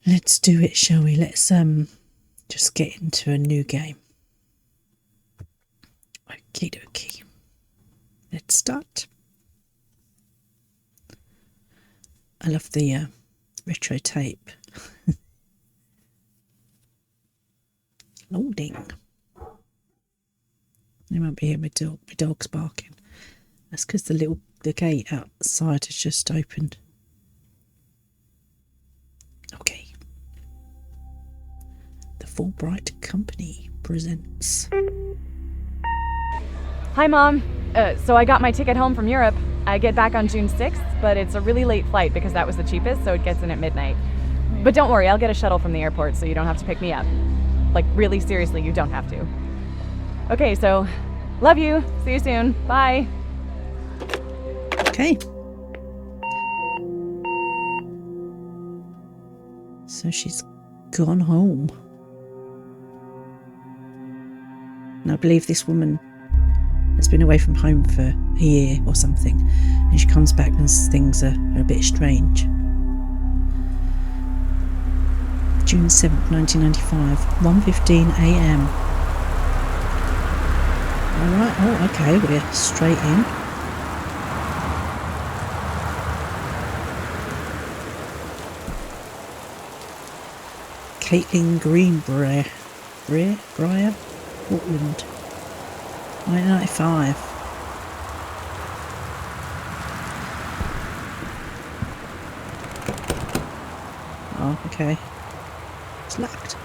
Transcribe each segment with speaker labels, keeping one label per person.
Speaker 1: Let's do it, shall we? Let's just get into a new game. Okie dokie. Let's start. I love the retro tape. Loading. You might be hearing my dog's barking. That's because the gate outside has just opened. Okay. The Fulbright Company presents.
Speaker 2: Hi, Mom. So I got my ticket home from Europe. I get back on June 6th, but it's a really late flight because that was the cheapest, so it gets in at midnight. But don't worry, I'll get a shuttle from the airport so you don't have to pick me up. Like, really seriously, you don't have to. Okay, so love you. See you soon. Bye.
Speaker 1: Okay. So she's gone home. And I believe this woman has been away from home for a year or something. And she comes back and things are a bit strange. June 7th, 1995, 1:15 a.m. Alright, oh okay, we're straight in. Caitlin Greenbrier, Portland, 1995. Oh, okay. It's locked.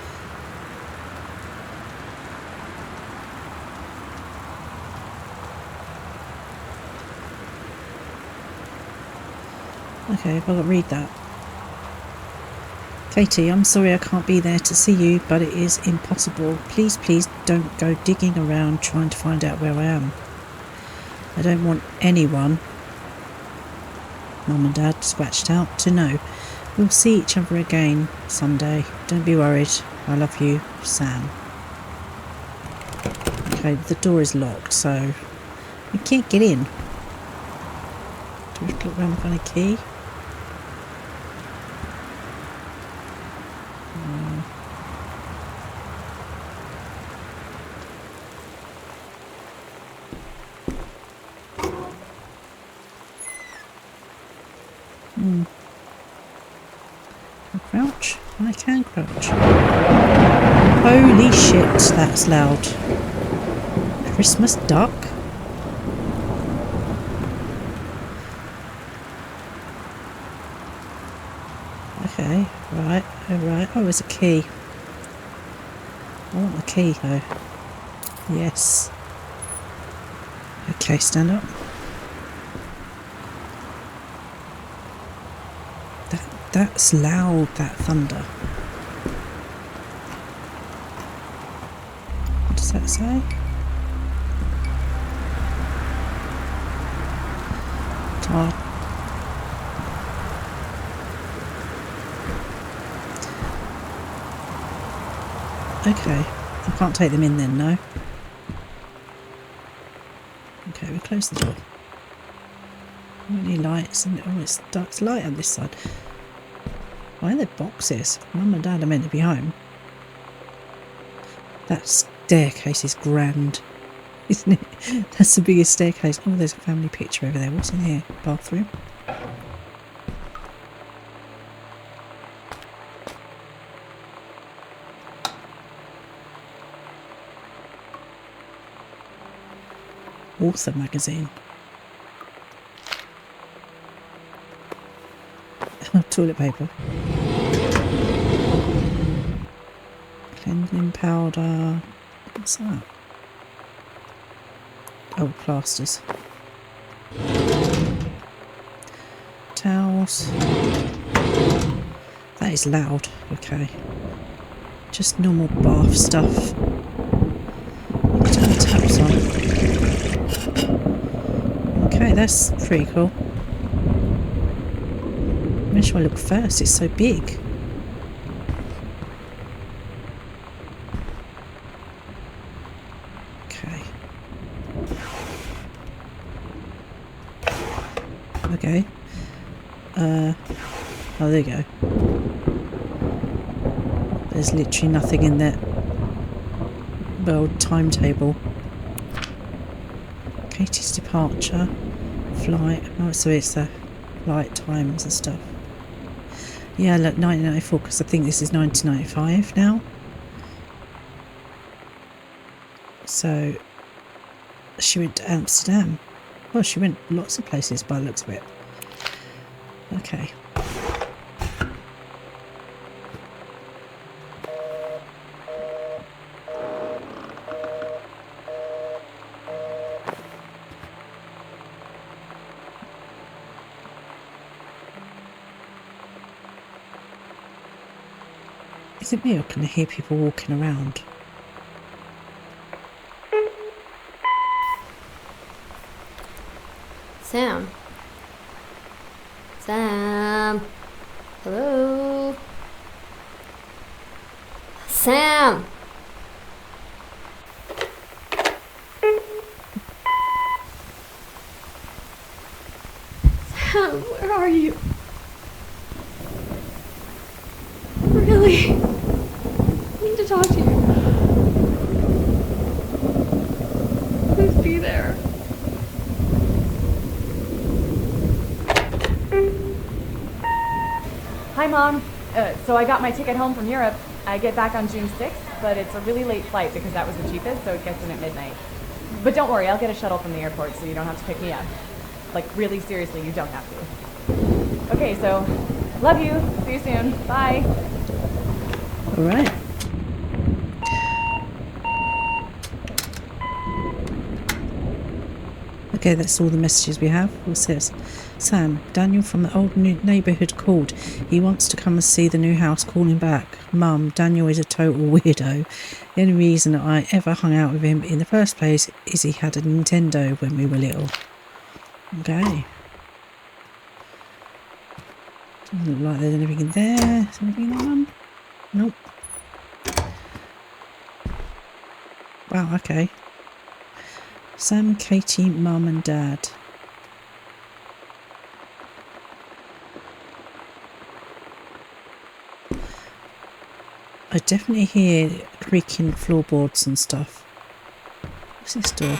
Speaker 1: Okay, I've got to read that. Katie, I'm sorry I can't be there to see you, but it is impossible. Please don't go digging around trying to find out where I am. I don't want anyone, Mum and Dad scratched out, to know. We'll see each other again someday. Don't be worried. I love you, Sam. Okay, the door is locked, so we can't get in. Do we have to look around and find a key? Crouch? I can crouch. Holy shit, that's loud. Christmas duck? Okay, right, alright. Oh, there's a key. I want the key though. Yes. Okay, stand up. That's loud, that thunder. What does that say? Okay, I can't take them in then, no? Okay, we close the door. Any lights? And oh, it's light on this side. Why are there boxes? Mum and Dad are meant to be home. That staircase is grand, isn't it? That's the biggest staircase. Oh, there's a family picture over there. What's in here? Bathroom. Author magazine. Toilet paper. Cleansing powder. What's that? Oh, plasters. Towels. That is loud. Okay. Just normal bath stuff. Turn the taps on. Okay, that's pretty cool. Where should I look first? It's so big. Okay. Okay. Oh, there you go. There's literally nothing in that, well, timetable. Katie's departure, flight. Oh, so it's the flight times and stuff. Yeah, look, 1994, because I think this is 1995 now. So she went to Amsterdam. Well, she went lots of places by the looks of it. Okay. Is it me or can I hear people walking around?
Speaker 3: Sam? Sam? Hello? Sam! Sam, where are you? Really? I need to talk to you. Please be there.
Speaker 2: Hi, Mom. So I got my ticket home from Europe. I get back on June 6th, but it's a really late flight because that was the cheapest, so it gets in at midnight. But don't worry, I'll get a shuttle from the airport so you don't have to pick me up. Like, really seriously, you don't have to. Okay, so, love you. See you soon. Bye.
Speaker 1: All right. Okay, that's all the messages we have. What's this? Sam, Daniel from the old neighbourhood called. He wants to come and see the new house. Call him back. Mum, Daniel is a total weirdo. The only reason I ever hung out with him in the first place is he had a Nintendo when we were little. Okay. Doesn't look like there's anything in there. Is there anything in that one? Nope. Wow, okay. Sam, Katie, Mum and Dad. I definitely hear creaking floorboards and stuff. What's this door?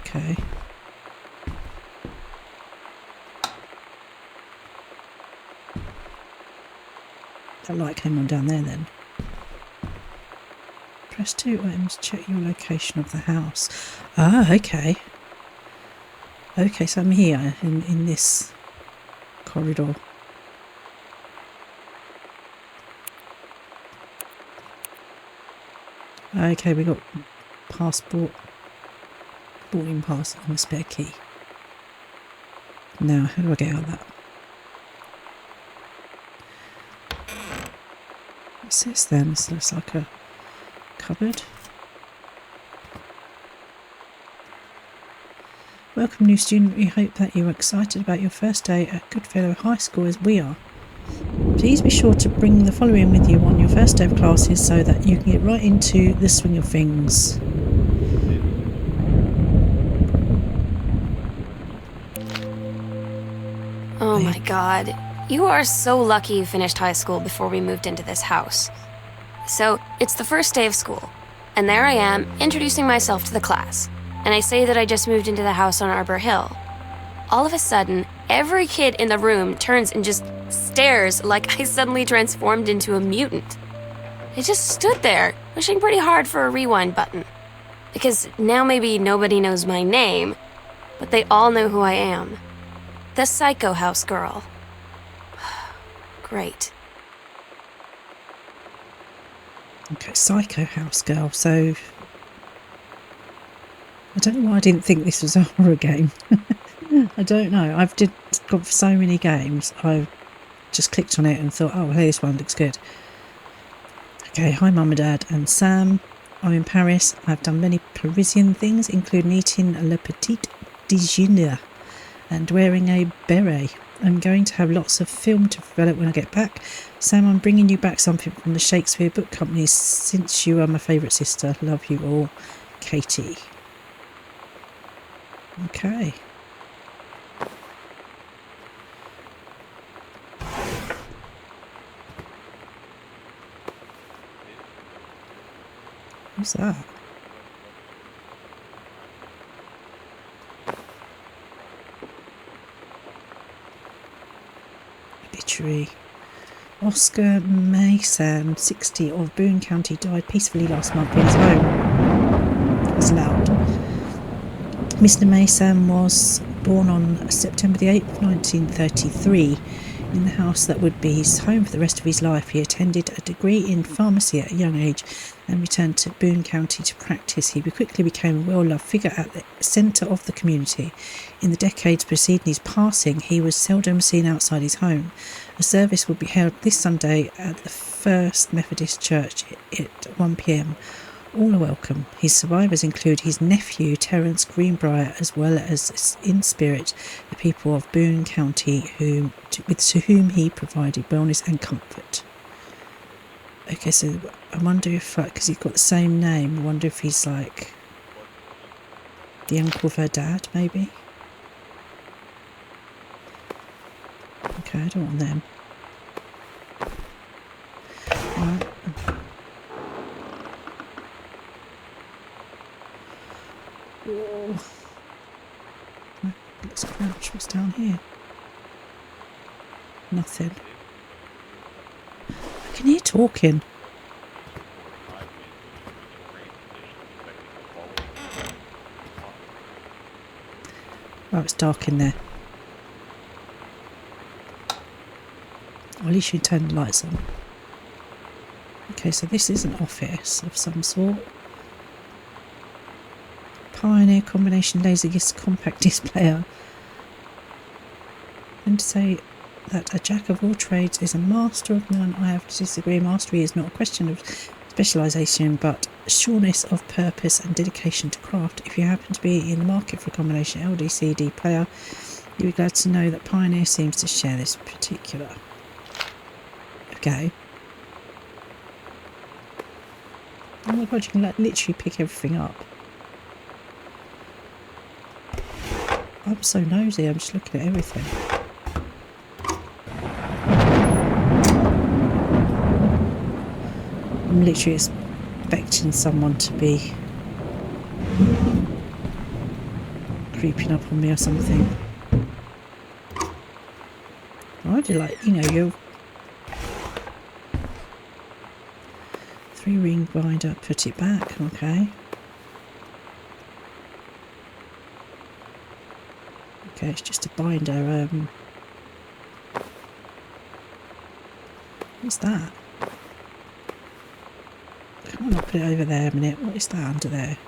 Speaker 1: Okay. That light came on down there then. Press 2 items to check your location of the house. Ah, okay. Okay, so I'm here in this corridor. Okay, we got passport, boarding pass and a spare key. Now, how do I get out of that? What's this then? This looks like a cupboard. Welcome, new student. We hope that you are excited about your first day at Goodfellow High School as we are. Please be sure to bring the following with you on your first day of classes so that you can get right into the swing of things.
Speaker 3: Oh my god. You are so lucky you finished high school before we moved into this house. So, it's the first day of school, and there I am, introducing myself to the class. And I say that I just moved into the house on Arbor Hill. All of a sudden, every kid in the room turns and just stares like I suddenly transformed into a mutant. I just stood there, wishing pretty hard for a rewind button. Because now maybe nobody knows my name, but they all know who I am. The Psycho House Girl. Great.
Speaker 1: Okay, Psycho House Girl. So, I don't know why I didn't think this was a horror game. I don't know. I've got so many games. I've just clicked on it and thought, oh, hey, this one looks good. Okay, hi Mum and Dad and Sam. I'm in Paris. I've done many Parisian things, including eating le petit déjeuner and wearing a beret. I'm going to have lots of film to develop when I get back. Sam, I'm bringing you back something from the Shakespeare Book Company since you are my favourite sister. Love you all, Katie. Okay. What's that? Obituary. Oscar Mason, 60, of Boone County, died peacefully last month in his home. That's loud. Mr. Mason was born on September the 8th, 1933. In the house that would be his home for the rest of his life. He attended a degree in pharmacy at a young age and returned to Boone County to practice. He quickly became a well-loved figure at the centre of the community. In the decades preceding his passing, he was seldom seen outside his home. A service will be held this Sunday at the First Methodist Church at 1 p.m. All are welcome. His survivors include his nephew, Terence Greenbrier, as well as, in spirit, the people of Boone County to whom he provided wellness and comfort. Okay, so I wonder if, because he's got the same name, I wonder if he's like the uncle of her dad, maybe? Okay, I don't want them. Right. Whoa. Let's crouch. What's down here? Nothing. I can hear talking. Oh, it's dark in there. Well, at least you turn the lights on. Okay, so this is an office of some sort. Pioneer combination laserdisc compact disc player. And to say that a jack of all trades is a master of none, I have to disagree. Mastery is not a question of specialisation, but sureness of purpose and dedication to craft. If you happen to be in the market for a combination LD-CD player, you'll be glad to know that Pioneer seems to share this particular. Okay. Oh my god, you can like literally pick everything up. I'm so nosy, I'm just looking at everything. I'm literally expecting someone to be creeping up on me or something. I do like, you know, you're 3-ring binder, put it back, okay. Okay, it's just a binder. What's that? Come on, I'll put it over there a minute. What is that under there?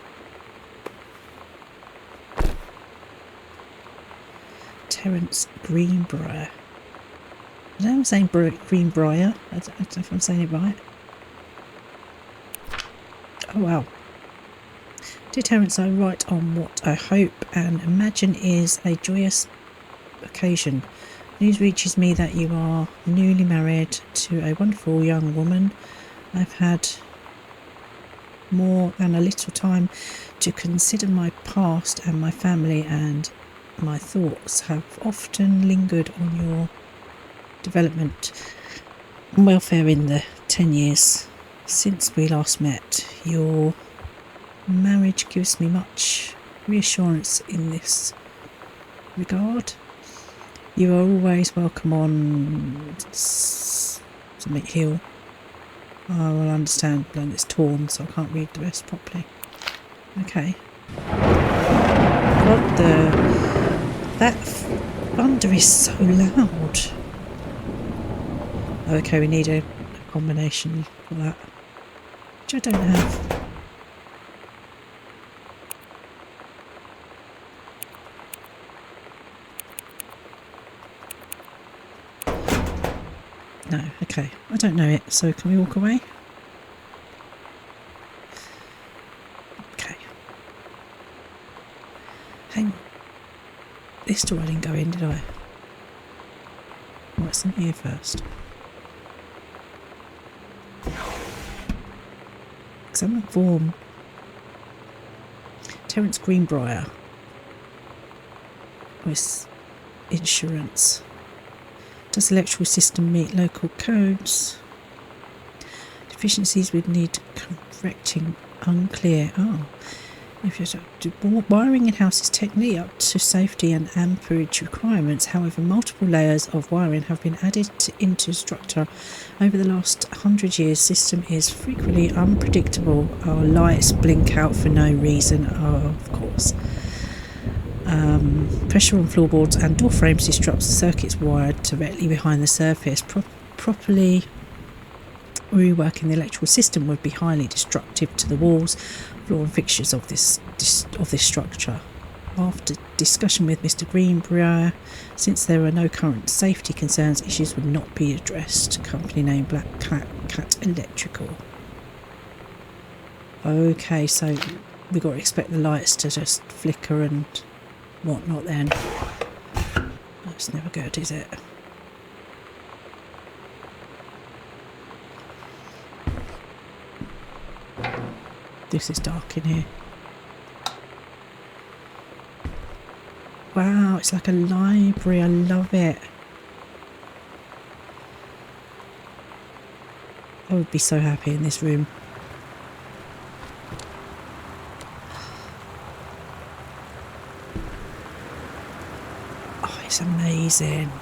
Speaker 1: Terence Greenbrier. I don't know if I'm saying Greenbrier. I don't know if I'm saying it right. Oh wow. Dear Terence, I write on what I hope and imagine is a joyous occasion. News reaches me that you are newly married to a wonderful young woman. I've had more than a little time to consider my past and my family, and my thoughts have often lingered on your development and welfare in the 10 years since we last met. Your marriage gives me much reassurance in this regard. You are always welcome on something hill. I will understand, but it's torn, so I can't read the rest properly. Okay. What the... That thunder is so loud. Okay, we need a combination for that, which I don't have. No, okay. I don't know it, so can we walk away? Okay. Hang on. This door I didn't go in, did I? What's in here first? Examine form. Terence Greenbrier. With insurance. Does the electrical system meet local codes? Deficiencies would need correcting. Unclear. Oh. If you're wiring in house is technically up to safety and amperage requirements. However, multiple layers of wiring have been added into structure over the last 100 years. System is frequently unpredictable. Our lights blink out for no reason. Oh, of course. Pressure on floorboards and door frames disrupts the circuits wired directly behind the surface. Properly reworking the electrical system would be highly destructive to the walls, floor and fixtures of this structure. After discussion with Mr. Greenbrier, since there are no current safety concerns, issues would not be addressed. Company name Black Cat Electrical. Okay, so we've got to expect the lights to just flicker and whatnot then. That's never good, is it? This is dark in here. Wow, it's like a library. I love it. I would be so happy in this room. Oh, it's amazing.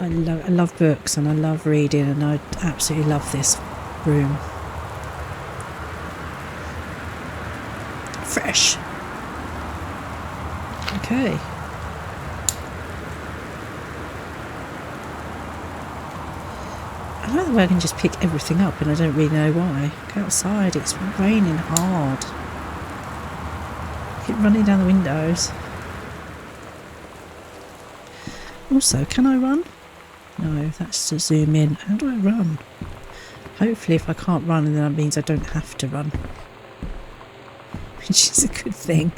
Speaker 1: I love books and I love reading, and I absolutely love this room. Fresh. Okay. I like the way I can just pick everything up and I don't really know why. Go outside, it's raining hard. Keep running down the windows. Also, can I run? No, that's to zoom in. How do I run? Hopefully if I can't run, then that means I don't have to run. Which is a good thing.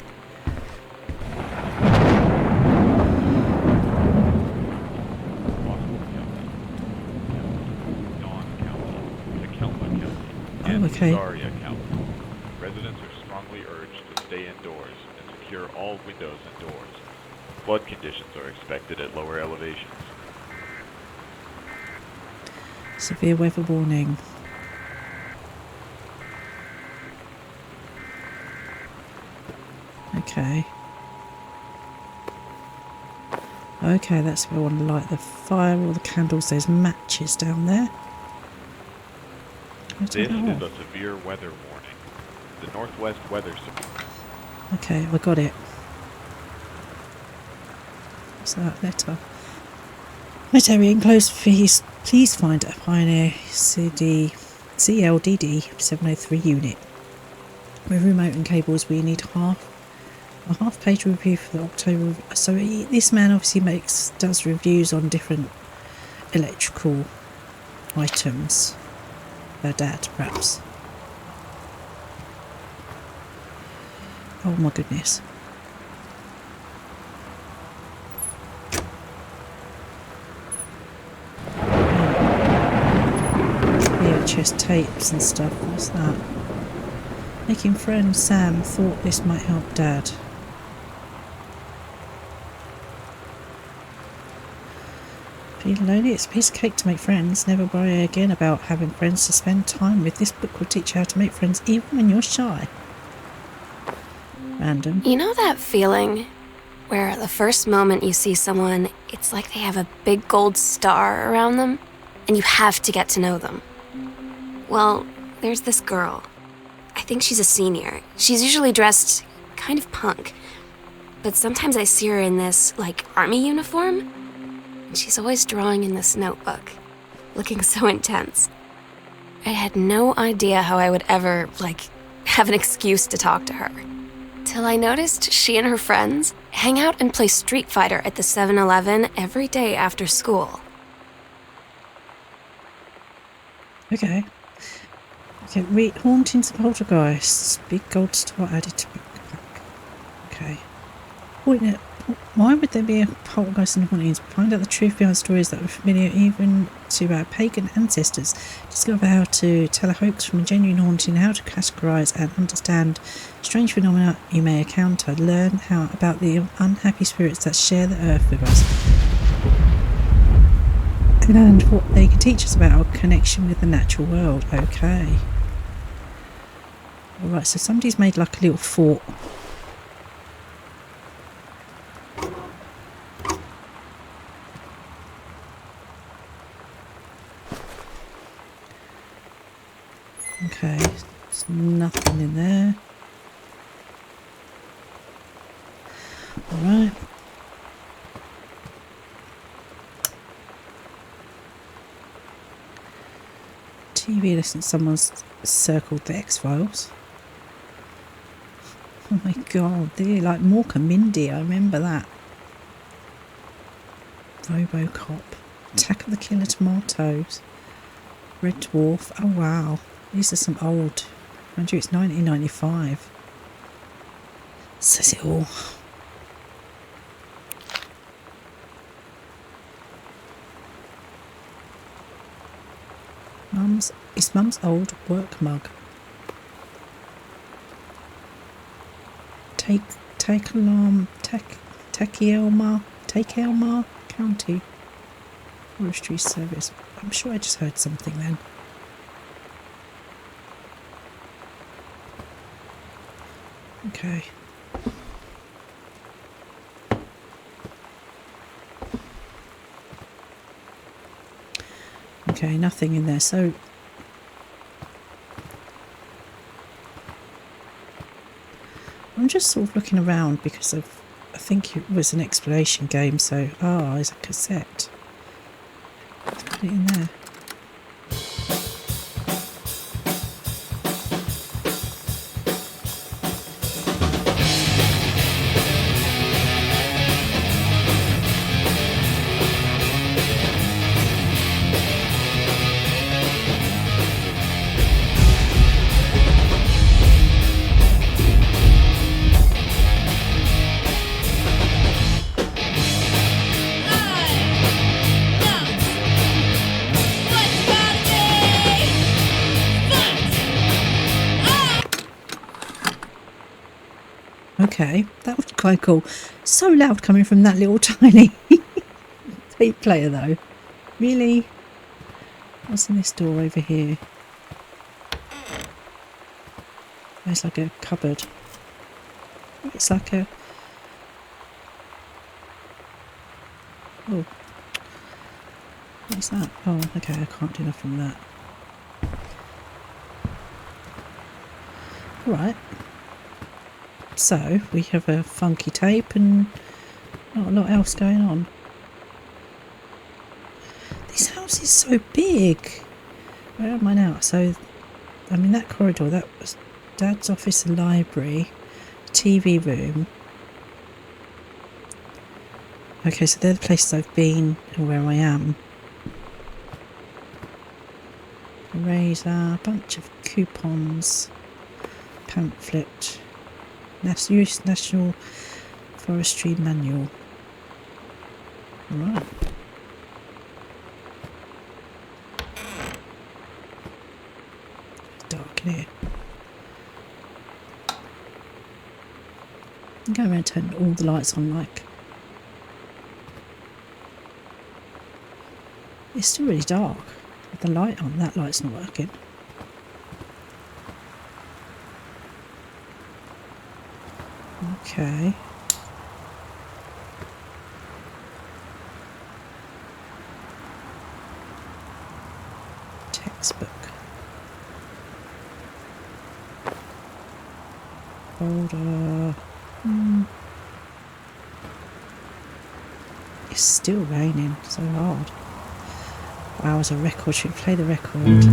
Speaker 1: Oh, okay.
Speaker 4: Residents are strongly urged to stay indoors and secure all windows and doors. Flood conditions are expected at lower elevations.
Speaker 1: Severe weather warning. Okay. Okay, that's where I want to light the fire or the candles. There's matches down there.
Speaker 4: This is a severe weather warning. The Northwest Weather Service.
Speaker 1: Okay, I got it. What's that letter? My Terry, enclosed please find a Pioneer CLDD 703 unit. With remote and cables, we need a half-page review for the October. So this man obviously does reviews on different electrical items. Her dad, perhaps. Oh my goodness. VHS tapes and stuff. What's that? Making friends. Sam thought this might help Dad. Feeling lonely? It's a piece of cake to make friends. Never worry again about having friends to spend time with. This book will teach you how to make friends even when you're shy. Random.
Speaker 3: You know that feeling where the first moment you see someone, it's like they have a big gold star around them, and you have to get to know them? Well, there's this girl. I think she's a senior. She's usually dressed kind of punk, but sometimes I see her in this, army uniform, and she's always drawing in this notebook, looking so intense. I had no idea how I would ever, have an excuse to talk to her. Till I noticed she and her friends hang out and play Street Fighter at the 7-Eleven every day after school.
Speaker 1: Okay. Okay, hauntings and poltergeists. Big gold star added to backpack. Okay. Why would there be a poltergeist and hauntings? Find out the truth behind stories that were familiar even to our pagan ancestors. Discover how to tell a hoax from a genuine haunting, how to categorise and understand strange phenomena you may encounter. Learn how about the unhappy spirits that share the earth with us. And what they can teach us about our connection with the natural world. Okay. Alright, so somebody's made like a little fort. Okay, there's nothing in there. Alright. TV lesson, someone's circled the X-Files. Oh my god, they're like Mork and Mindy, I remember that. RoboCop. Attack of the Killer Tomatoes. Red Dwarf. Oh wow. These are some old. Mind you, it's 1995. Says it all. It's Mum's old work mug. Takelma County Forestry Service. I'm sure I just heard something then. Okay. Okay, nothing in there. So I'm just sort of looking around because I think it was an exploration game. So, it's a cassette. Let's put it in there. Okay, that was quite cool. So loud coming from that little tiny tape player though. Really? What's in this door over here? It's like a cupboard. It's like a... Oh. What's that? Oh, okay, I can't do nothing with that. Alright. So, we have a funky tape and not a lot else going on. This house is so big. Where am I now? So, I mean that corridor, that was Dad's office and library, TV room. Okay, so they're the places I've been and where I am. Razor, a bunch of coupons, pamphlet. National Forestry Manual. Right. It's dark in here. I'm going around and turn all the lights on like... It's still really dark. With the light on, that light's not working. Okay. Textbook. Folder. It's still raining so hard. Wow, there's a record. Should we play the record?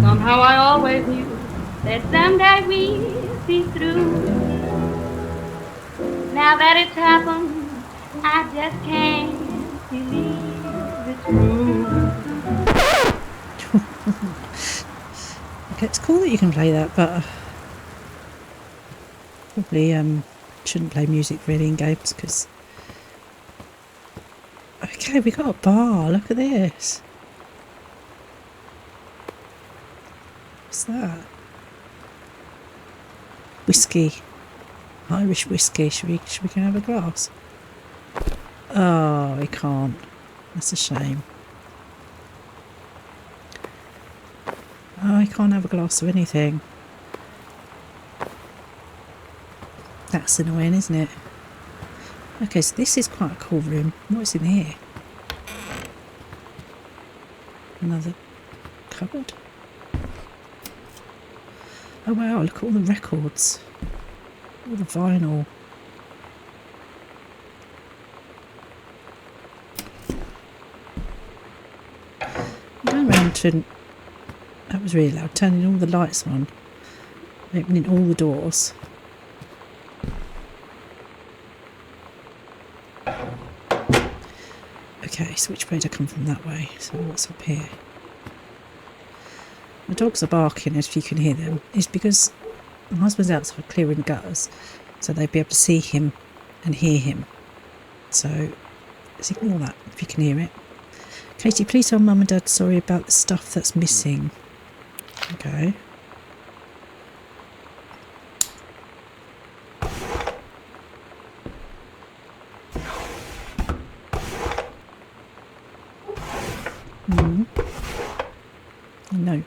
Speaker 5: Somehow I always knew that someday we'd be through. Now that it's happened, I just can't believe it's true.
Speaker 1: It's cool that you can play that, but probably shouldn't play music really in games because... Okay, we got a bar. Look at this. What's that? Whiskey. Irish whiskey. Should we go have a glass? Oh, we can't. That's a shame. Oh, I can't have a glass of anything. That's annoying, isn't it? Okay, so this is quite a cool room. What's in here? Another cupboard. Oh wow, look at all the records. All the vinyl. Going around to... That was really loud. Turning all the lights on. Opening all the doors. Okay, so which way did I come from? That way. So what's up here? The dogs are barking, if you can hear them. It's because my husband's outside clearing gutters, so they'd be able to see him and hear him. So let's ignore that if you can hear it. Katie, please tell Mum and Dad sorry about the stuff that's missing. Okay. No.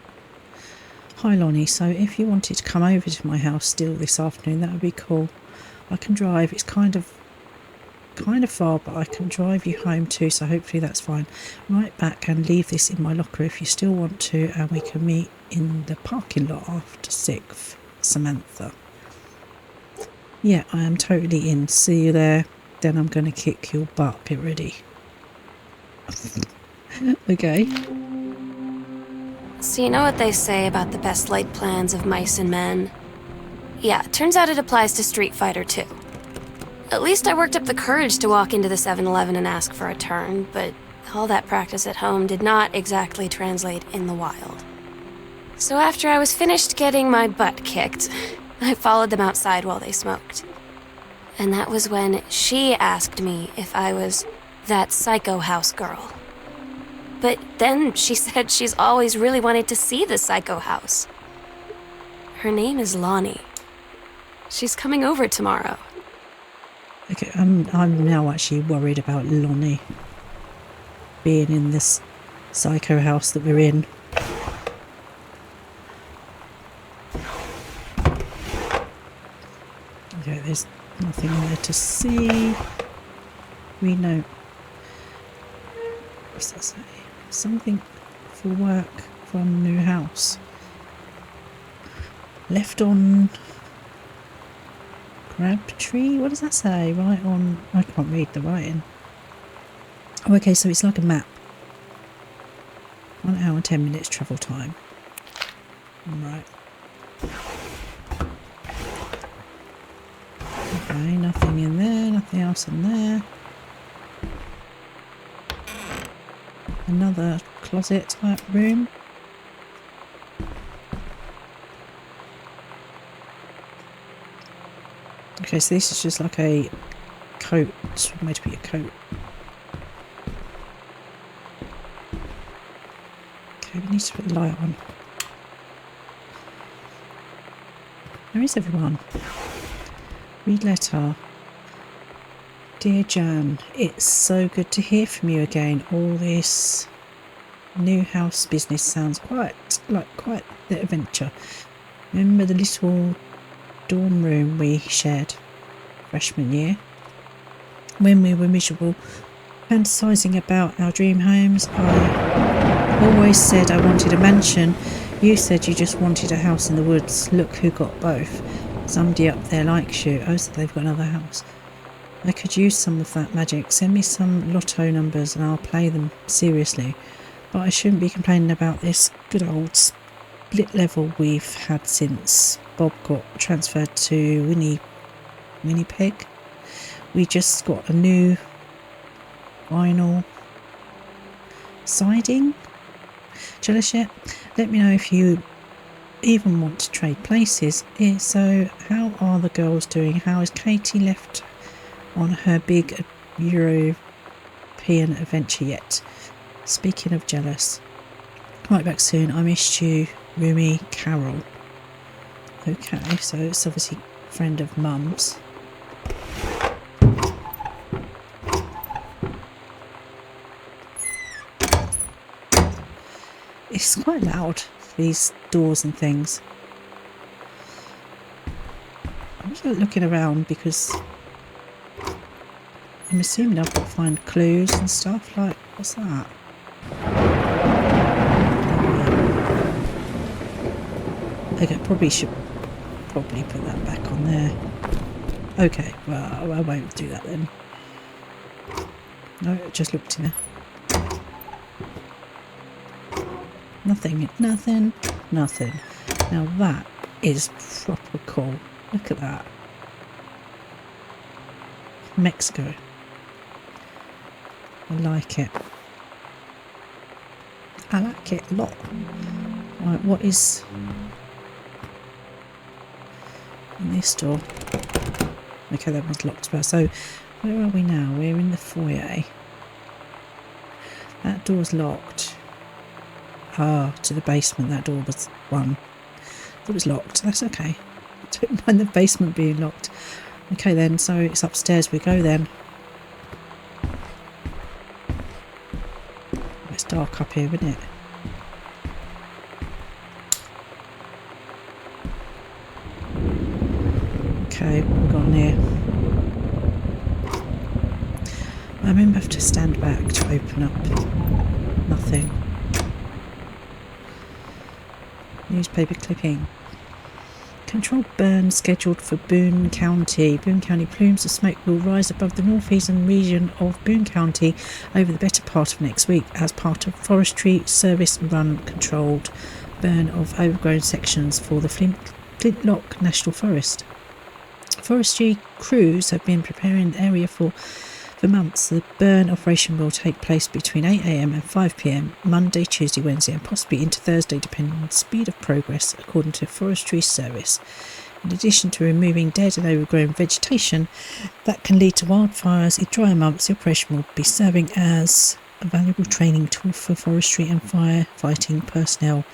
Speaker 1: Hi Lonnie, so if you wanted to come over to my house still this afternoon, that would be cool. I can drive. It's kind of far, but I can drive you home too, so hopefully that's fine. Right back and leave this in my locker if you still want to, and we can meet in the parking lot after 6th. Samantha. Yeah, I am totally in. See you there. Then I'm going to kick your butt. Get ready. Okay.
Speaker 3: So you know what they say about the best laid plans of mice and men? Yeah, turns out it applies to Street Fighter too. At least I worked up the courage to walk into the 7-Eleven and ask for a turn, but all that practice at home did not exactly translate in the wild. So after I was finished getting my butt kicked, I followed them outside while they smoked. And that was when she asked me if I was that psycho house girl. But then she said she's always really wanted to see the psycho house. Her name is Lonnie. She's coming over tomorrow.
Speaker 1: Okay, I'm now actually worried about Lonnie being in this psycho house that we're in. Okay, there's nothing in there to see. We know. What's that say? Something for work from new house. Left on Crabtree? What does that say? Right on... I can't read the writing. Oh, okay, so it's like a map. 1 hour and 10 minutes travel time. Right. Okay, nothing in there, nothing else in there. Another closet type room. Okay, so this is just like a coat. It's made to be a coat. Okay, we need to put the light on. Where is everyone? Read letter. Dear Jan, it's so good to hear from you again. All this new house business sounds quite the adventure. Remember the little dorm room we shared freshman year? When we were miserable, fantasising about our dream homes, I always said I wanted a mansion. You said you just wanted a house in the woods. Look who got both. Somebody up there likes you. Oh, so they've got another house. I could use some of that magic. Send me some lotto numbers and I'll play them seriously. But I shouldn't be complaining about this good old split level we've had since Bob got transferred to Winnipeg. We just got a new vinyl siding. Jealous yet? Let me know if you even want to trade places. So how are the girls doing? How is Katie left on her big European adventure yet? Speaking of jealous, right back soon. I missed you, Rumi, Carol. Okay, so it's obviously a friend of Mum's. It's quite loud, these doors and things. I'm just looking around because I'm assuming I've got to find clues and stuff. Like, what's that? Okay, probably should put that back on there. Okay, well, I won't do that then. No, it just looked in there. Nothing. Now that is proper cool. Look at that. Mexico. I like it. I like it a lot. Right, what is in this door? Okay, that one's locked as well. So, where are we now? We're in the foyer. That door's locked. Ah, to the basement. That door was one. It was locked. That's okay. Don't mind the basement being locked. Okay then, so it's upstairs we go then. It's dark up here, isn't it? Okay, what have we got on here? I remember I have to stand back to open up. Nothing. Newspaper clipping. Controlled burn scheduled for Boone County. Boone County plumes of smoke will rise above the northeastern region of Boone County over the better part of next week as part of Forestry Service run controlled burn of overgrown sections for the Flintlock National Forest. Forestry crews have been preparing the area for months. The burn operation will take place between 8 a.m. and 5 p.m. Monday, Tuesday, Wednesday and possibly into Thursday depending on the speed of progress according to Forestry Service. In addition to removing dead and overgrown vegetation that can lead to wildfires in drier months, the operation will be serving as a valuable training tool for forestry and firefighting personnel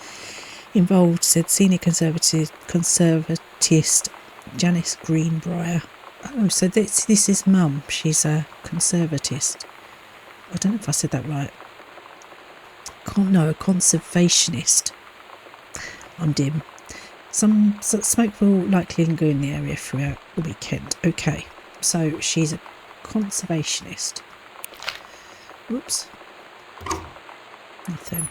Speaker 1: involved, said senior conservatist Janice Greenbrier. Oh, so this is Mum. She's a conservatist. I don't know if I said that right. No, a conservationist. I'm dim. Some smoke will likely linger in the area throughout the weekend. Okay, so she's a conservationist. Whoops. Nothing.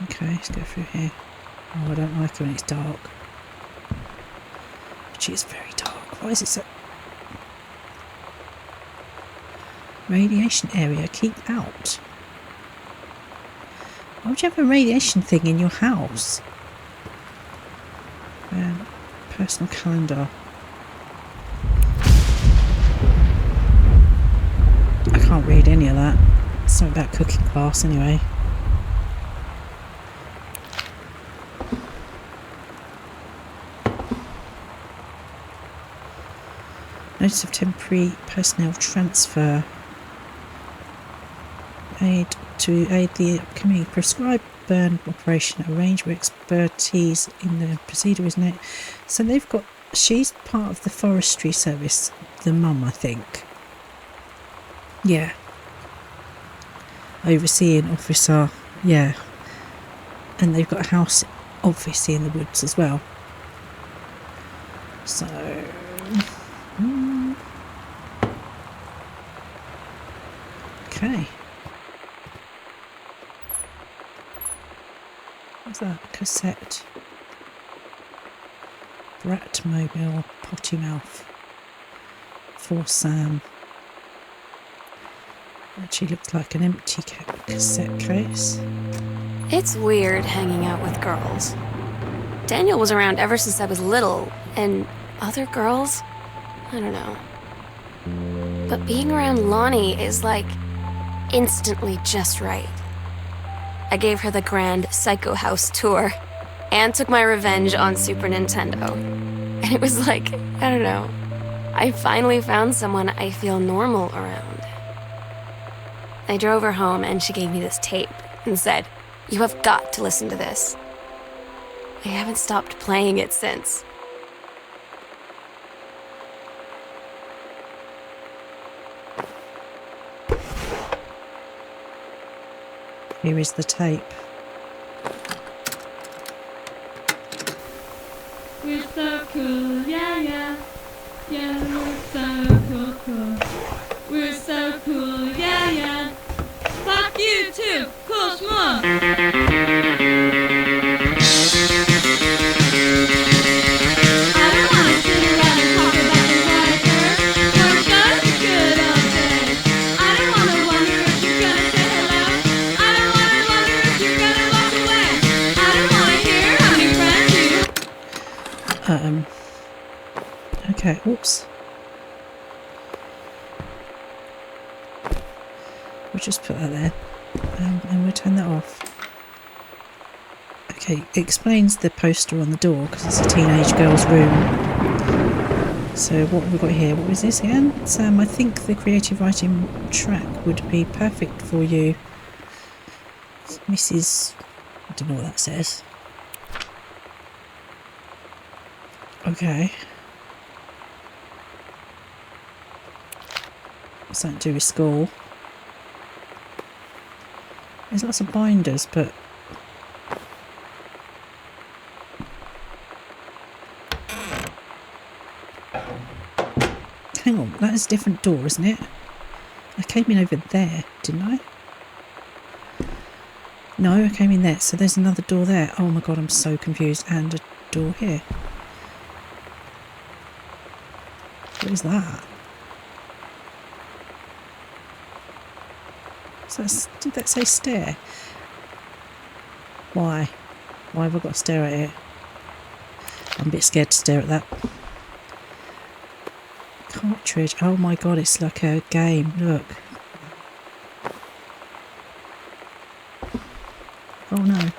Speaker 1: Okay, let's go through here. Oh, I don't like it when it's dark. It's very dark. Why is it so? Radiation area. Keep out. Why would you have a radiation thing in your house? Personal calendar. I can't read any of that. It's something about cooking class anyway. Notice of temporary personnel transfer. To aid the upcoming prescribed burn operation. Arrange with expertise in the procedure, isn't it? So they've got. She's part of the Forestry Service. The mum, I think. Yeah. Overseeing officer. Yeah. And they've got a house, obviously, in the woods as well. So. Okay. What's that? Cassette. Bratmobile. Potty mouth. For Sam. Actually looks like an empty cassette case.
Speaker 3: It's weird hanging out with girls. Daniel was around ever since I was little, and other girls? I don't know. But being around Lonnie is like instantly just right. I gave her the grand Psycho House tour. and took my revenge on Super Nintendo. And it was like, I don't know, I finally found someone I feel normal around. I drove her home and she gave me this tape and said, "You have got to listen to this." I haven't stopped playing it since.
Speaker 1: Here is the tape.
Speaker 5: We're so cool, yeah, yeah. Yeah, we're so cool, cool. We're so cool, yeah, yeah. Fuck you too, cool schmuck. I don't wanna sit around and talk about the water. We're such a good old day. I don't wanna wonder if you're gonna say hello. I don't wanna wonder if you're gonna walk away. I don't wanna hear how many friends you.
Speaker 1: Okay, oops. We'll just put that there. And we'll turn that off. Okay, it explains the poster on the door because it's a teenage girl's room. So what have we got here? What is this again? Sam, I think the creative writing track would be perfect for you. Mrs. I don't know what that says. Okay. What's that to do with school? There's lots of binders, but hang on, that is a different door, isn't it? I came in over there, didn't I? No, I came in there, so there's another door there. Oh my god, I'm so confused. And a door here. What is that? Did that say stare? Why? Why have I got to stare at it? I'm a bit scared to stare at that. Cartridge. Oh my god, it's like a game. Look. Oh no.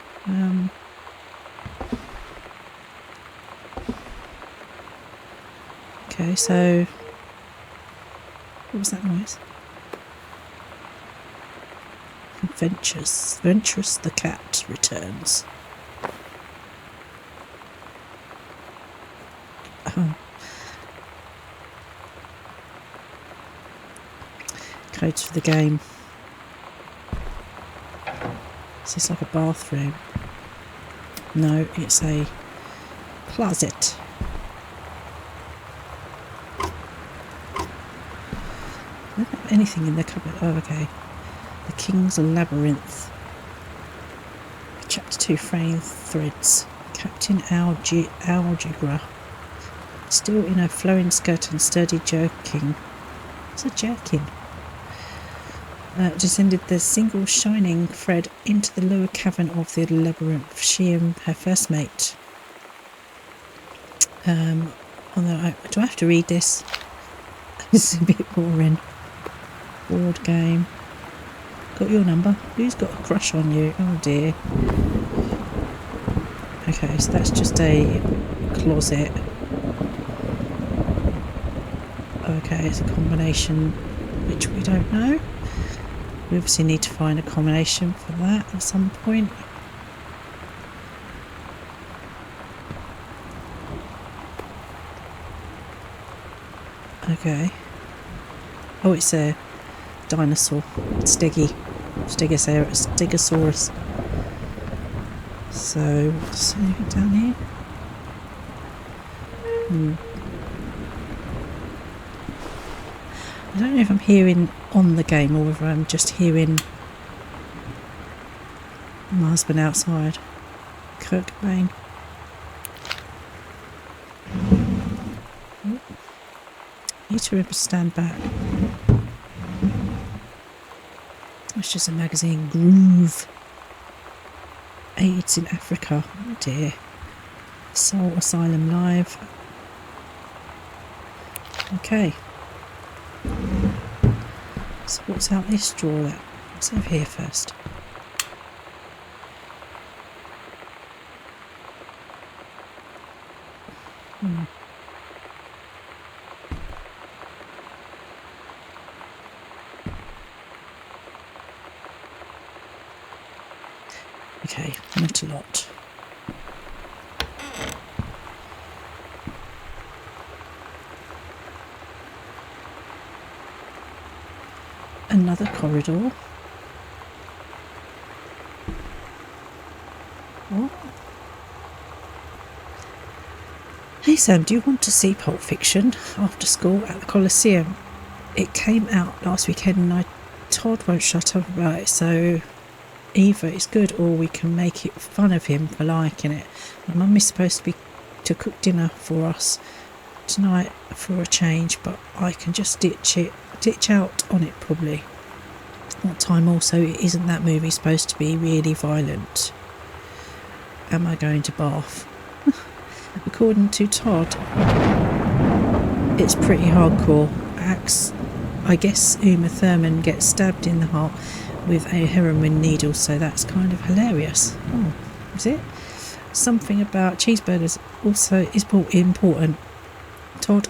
Speaker 1: Okay, so what was that noise? Venturous the cat returns. Oh. Codes for the game. Is this like a bathroom? No, it's a closet. I don't have anything in the cupboard. Oh, okay. The King's Labyrinth. Chapter 2 frame threads. Captain Algebra. Still in a flowing skirt and sturdy jerkin. What's a jerkin? Descended the single shining thread into the lower cavern of the labyrinth. She and her first mate. Although do I have to read this? This is a bit boring. Board game. Got your number? Who's got a crush on you? Oh dear. Okay, so that's just a closet. Okay, it's a combination which we don't know. We obviously need to find a combination for that at some point. Okay. Oh, it's a dinosaur. Stegosaurus. So, what's anything down here? I don't know if I'm hearing on the game or whether I'm just hearing my husband outside. Kirk Bain. Need to remember to stand back. It's just a magazine. Groove. AIDS in Africa. Oh dear. Soul Asylum Live. Okay. So what's out this drawer then? What's over here first? Okay, not a lot. Another corridor. What? Hey Sam, do you want to see Pulp Fiction after school at the Coliseum? It came out last weekend and Todd won't shut up about it, so either it's good or we can make it fun of him for liking it. My mum is supposed to cook dinner for us tonight for a change, but I can just ditch out on it probably. What time also isn't that movie supposed to be really violent? Am I going to Bath? According to Todd, it's pretty hardcore. I guess Uma Thurman gets stabbed in the heart with a heroin needle, so that's kind of hilarious. Oh, is it? Something about cheeseburgers also is important. Todd,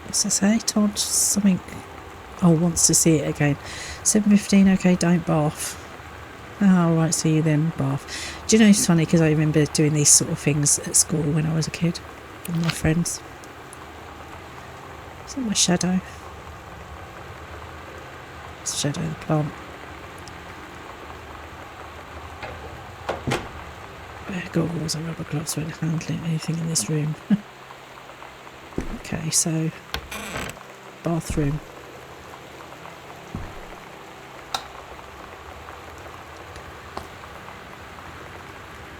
Speaker 1: what's that say? Todd something, wants to see it again. 7:15, okay, don't Bath. Oh, right, see you then, Bath. Do you know, it's funny because I remember doing these sort of things at school when I was a kid with my friends. Is that my shadow? It's the shadow of the plant. Wear goggles and rubber gloves when handling anything in this room. Okay, so bathroom.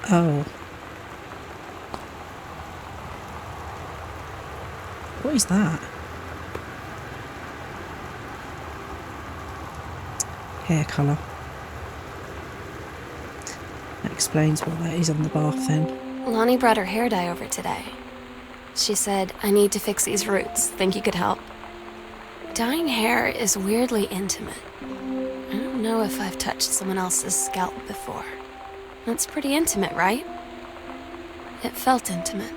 Speaker 1: Oh. What is that? Hair colour. That explains what that is on the bath then.
Speaker 3: Lonnie brought her hair dye over today. She said, I need to fix these roots. Think you could help? Dyeing hair is weirdly intimate. I don't know if I've touched someone else's scalp before. That's pretty intimate, right? It felt intimate.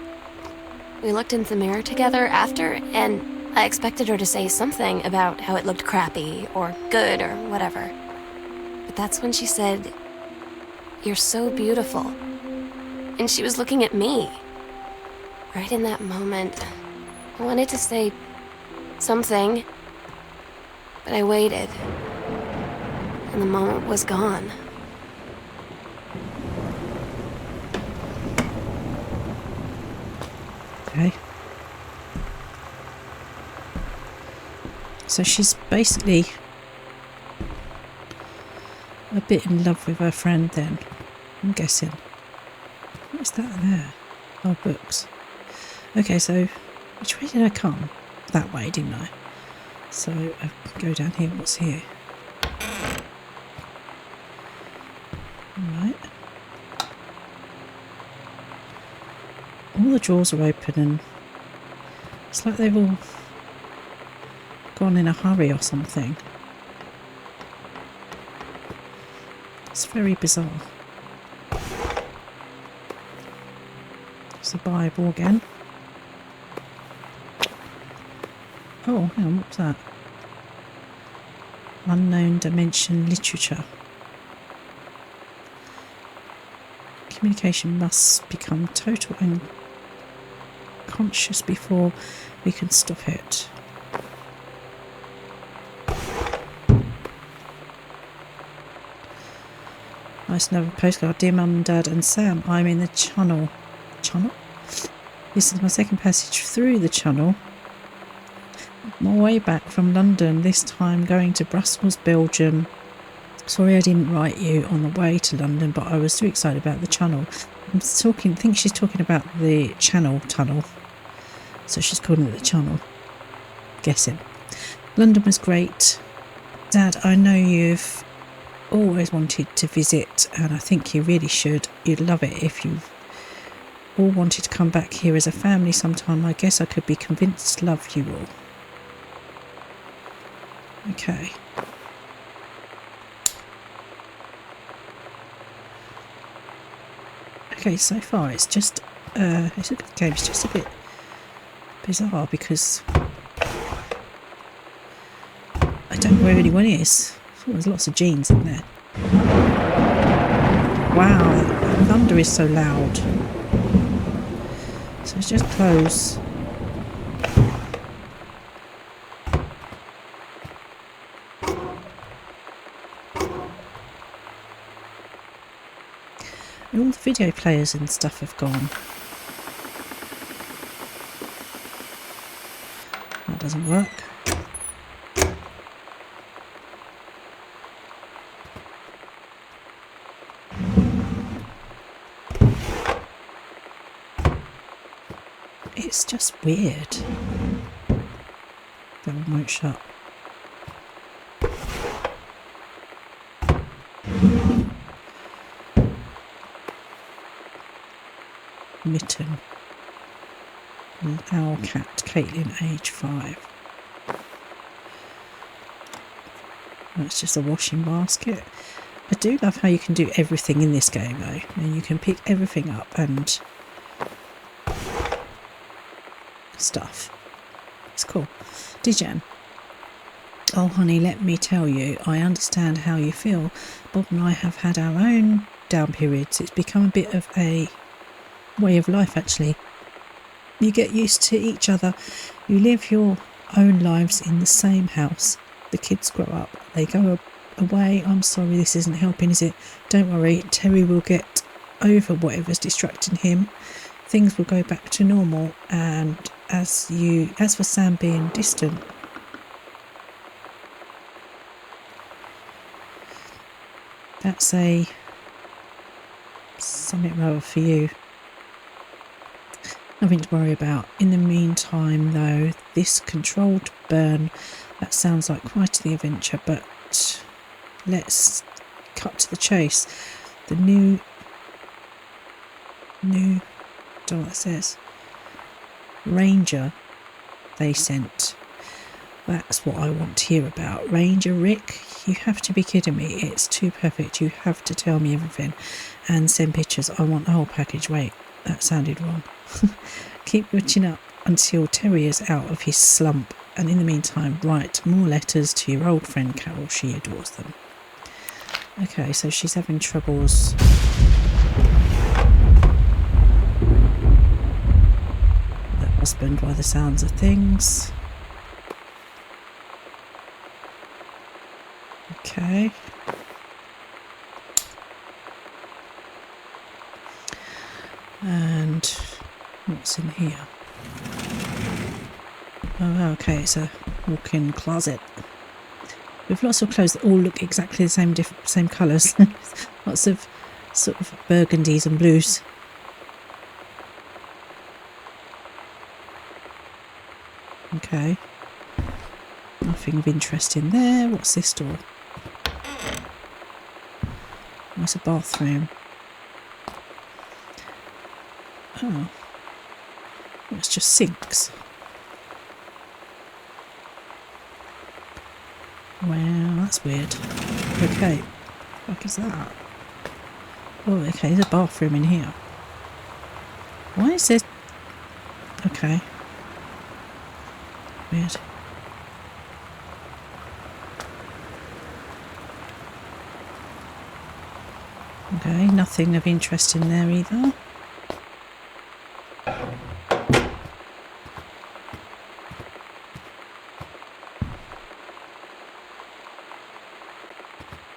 Speaker 3: We looked in the mirror together after, and I expected her to say something about how it looked crappy or good or whatever. But that's when she said, "You're so beautiful." And she was looking at me. Right in that moment, I wanted to say something, but I waited, and the moment was gone.
Speaker 1: Okay. So she's basically a bit in love with her friend then, I'm guessing. What is that there? Oh, books. Okay, so which way did I come? That way, didn't I? So I go down here. What's here? Alright. All the drawers are open and it's like they've all gone in a hurry or something. It's very bizarre. It's the Bible again. Oh, hang on, what's that? Unknown dimension literature. Communication must become total and conscious before we can stop it. Nice another postcard. Dear Mum, Dad and Sam, I'm in the channel. Channel? This is my second passage through the channel. My way back from London, this time going to Brussels, Belgium. Sorry I didn't write you on the way to London, but I was too excited about the channel. I think she's talking about the Channel Tunnel. So she's calling it the channel. Guessing. London was great. Dad, I know you've always wanted to visit, and I think you really should. You'd love it if you all wanted to come back here as a family sometime. I guess I could be convinced to love you all. Okay. Okay, so far it's just It's a good game. It's just a bit bizarre because I don't know where anyone is. Oh, there's lots of jeans in there. Wow, the thunder is so loud. So it's just close. And all the video players and stuff have gone. That doesn't work. It's just weird. That one won't shut. Mitten. Owl cat, Caitlin, age 5. That's just a washing basket. I do love how you can do everything in this game though. And you can pick everything up and stuff. It's cool. Dijan. Oh honey, let me tell you, I understand how you feel. Bob and I have had our own down periods. It's become a bit of a way of life actually. You get used to each other. You live your own lives in the same house. The kids grow up. They go away. I'm sorry this isn't helping, is it? Don't worry. Terry will get over whatever's distracting him. Things will go back to normal. And as for Sam being distant, that's something rather for you. Nothing to worry about. In the meantime, though, this controlled burn, that sounds like quite the adventure, but let's cut to the chase. The new, don't know what it says, Ranger they sent. That's what I want to hear about. Ranger Rick, you have to be kidding me. It's too perfect. You have to tell me everything and send pictures. I want the whole package. Wait, that sounded wrong. Keep your chin up until Terry is out of his slump, and in the meantime write more letters to your old friend Carol. She adores them. Okay, so she's having troubles. The husband by the sounds of things. Okay. And what's in here? Oh, okay, it's a walk-in closet with lots of clothes that all look exactly the same colours. Lots of sort of burgundies and blues. Okay. Nothing of interest in there. What's this door? What's a bathroom? Oh. It's just sinks. Wow, that's weird. Okay. What is that? Oh, okay, there's a bathroom in here. Why is this? Okay. Weird. Okay, nothing of interest in there either.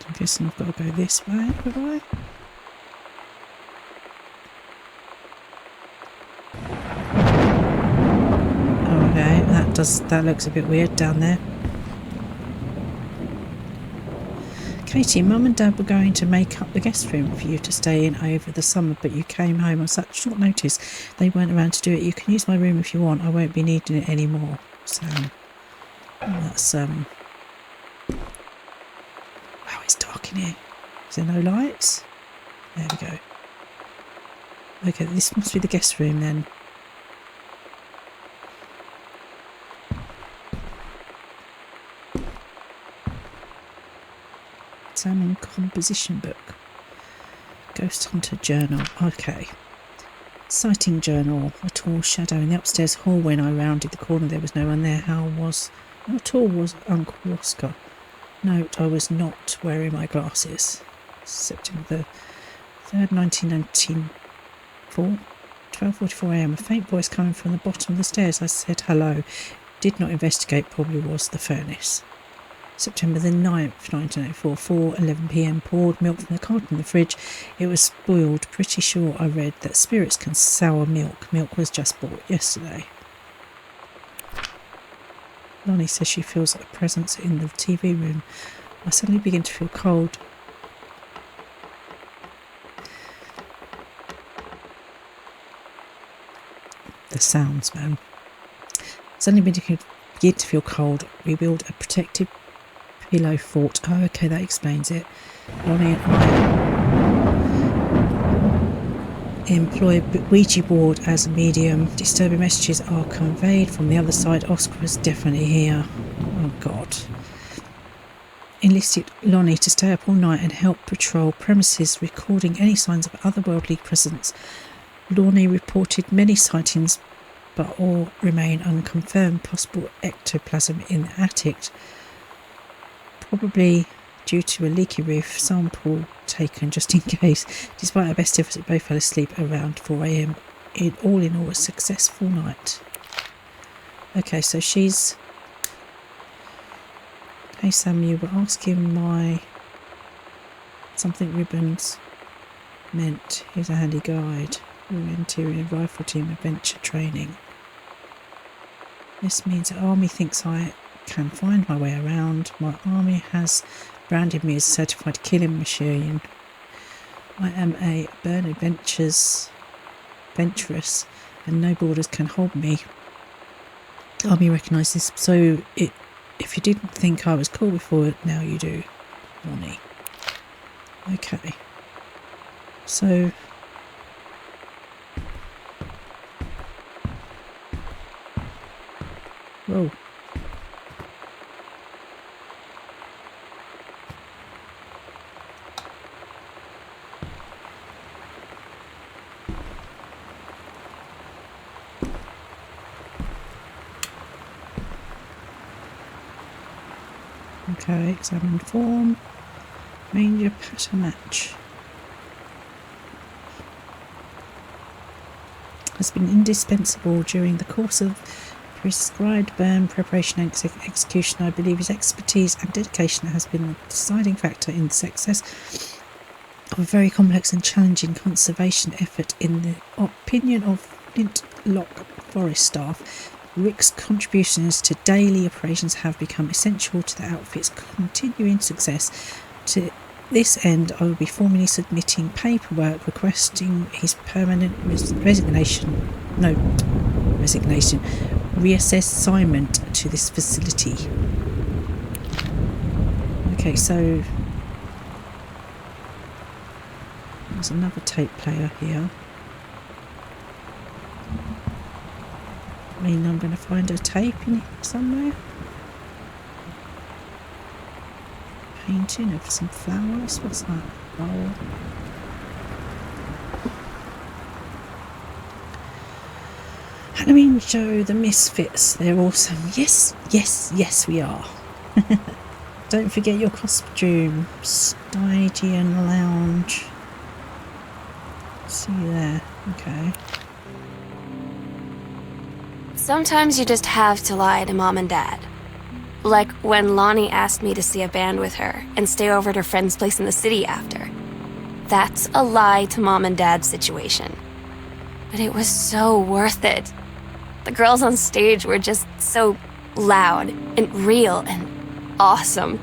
Speaker 1: I'm guessing I've got to go this way, have I? Okay, that looks a bit weird down there. Katie, Mum and Dad were going to make up the guest room for you to stay in over the summer, but you came home on such short notice. They weren't around to do it. You can use my room if you want. I won't be needing it anymore. So, that's, wow, it's dark in here. Is there no lights? There we go. Okay, this must be the guest room then. Composition book. Ghost Hunter journal. Okay. Sighting journal. A tall shadow in the upstairs hall. When I rounded the corner, there was no one there. How tall was Uncle Oscar? Note, I was not wearing my glasses. September the 3rd, 1994. 12:44 a.m. A faint voice coming from the bottom of the stairs. I said hello. Did not investigate. Probably was the furnace. September the 9th, 1984, 4:11 p.m. Poured milk from the carton in the fridge. It was spoiled. Pretty sure I read that spirits can sour milk. Milk was just bought yesterday. Lonnie says she feels a presence in the TV room. I suddenly begin to feel cold. The sounds, man. Suddenly begin to feel cold. Rebuild a protective pillow fort. Oh, okay, that explains it. Lonnie and I employ a Ouija board as a medium. Disturbing messages are conveyed from the other side. Oscar is definitely here. Oh, God. Enlisted Lonnie to stay up all night and help patrol premises, recording any signs of otherworldly presence. Lonnie reported many sightings, but all remain unconfirmed. Possible ectoplasm in the attic, probably due to a leaky roof. Sample taken just in case. Despite our best efforts, both fell asleep around 4 a.m. All in all, a successful night. Okay, so she's... Hey Sam, you were asking my something ribbons meant. Here's a handy guide. Interior rifle team adventure training. This means the army thinks I can find my way around. My army has branded me as a certified killing machine. I am a burn adventurous and no borders can hold me. The army recognise this, so if you didn't think I was cool before, now you do, Lonnie. Okay. So... Whoa. Okay, examine form. Ranger pattern match. Has been indispensable during the course of prescribed burn preparation and execution. I believe his expertise and dedication has been the deciding factor in the success of a very complex and challenging conservation effort. In the opinion of Flintlock Forest staff, Rick's contributions to daily operations have become essential to the outfit's continuing success. To this end, I will be formally submitting paperwork requesting his permanent reassignment to this facility. Okay, so there's another tape player here. I mean, I'm going to find a tape in it somewhere. Painting of some flowers. What's that? Oh. Halloween show, the Misfits. They're awesome. Yes, yes, yes, we are. Don't forget your costume. Stygian Lounge. See you there. Okay.
Speaker 3: Sometimes you just have to lie to Mom and Dad. Like when Lonnie asked me to see a band with her and stay over at her friend's place in the city after. That's a lie to Mom and Dad situation. But it was so worth it. The girls on stage were just so loud and real and awesome.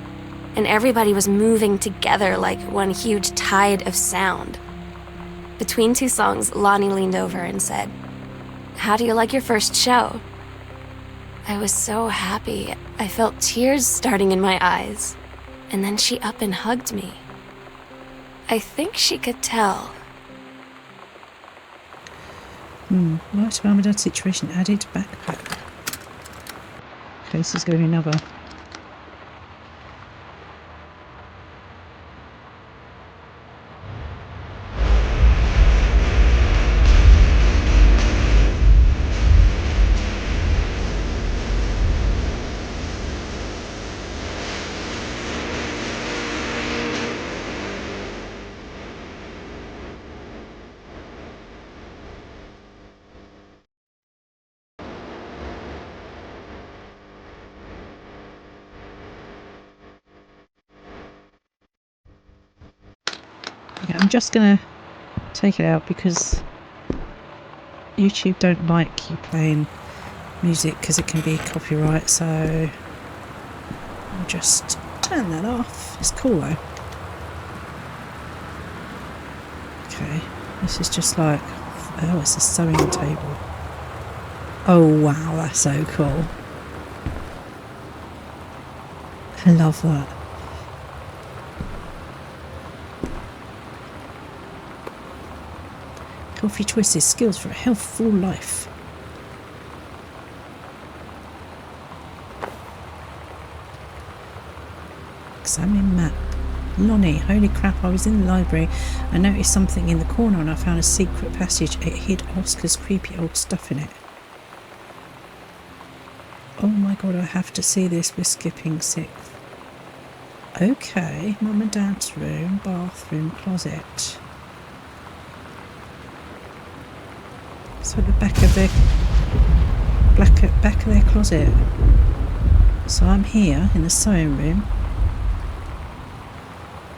Speaker 3: And everybody was moving together like one huge tide of sound. Between two songs, Lonnie leaned over and said, "How do you like your first show?" I was so happy. I felt tears starting in my eyes. And then she up and hugged me. I think she could tell.
Speaker 1: Right, Mum and Dad situation added backpack. Okay, this is going to be another. Okay, I'm just gonna take it out because YouTube don't like you playing music because it can be copyright, so I'll just turn that off. It's cool though. Okay, this is just like, oh, it's a sewing table. Oh wow, that's so cool. I love that. Coffee choices, skills for a healthful life. Examine map. Lonnie, holy crap, I was in the library. I noticed something in the corner and I found a secret passage. It hid Oscar's creepy old stuff in it. Oh my god, I have to see this. We're skipping 6th. Okay, mum and dad's room, bathroom, closet. So at the back of their back of their closet. So I'm here in the sewing room.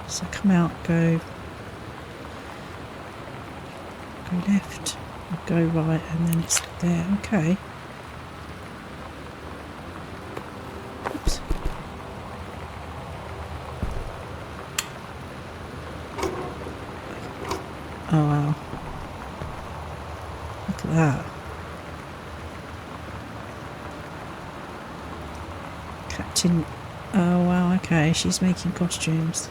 Speaker 1: So come out, go left, go right, and then it's there. Okay. Oops. Oh wow. Look at that. Captain. Oh wow, okay, she's making costumes.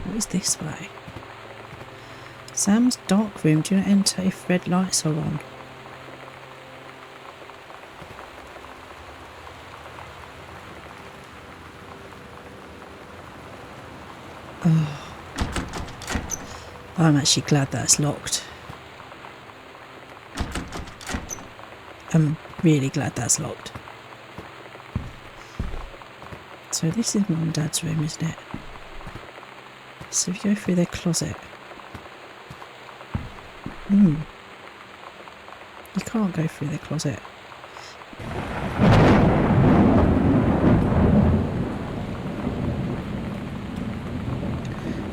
Speaker 1: What is this way? Sam's dark room. Do not enter if red lights are on. Oh. I'm actually glad that's locked. I'm really glad that's locked. So this is mum and dad's room, isn't it? So if you go through their closet. You can't go through their closet.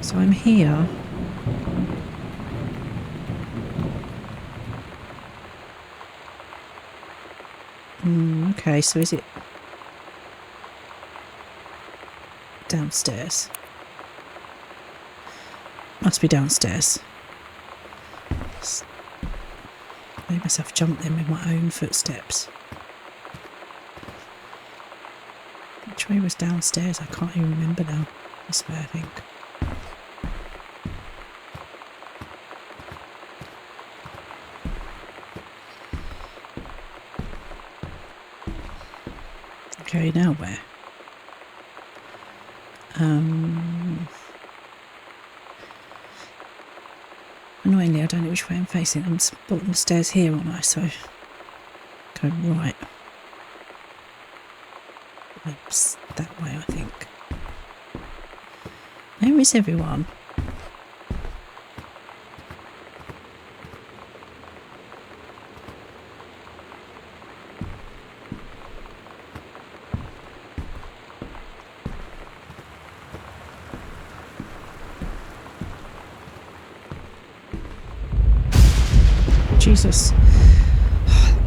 Speaker 1: So I'm here. Okay, so is it downstairs? Must be downstairs. I made myself jump them with my own footsteps. Which way was downstairs? I can't even remember now. This way, I think. Okay, now where? Annoyingly, I don't know which way I'm facing. I'm bottom of the stairs here, aren't I? So, go right. Oops, that way, I think. Where is everyone? Jesus.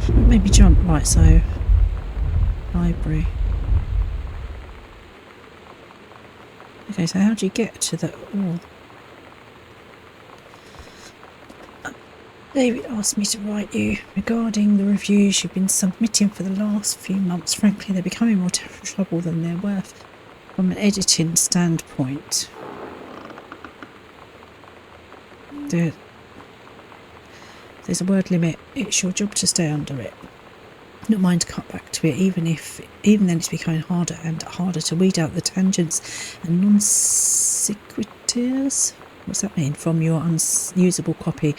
Speaker 1: Made me jump. Right, so library. Okay, so how do you get to the wall? David asked me to write you regarding the reviews you've been submitting for the last few months. Frankly, they're becoming more trouble than they're worth from an editing standpoint. There's a word limit. It's your job to stay under it. Not mine to cut back to it, even then it's becoming harder and harder to weed out the tangents and non sequiturs. What's that mean? From your unusable copy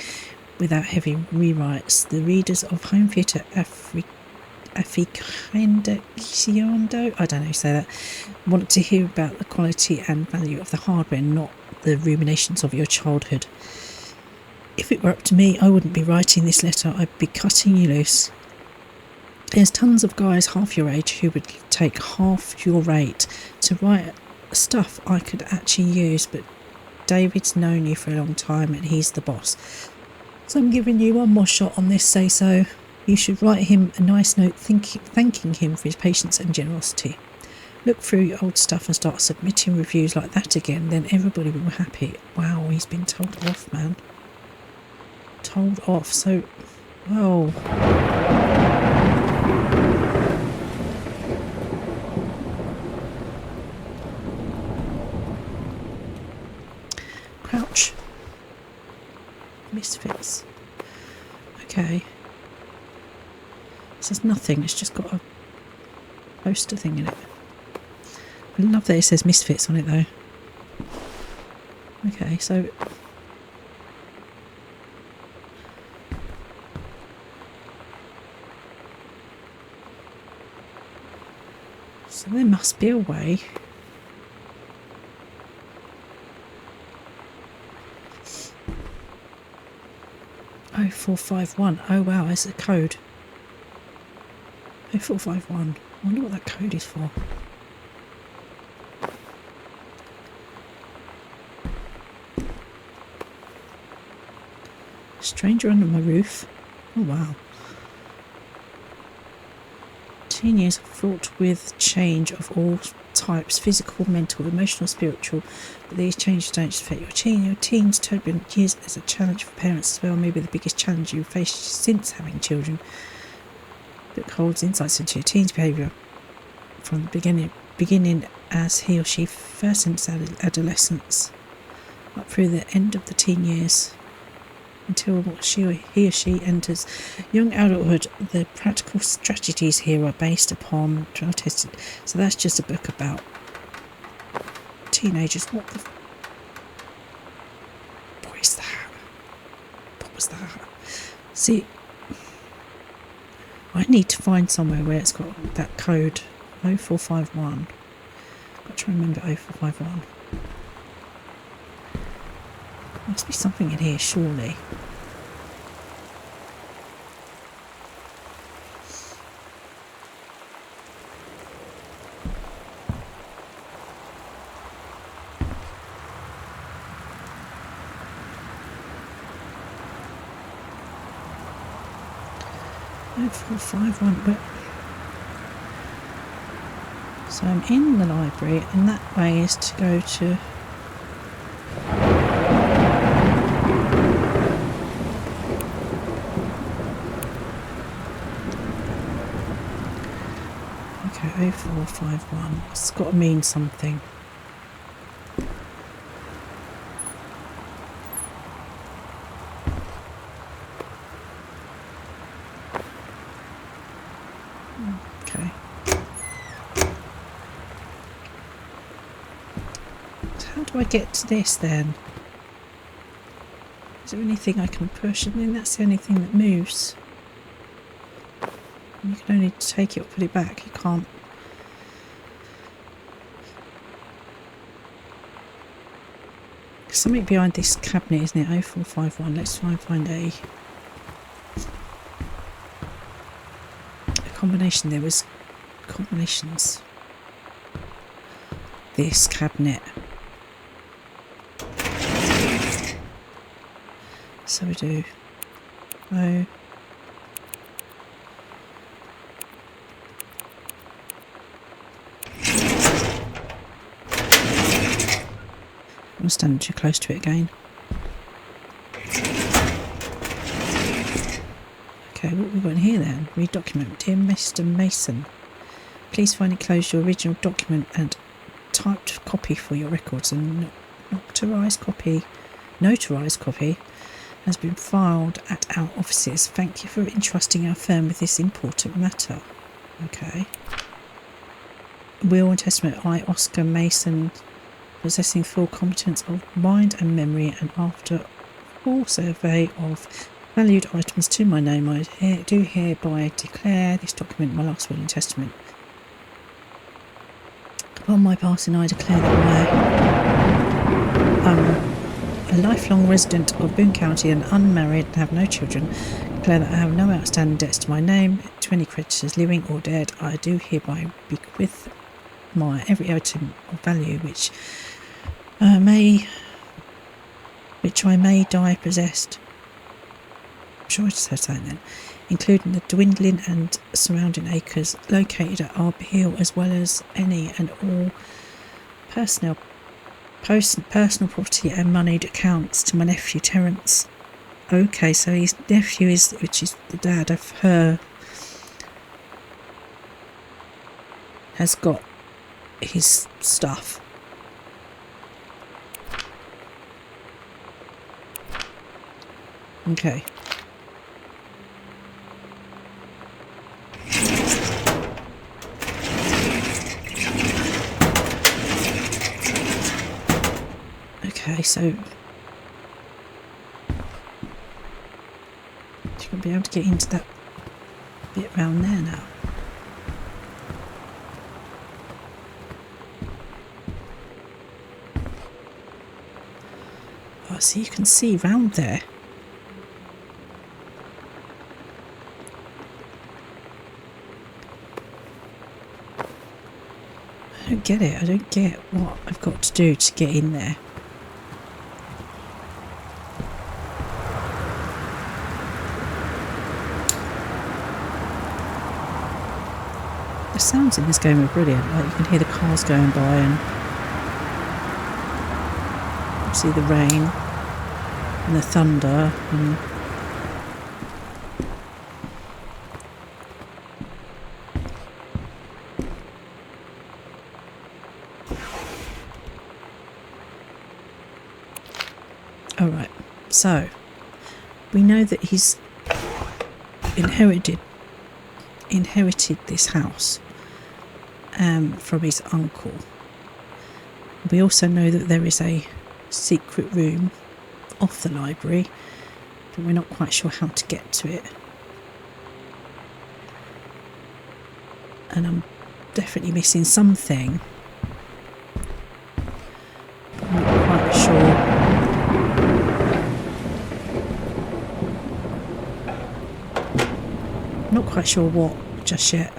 Speaker 1: without heavy rewrites. The readers of Home Theatre Aficando, I don't know how you say that, want to hear about the quality and value of the hardware, not the ruminations of your childhood. If it were up to me, I wouldn't be writing this letter. I'd be cutting you loose. There's tons of guys half your age who would take half your rate to write stuff I could actually use, but David's known you for a long time and he's the boss. So I'm giving you one more shot on this say-so. You should write him a nice note thanking him for his patience and generosity. Look through your old stuff and start submitting reviews like that again, then everybody will be happy. Wow, he's been told off, man. Told off, so... Whoa. Crouch. Misfits. Okay. This is nothing, it's just got a poster thing in it. I love that it says Misfits on it though. Okay, so... So there must be a way. Oh, 451. Oh wow, there's a code. 0451. I wonder what that code is for. Stranger under my roof. Oh wow. Teen years are fraught with change of all types, physical, mental, emotional, spiritual, but these changes don't just affect your teen. Your teen's turbulent years is a challenge for parents as well, maybe the biggest challenge you've faced since having children. Book holds insights into your teen's behaviour from the beginning as he or she first enters adolescence up through the end of the teen years until he or she enters young adulthood. The practical strategies here are based upon trial tested. So that's just a book about teenagers. What is that? What was that? See, I need to find somewhere where it's got that code 0451. Got to remember 0451. Must be something in here, surely. Oh, 451. But so I'm in the library, and that way is to go to. Okay, 0451. It's got to mean something. Okay. So how do I get to this then? Is there anything I can push? I mean, that's the only thing that moves. You can only take it or put it back. You can't. There's something behind this cabinet, isn't it? 0451. Let's try and find a combination. There was combinations. This cabinet. So we do. Oh. I'm standing too close to it again. Okay, what have we got in here then? Read document. Dear Mr. Mason, please find enclosed your original document and typed copy for your records. And notarized copy has been filed at our offices. Thank you for entrusting our firm with this important matter. Okay. Will and testament. I, Oscar Mason, possessing full competence of mind and memory, and after full survey of valued items to my name, I do hereby declare this document my last will and testament. Upon my passing, I declare that a lifelong resident of Boone County and unmarried and have no children. Declare that I have no outstanding debts to my name, to any creditors, living or dead. I do hereby bequeath my every item of value which I may die possessed. I'm sure I just said something then. Including the dwindling and surrounding acres located at Arbor Hill, as well as any and all personal property and moneyed accounts to my nephew Terence. Okay, so his nephew which is the dad of her, has got his stuff. Okay. Okay, so you'll be able to get into that bit round there now. Oh, so you can see round there. I don't get it. I don't get what I've got to do to get in there. The sounds in this game are brilliant. Like, you can hear the cars going by and see the rain and the thunder and alright, so we know that he's inherited this house from his uncle. We also know that there is a secret room off the library, but we're not quite sure how to get to it. And I'm definitely missing something, but I'm not quite sure. I'm not quite sure what just yet.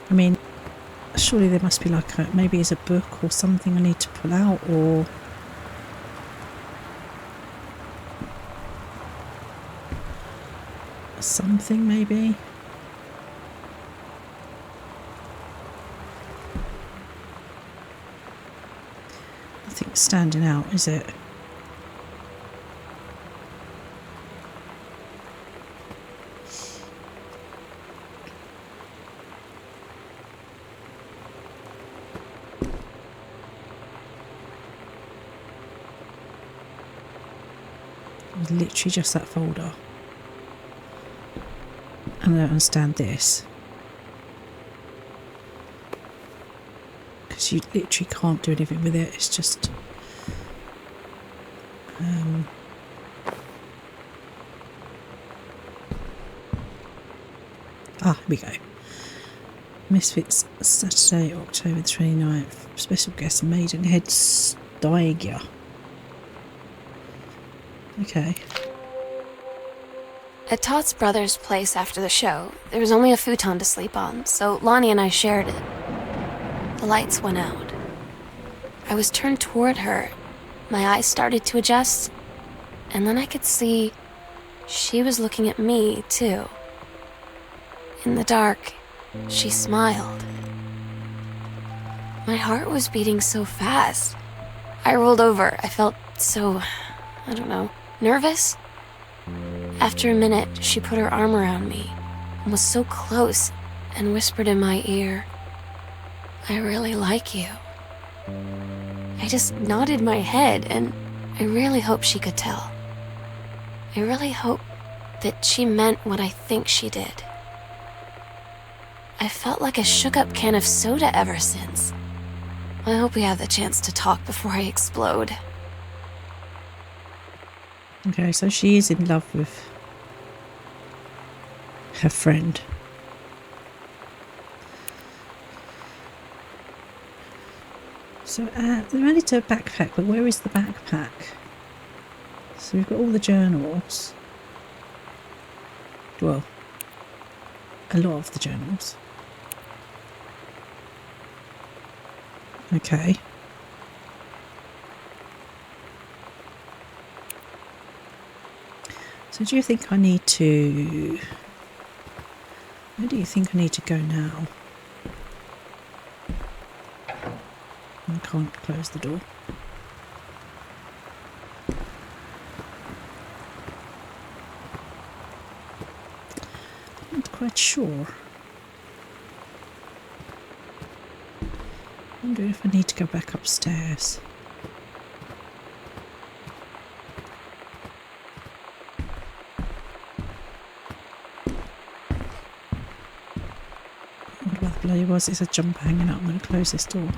Speaker 1: I mean, surely there must be like maybe it's a book or something I need to pull out, or something maybe. Nothing standing out, is it? Literally just that folder. And I don't understand this, because you literally can't do anything with it. It's just here we go. Misfits, Saturday, October 29th. Special guest Maidenhead Steiger. Okay.
Speaker 3: At Todd's brother's place after the show, there was only a futon to sleep on, so Lonnie and I shared it. The lights went out. I was turned toward her. My eyes started to adjust, and then I could see she was looking at me, too. In the dark, she smiled. My heart was beating so fast. I rolled over. I felt so, I don't know, nervous. After a minute, she put her arm around me and was so close and whispered in my ear, "I really like you." I just nodded my head, and I really hope she could tell. I really hope that she meant what I think she did. I felt like a shook-up can of soda ever since. I hope we have the chance to talk before I explode.
Speaker 1: Okay, so she is in love with her friend. So they're added to a backpack, but where is the backpack? So we've got all the journals. Well, a lot of the journals. Okay. So do you think I need to... Where do you think I need to go now? I can't close the door. I'm not quite sure. I wonder if I need to go back upstairs. I wonder what the bloody was. It's a jumper hanging up. I'm going to close this door.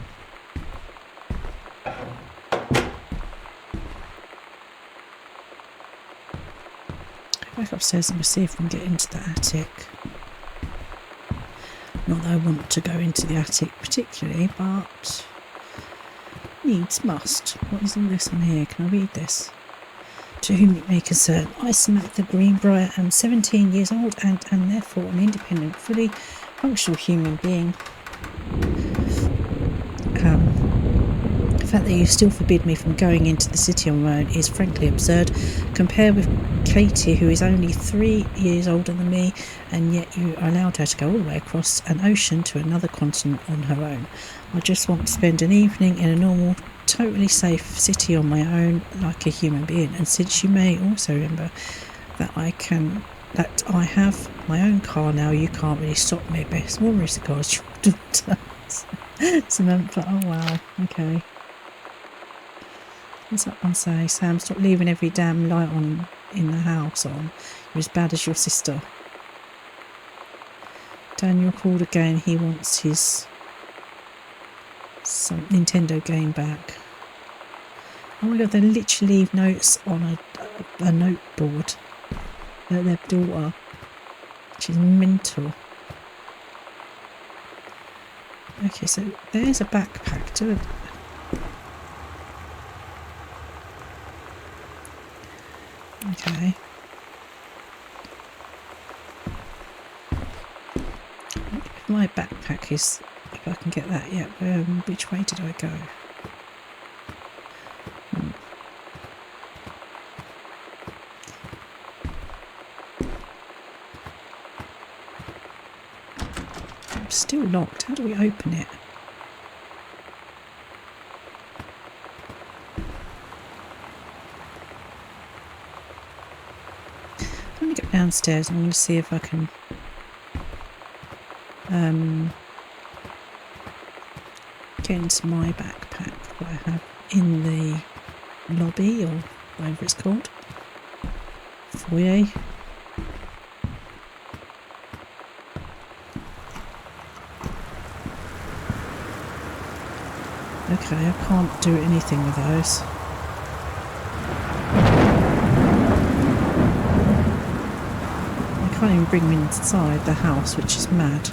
Speaker 1: Back upstairs and we'll see if we can get into the attic. Not that I want to go into the attic particularly, but needs must. What is all this on here? Can I read this? To whom it may concern, I, Samantha Greenbrier, am 17 years old and am therefore an independent, fully functional human being. The fact that you still forbid me from going into the city on my own is frankly absurd. Compare with Katie, who is only 3 years older than me, and yet you allowed her to go all the way across an ocean to another continent on her own. I just want to spend an evening in a normal, totally safe city on my own, like a human being. And since you may also remember that I have my own car now, you can't really stop me. Best more risk cars. Samantha, oh wow, okay. What's that one say? Sam, stop leaving every damn light on in the house on. You're as bad as your sister. Daniel called again. He wants his Nintendo game back. Oh my god, they literally leave notes on a noteboard at their daughter. She's mental. Okay, so there's a backpack too. Okay. If my backpack is, if I can get that yet, which way did I go? It's still locked. How do we open it? Downstairs. I'm going to see if I can get into my backpack that I have in the lobby or whatever it's called. Foyer. Okay, I can't do anything with those. I can't even bring them inside the house, which is mad.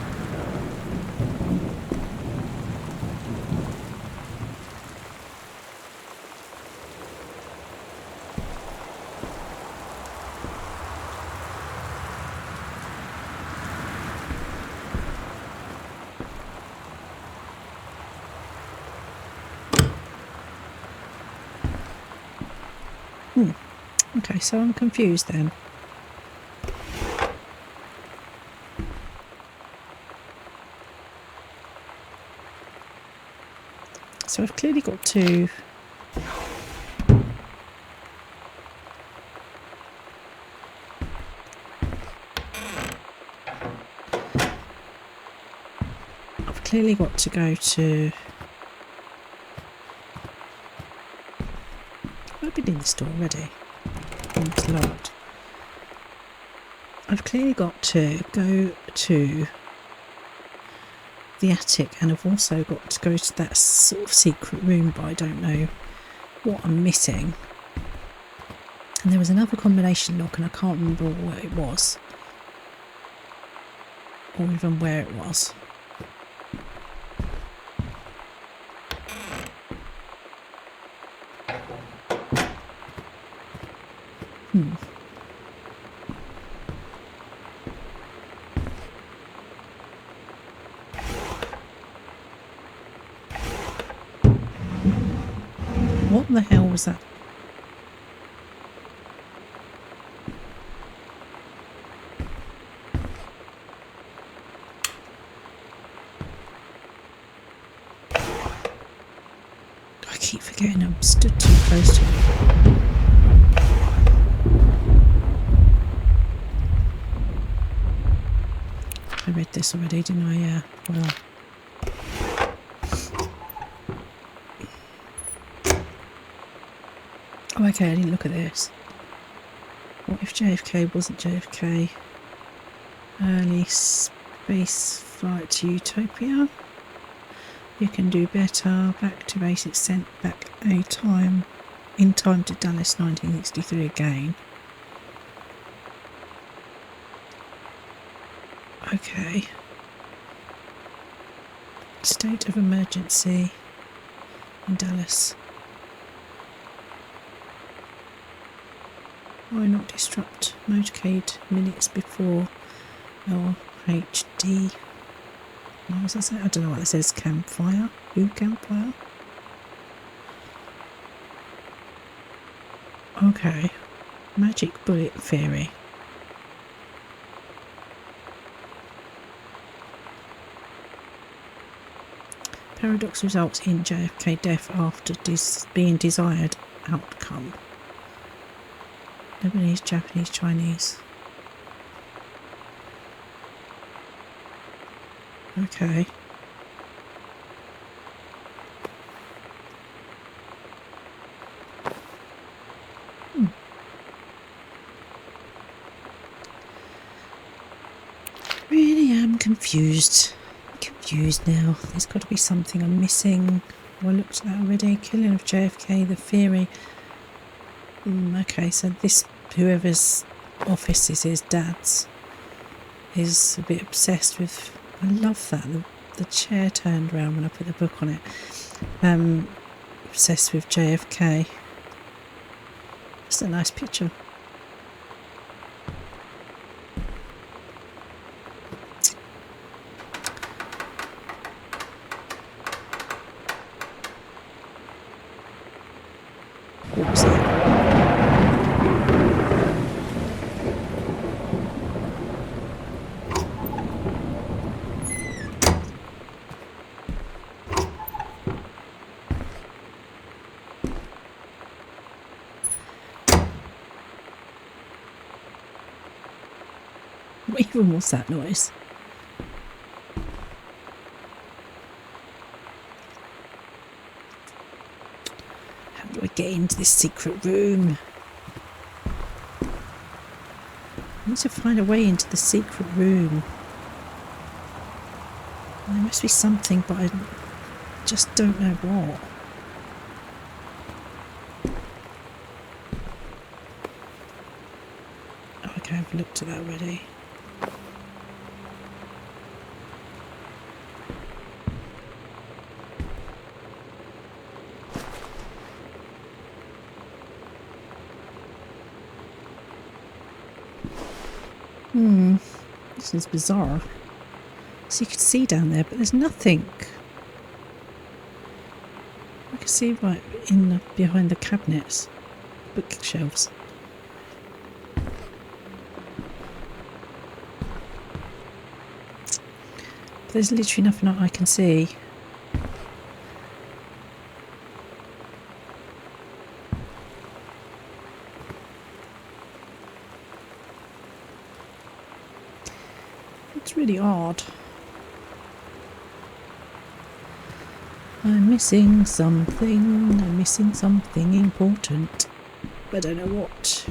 Speaker 1: Okay, so I'm confused then. So I've clearly got to go to I've been in the store already. It's locked. I've clearly got to go to the attic, and I've also got to go to that sort of secret room, but I don't know what I'm missing. And there was another combination lock and I can't remember what it was, or even where it was. What the hell was that? I keep forgetting I'm stood too close to it. I read this already, didn't I? Yeah. Well. Oh, okay, I didn't look at this. What if JFK wasn't JFK? Early space flight to Utopia? You can do better. Back to basics, sent back in time to Dallas 1963 again. Okay. State of emergency in Dallas. Why not disrupt motorcade minutes before LHD? What was that say? I don't know what it says. Campfire? Who campfire? Okay. Magic bullet theory. Paradox results in JFK death after being desired outcome. Lebanese, Japanese, Chinese. Okay. Really am confused. Confused now. There's got to be something I'm missing. Oh, I looked at that already. Killing of JFK, the theory. Okay, so this, whoever's office this is, Dad's, is a bit obsessed with. I love that. The chair turned around when I put the book on it. Obsessed with JFK. It's a nice picture. What was that? What even was that noise? How do I get into this secret room? I need to find a way into the secret room. There must be something, but I just don't know what. Oh, okay, I've looked at that already. This is bizarre. So you can see down there, but there's nothing. I can see right in behind the cabinets, bookshelves. But there's literally nothing I can see. It's really odd. I'm missing something. I'm missing something important. But I don't know what.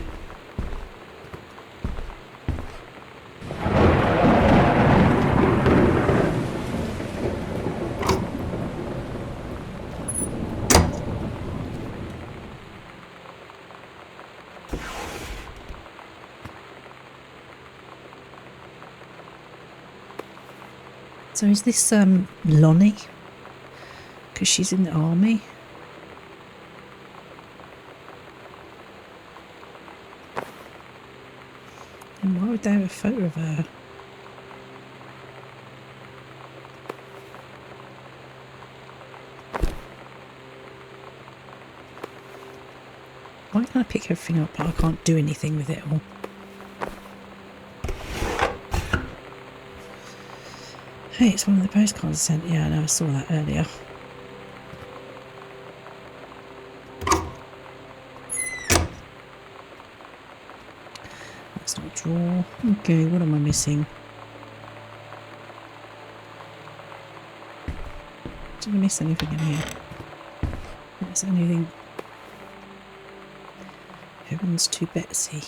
Speaker 1: So is this Lonnie? Because she's in the army. And why would they have a photo of her? Why can I pick everything up but I can't do anything with it all? Hey, it's one of the postcards I sent. Yeah, I know, I saw that earlier. That's not a drawer. Okay, what am I missing? Did I miss anything in here? Is there anything? Heavens to Betsy.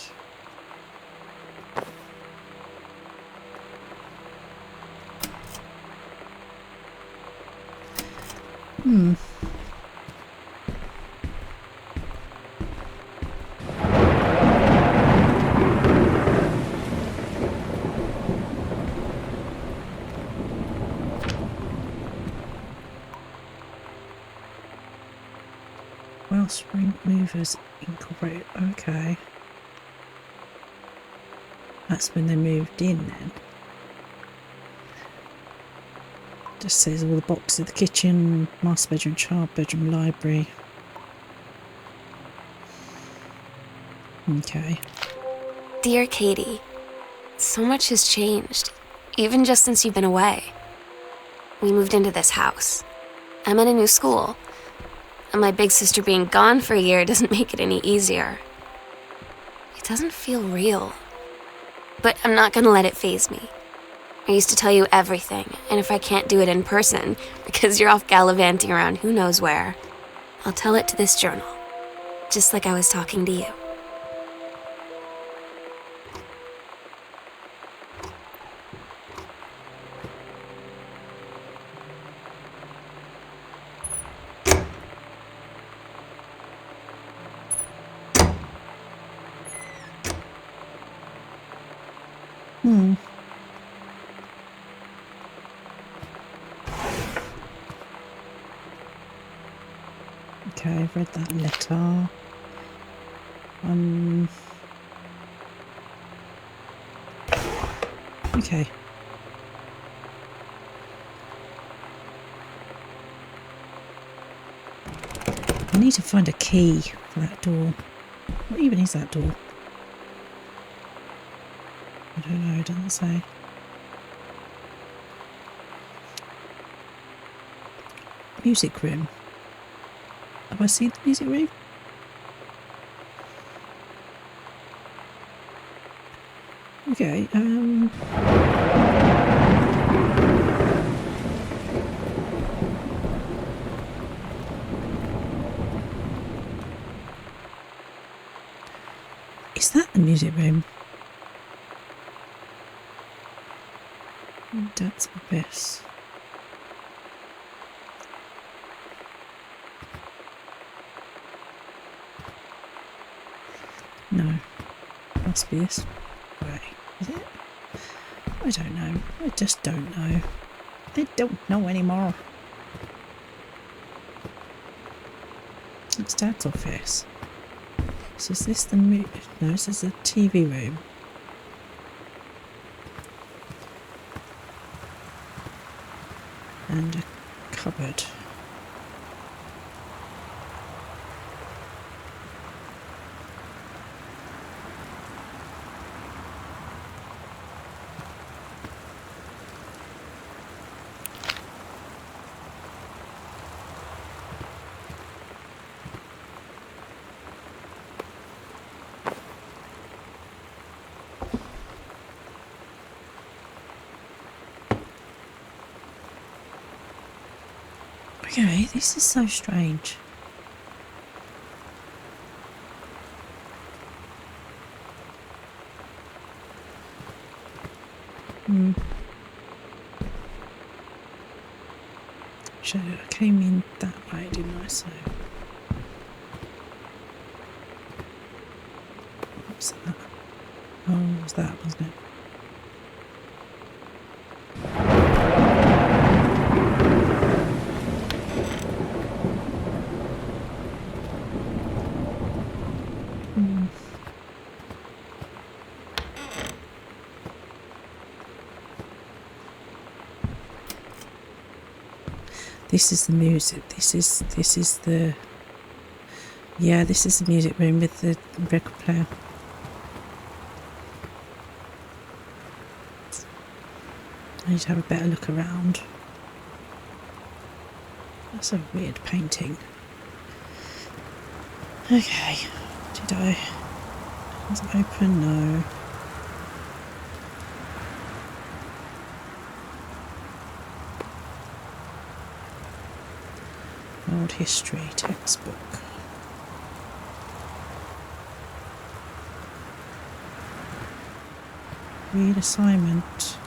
Speaker 1: Wellspring Movers Incorporated. Okay. That's when they moved in then. Just says all the boxes of the kitchen, master bedroom, child bedroom, library. Okay.
Speaker 3: Dear Katie, so much has changed, even just since you've been away. We moved into this house. I'm in a new school. And my big sister being gone for a year doesn't make it any easier. It doesn't feel real. But I'm not gonna let it faze me. I used to tell you everything, and if I can't do it in person, because you're off gallivanting around who knows where, I'll tell it to this journal. Just like I was talking to you.
Speaker 1: Okay, I've read that letter. Okay. I need to find a key for that door. What even is that door? I don't know, it doesn't say. Music room. Have I seen the music room? Okay, is that the music room? Dad's abyss. No, must be this way. Is it? I don't know. I just don't know. I don't know anymore. It's Dad's office. So is this the no, this is the TV room. And a cupboard. Okay, this is so strange. So I came in that way, didn't I? So what's that? Oh, it was that, wasn't it? This is the music. This is the... Yeah, this is the music room with the record player. I need to have a better look around. That's a weird painting. Okay, did I... Was it open? No. Old history textbook. Read assignment.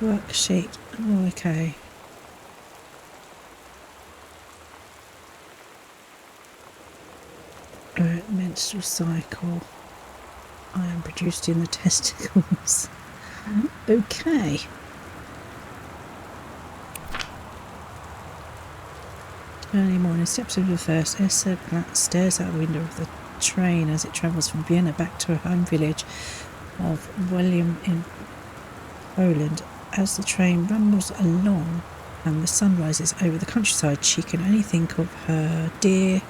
Speaker 1: Worksheet. Oh, okay. Menstrual cycle. I am produced in the testicles. Okay. Early morning, steps over the first. Essa stares out the window of the train as it travels from Vienna back to her home village of William in Poland. As the train rumbles along and the sun rises over the countryside, she can only think of her dear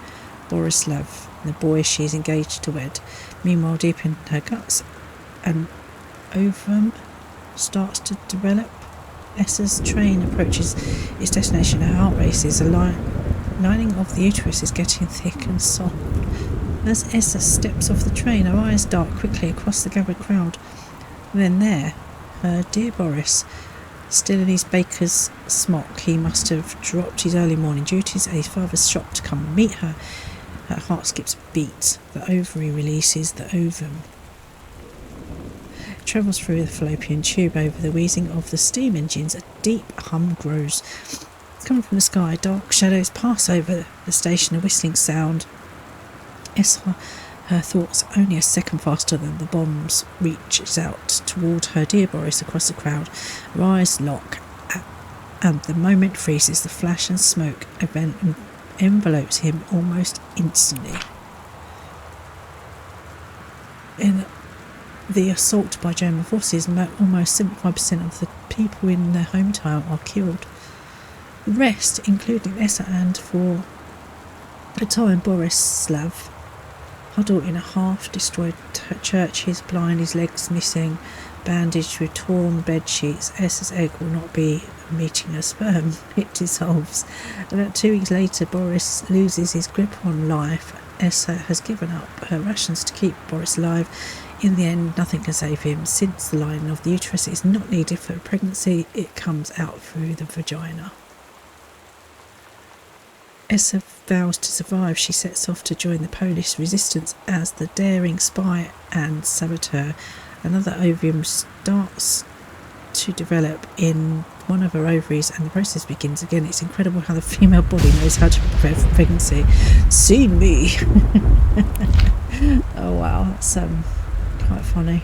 Speaker 1: Borislav, the boy she is engaged to wed. Meanwhile, deep in her guts, an ovum starts to develop. Essa's train approaches its destination. Her heart races. The lining of the uterus is getting thick and soft. As Essa steps off the train, her eyes dart quickly across the gathered crowd. Then there, her dear Boris, still in his baker's smock. He must have dropped his early morning duties at his father's shop to come and meet her. Her heart skips a beat. The ovary releases the ovum. It travels through the fallopian tube. Over the wheezing of the steam engines, a deep hum grows. Coming from the sky, dark shadows pass over the station, a whistling sound. Essa, her thoughts only a second faster than the bombs, reaches out toward her dear Boris across the crowd. Her eyes lock, and the moment freezes. The flash and smoke envelopes him almost instantly. In the assault by German forces, almost 75% of the people in their hometown are killed. The rest, including Essa and, for a time, Borislav, huddle in a half-destroyed church. He's blind, his legs missing, bandaged with torn bed sheets. Essa's egg will not be meeting her sperm. It dissolves. About 2 weeks later, Boris loses his grip on life. Essa has given up her rations to keep Boris alive. In the end, nothing can save him. Since the lining of the uterus is not needed for pregnancy, it comes out through the vagina. Essa vows to survive. She sets off to join the Polish resistance as the daring spy and saboteur. Another ovum starts to develop in one of her ovaries and the process begins again. It's incredible how the female body knows how to prepare for pregnancy. See me! Oh wow, that's quite funny.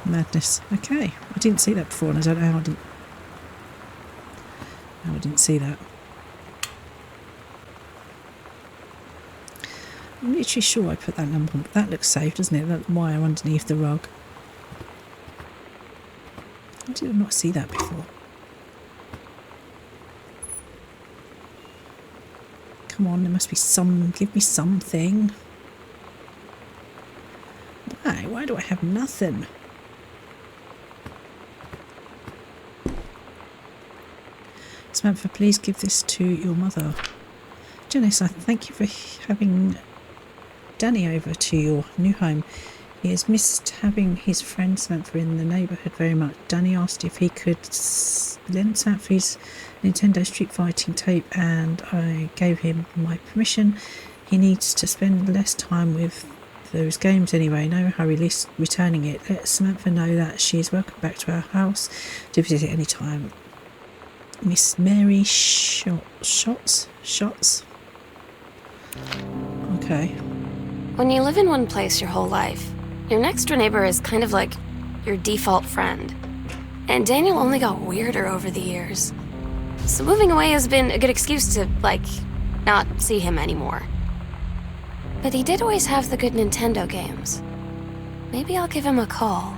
Speaker 1: Madness. Okay, I didn't see that before and I don't know how I didn't see that. I'm literally sure I put that number on, but that looks safe, doesn't it? That wire underneath the rug. How did I not see that before? Come on, there must be some... Give me something. Why do I have nothing? Samantha, please give this to your mother. Janice, I thank you for having Danny over to your new home. He has missed having his friend Samantha in the neighbourhood very much. Danny asked if he could lend Samantha his Nintendo Street Fighting tape and I gave him my permission. He needs to spend less time with those games anyway. No hurry returning it. Let Samantha know that she is welcome back to our house to visit any time. Miss Mary Shots? Okay.
Speaker 3: When you live in one place your whole life, your next door neighbor is kind of like your default friend. And Daniel only got weirder over the years. So moving away has been a good excuse to, not see him anymore. But he did always have the good Nintendo games. Maybe I'll give him a call.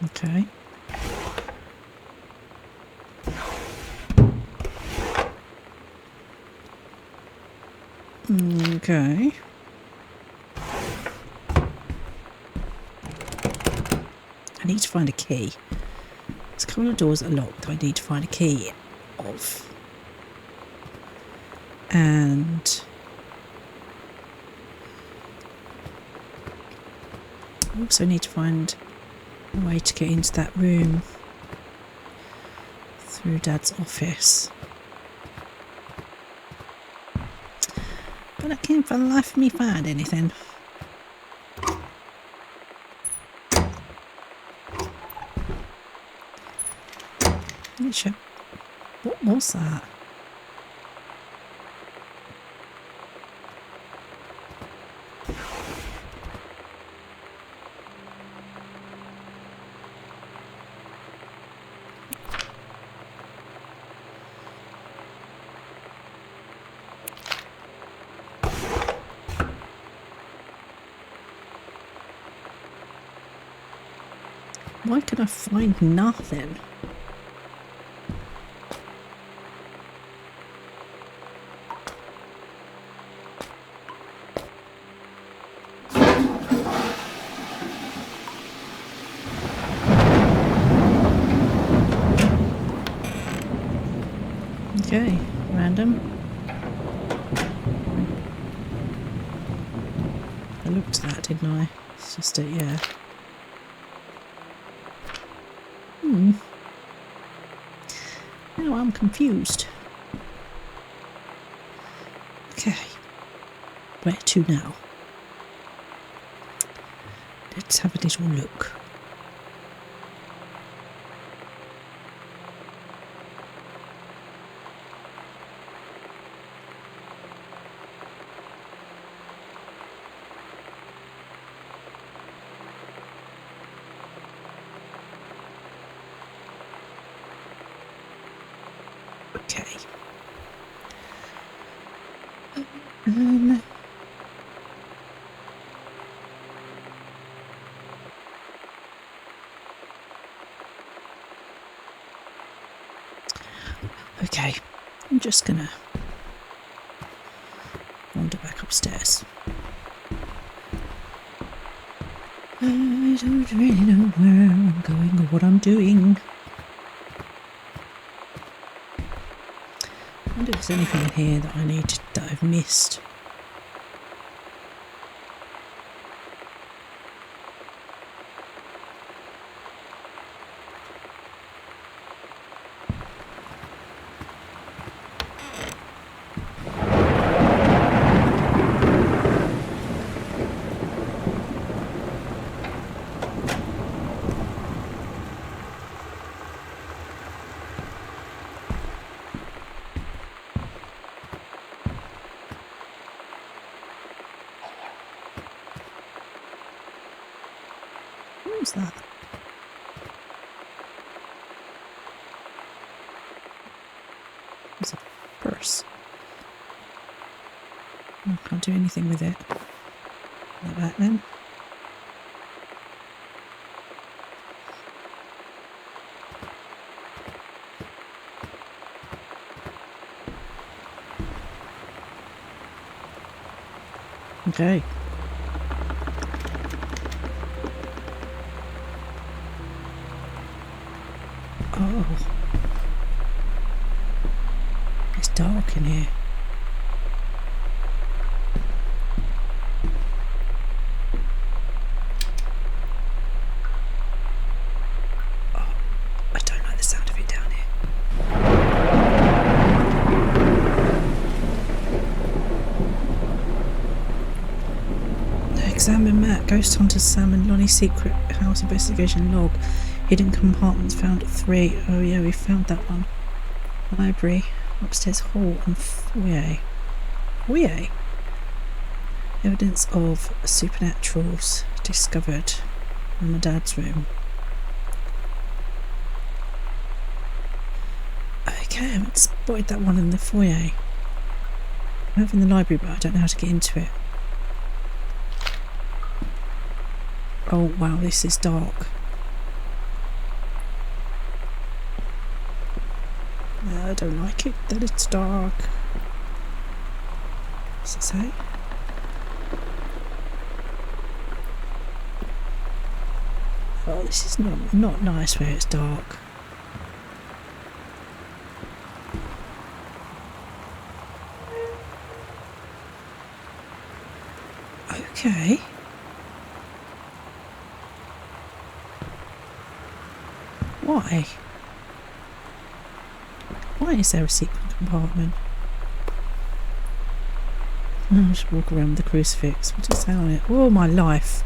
Speaker 1: Okay. Okay. I need to find a key. There's a couple of doors that are locked I need to find a key of. And I also need to find a way to get into that room through Dad's office. But I can't for the life of me find anything. What was that? Why can I find nothing? Okay, random. I looked at that, didn't I? It's just a, yeah. Now I'm confused. Okay. Where to now? Let's have a little look. Okay. Okay, I'm just gonna wander back upstairs. I don't really know where I'm going or what I'm doing. I wonder if there's anything in here that that I've missed. What was that? It's a purse. I can't do anything with it. Like that then. Okay. Oh. It's dark in here. Oh, I don't like the sound of it down here. Examine map. Ghost Hunter Sam and Lonnie's secret house investigation log. Hidden compartments found at 3. Oh yeah, we found that one. Library, upstairs hall and foyer. Foyer? Evidence of supernaturals discovered in my dad's room. Okay, I haven't spotted that one in the foyer. I have in the library, but I don't know how to get into it. Oh wow, this is dark. I don't like it that it's dark. What's it say? Oh, this is not nice where it's dark. Okay. Why? Why is there a secret compartment? I'll just walk around with the crucifix. What does it say on it? Oh, my life.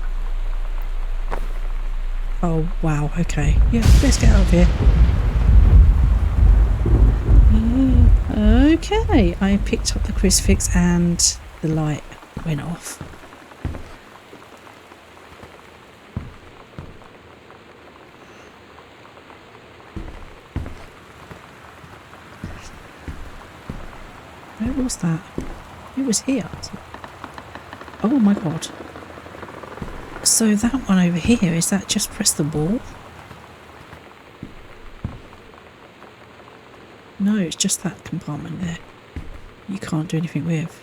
Speaker 1: Oh, wow. Okay. Yeah, let's get out of here. Okay. I picked up the crucifix and the light went off. Where was that? It was here. Oh my god. So that one over here, is that just press the ball? No, it's just that compartment there. You can't do anything with.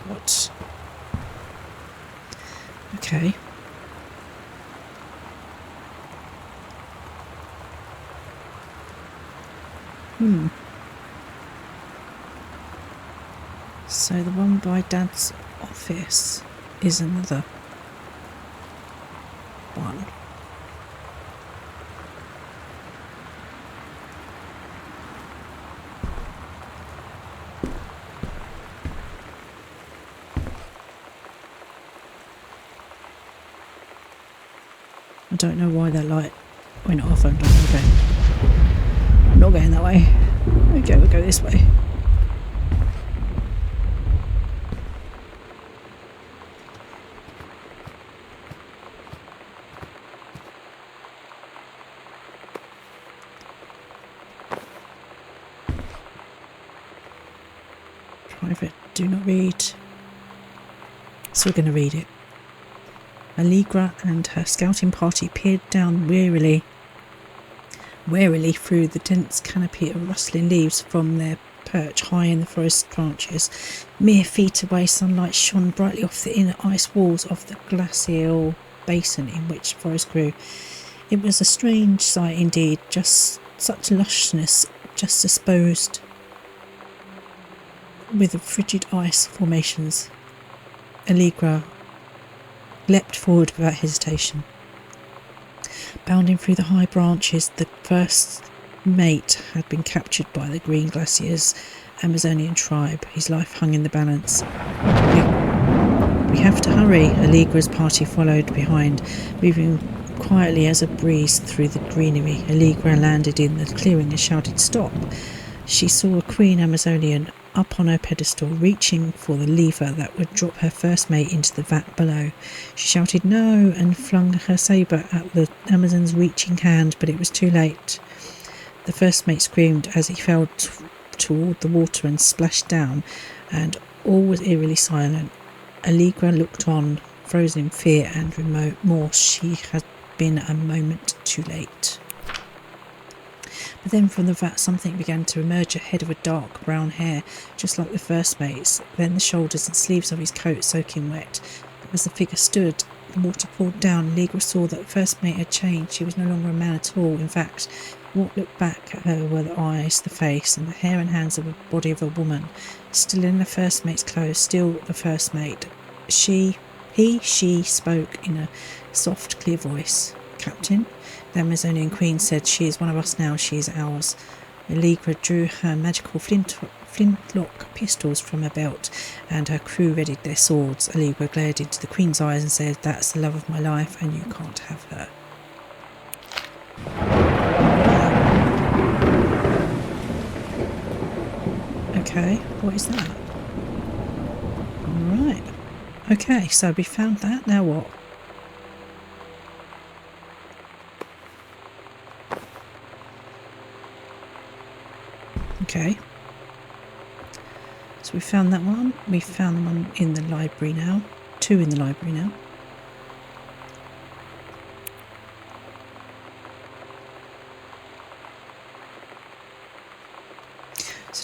Speaker 1: What? Okay. So the one by Dad's office is another one. I don't know why that light went off. I'm not going that way. Okay, we'll go this way. Private, do not read. So we're going to read it. Allegra and her scouting party peered down warily through the dense canopy of rustling leaves from their perch high in the forest branches. Mere feet away, sunlight shone brightly off the inner ice walls of the glacial basin in which the forest grew. It was a strange sight indeed, just such lushness, just disposed with the frigid ice formations. Allegra leapt forward without hesitation. Bounding through the high branches, the first mate had been captured by the Green Glacier's Amazonian tribe. His life hung in the balance. We have to hurry. Allegra's party followed behind, moving quietly as a breeze through the greenery. Allegra landed in the clearing and shouted, "Stop!" She saw a Queen Amazonian up on her pedestal, reaching for the lever that would drop her first mate into the vat below. She shouted no and flung her sabre at the Amazon's reaching hand, but it was too late. The first mate screamed as he fell toward the water and splashed down, and all was eerily silent. Allegra looked on, frozen in fear and remorse. She had been a moment too late. But then from the vat something began to emerge, a head of a dark brown hair, just like the first mate's, then the shoulders and sleeves of his coat soaking wet. As the figure stood, the water poured down. Allegra saw that the first mate had changed. She was no longer a man at all. In fact, what looked back at her were the eyes, the face, and the hair and hands of the body of a woman, still in the first mate's clothes, still the first mate. She spoke in a soft, clear voice. "Captain?" The Amazonian queen said, "She is one of us now, she is ours." Allegra drew her magical flintlock pistols from her belt, and her crew readied their swords. Allegra glared into the queen's eyes and said, "That's the love of my life, and you can't have her." Okay, what is that? Right. Okay, so we found that. Now what? Okay, so we found that one. We found the one in the library now. Two in the library now.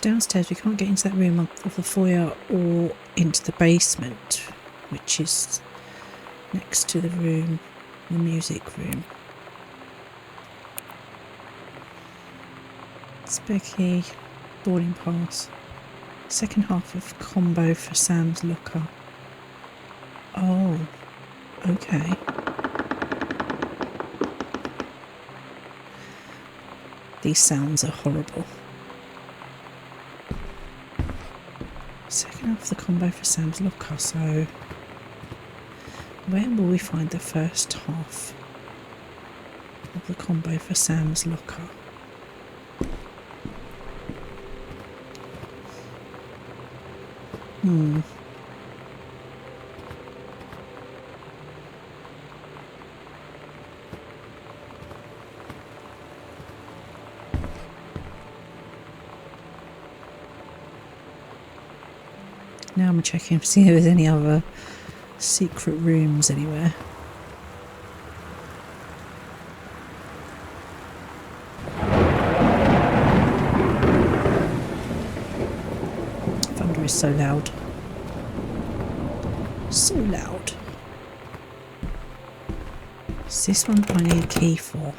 Speaker 1: downstairs. We can't get into that room of the foyer or into the basement, which is next to the room, the music room. Spare key, boarding pass. Second half of combo for Sam's locker. Oh, okay. These sounds are horrible. Second half of the combo for Sam's locker, so where will we find the first half of the combo for Sam's locker? Now I'm checking to see if there's any other secret rooms anywhere. Thunder is so loud. So loud. Is this one I need a key for?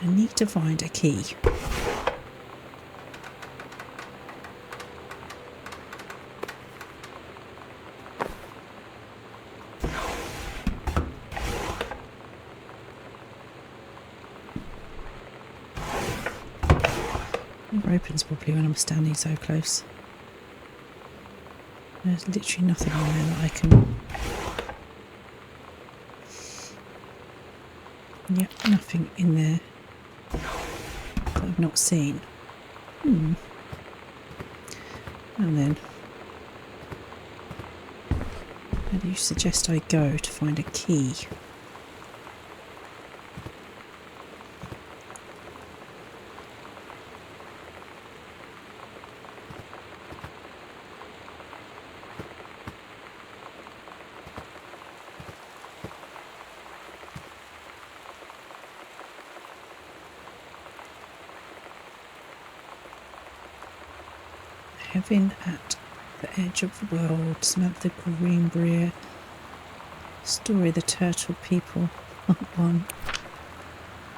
Speaker 1: I need to find a key. Never opens properly when I'm standing so close. There's literally nothing in there that I can... Yep, nothing in there that I've not seen. And then, where do you suggest I go to find a key? Heaven at the edge of the world, Samantha Greenbrier. Story of the Turtle People, Part 1.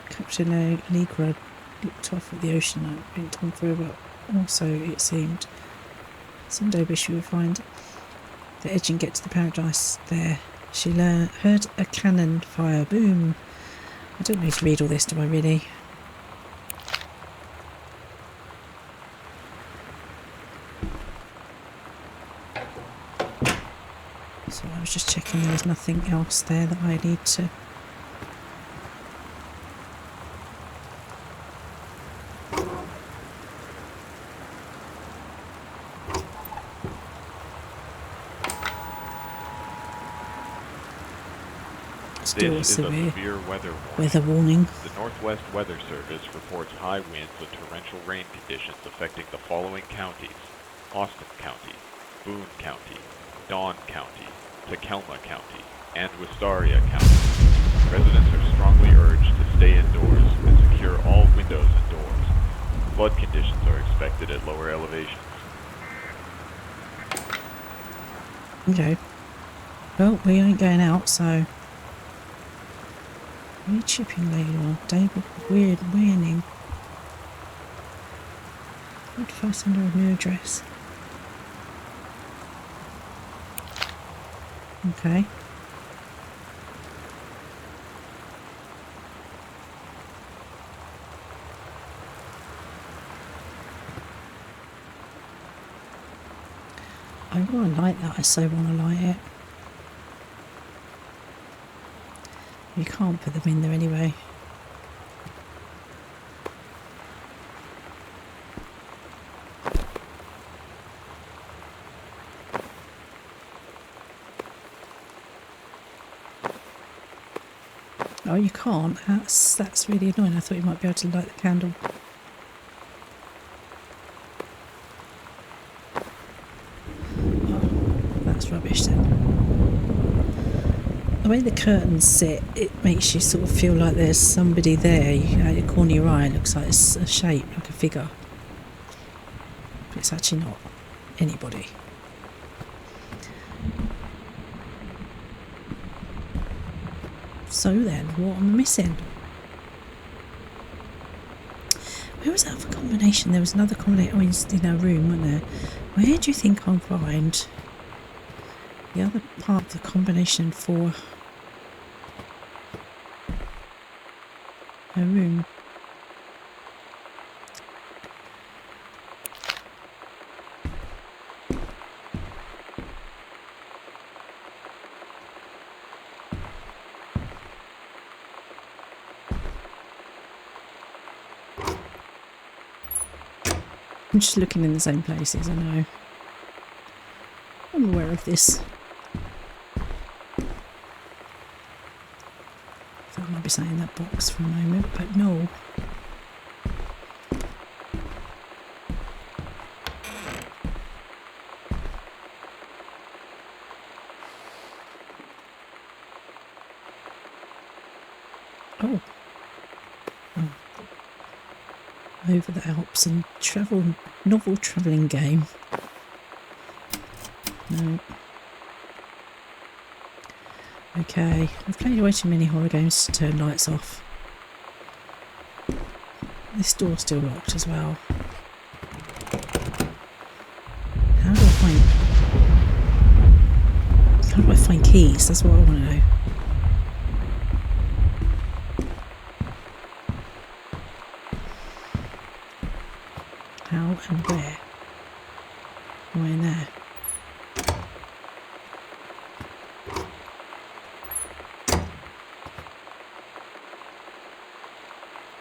Speaker 1: Captain Allegra looked off at the ocean and went on forever. Also, it seemed, someday she would find the edge and get to the paradise there. She heard a cannon fire. Boom. I don't need to read all this, do I really? So I was just checking there was nothing else there that I need to... Still
Speaker 4: This is a
Speaker 1: severe
Speaker 4: severe weather warning.
Speaker 1: weather warning.
Speaker 4: The Northwest Weather Service reports high winds and torrential rain conditions affecting the following counties: Austin County, Boone County, Dawn County, Tacoma County, and Wistaria County. Residents are strongly urged to stay indoors and secure all windows and doors. Flood conditions are expected at lower elevations.
Speaker 1: Okay. Well, we ain't going out, so... Weird shipping label. David Weird Warning. What if I send her a new address? Okay. I want to light that. I so want to light it. You can't put them in there anyway. Oh, you can't. That's really annoying. I thought you might be able to light the candle. Oh, that's rubbish then. The way the curtains sit, it makes you sort of feel like there's somebody there. You know, the corner of your eye looks like it's a shape, like a figure. But it's actually not anybody. So then, what am I missing? Where was that other combination? There was another combination in our room, wasn't there? Where do you think I'll find the other part of the combination for a room? I'm just looking in the same places, I know. I'm aware of this. Thought I might be saying that box for a moment, but no. Oh. Oh. Over the Alps and novel travelling game. No. Okay, I've played way too many horror games to turn lights off. This door's still locked as well. How do I find keys? That's what I want to know. How and where? Am I in there?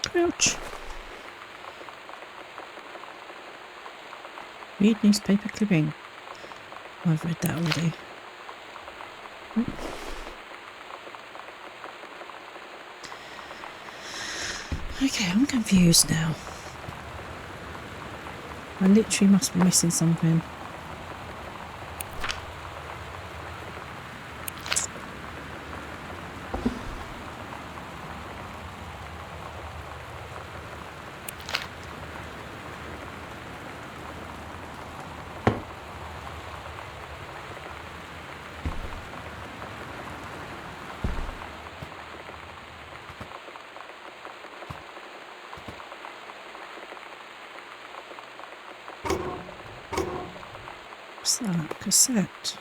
Speaker 1: Crouch. Read newspaper clipping. I've read that already. Okay, I'm confused now. I literally must be missing something. What's that? Cassette.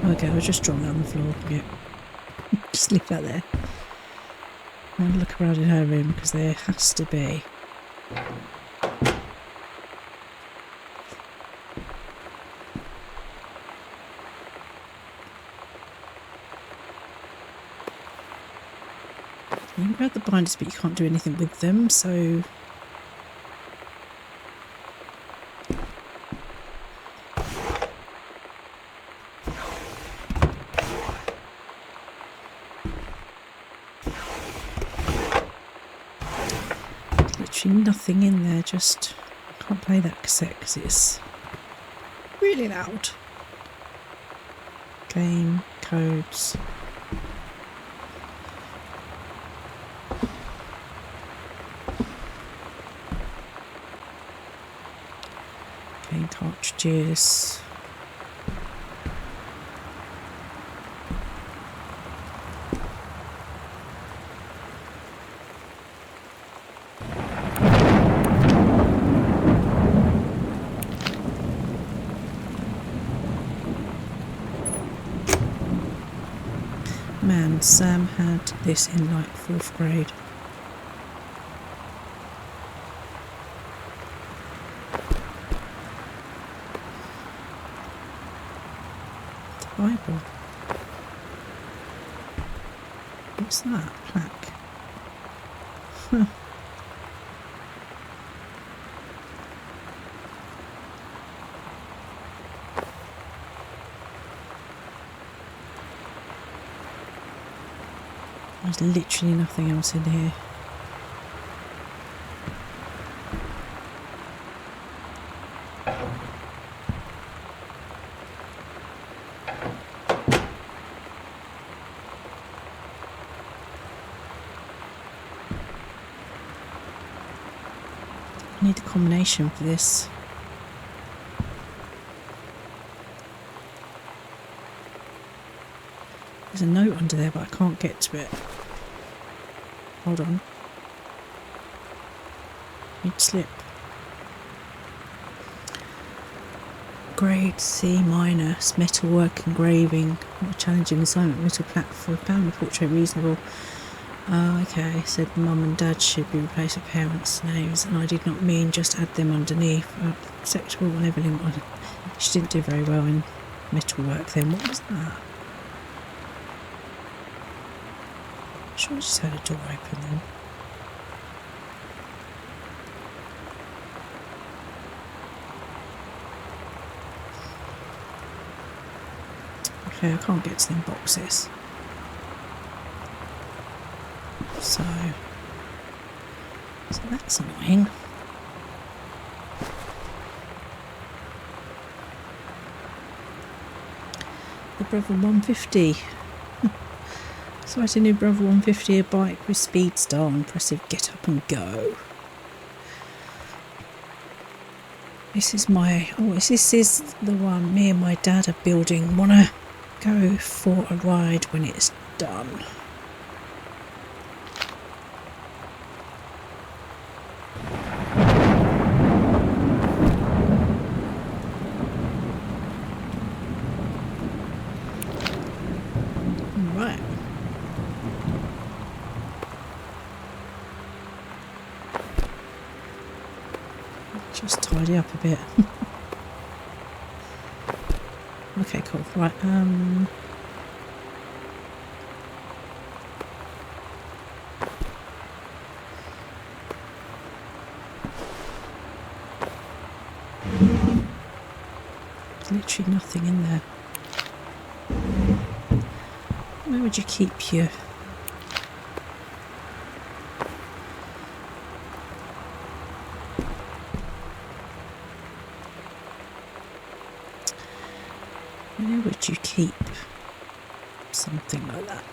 Speaker 1: Okay, I'll just drop that on the floor. Yeah. Just leave that there. I'm going to look around in her room because there has to be. You can grab the binders, but you can't do anything with them, so... Literally nothing in there, just... I can't play that cassette because it's really loud. Game, codes... Game cartridges. Man, Sam had this in like 4th grade. Bible. What's that? Plaque. Huh. There's literally nothing else in here. I need a combination for this. There's a note under there, but I can't get to it. Hold on. Mid-slip. Grade C minus, metalwork engraving. Not a challenging assignment, metal plaque for found the portrait reasonable. Okay, said mum and dad should be replaced with parents' names, and I did not mean just add them underneath. Acceptable and everything. She didn't do very well in metalwork then. What was that? I'm sure I just had a door open then. Okay, I can't get to them boxes. So that's annoying. The Brother 150. Sighting new Brother 150, a bike with speed star, impressive get up and go. This is my, this is the one me and my dad are building. Wanna go for a ride when it's done. Right. Just tidy up a bit. Okay, cool. Right, there's literally nothing in there. Where would you keep your... Where would you keep something like that?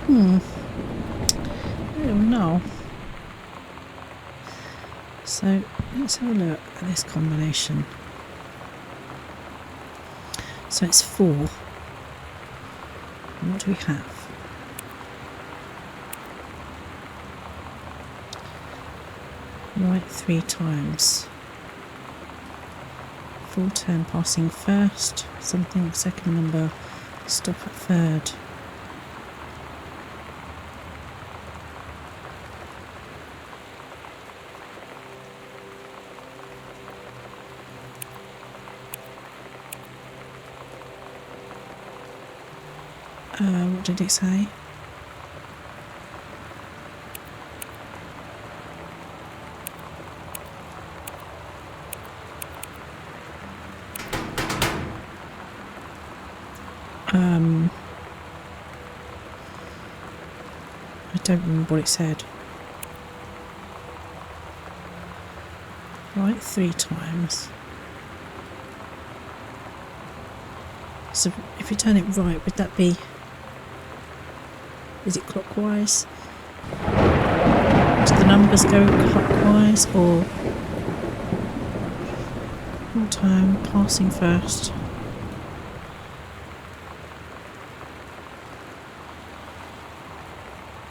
Speaker 1: I don't know. So let's have a look at this combination. So it's 4. And what do we have? Right 3 times. Full turn passing first, something second number, stop at third. What did it say? I don't remember what it said. Right 3 times. So if you turn it right, would that be... Is it clockwise? Do the numbers go clockwise or full time passing first?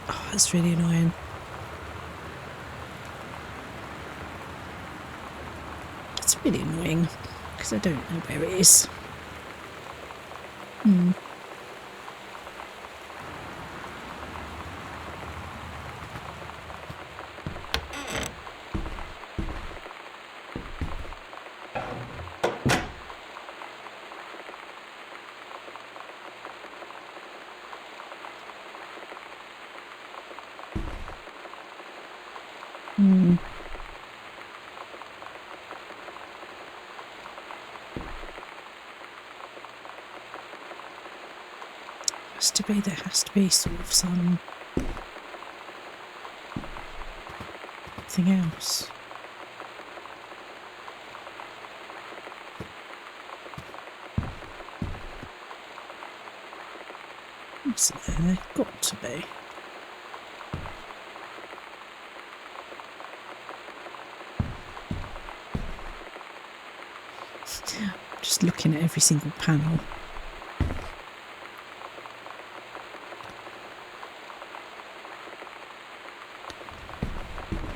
Speaker 1: Oh, that's really annoying. It's really annoying because I don't know where it is. There has to be sort of something else. What's there? They've got to be. Just looking at every single panel.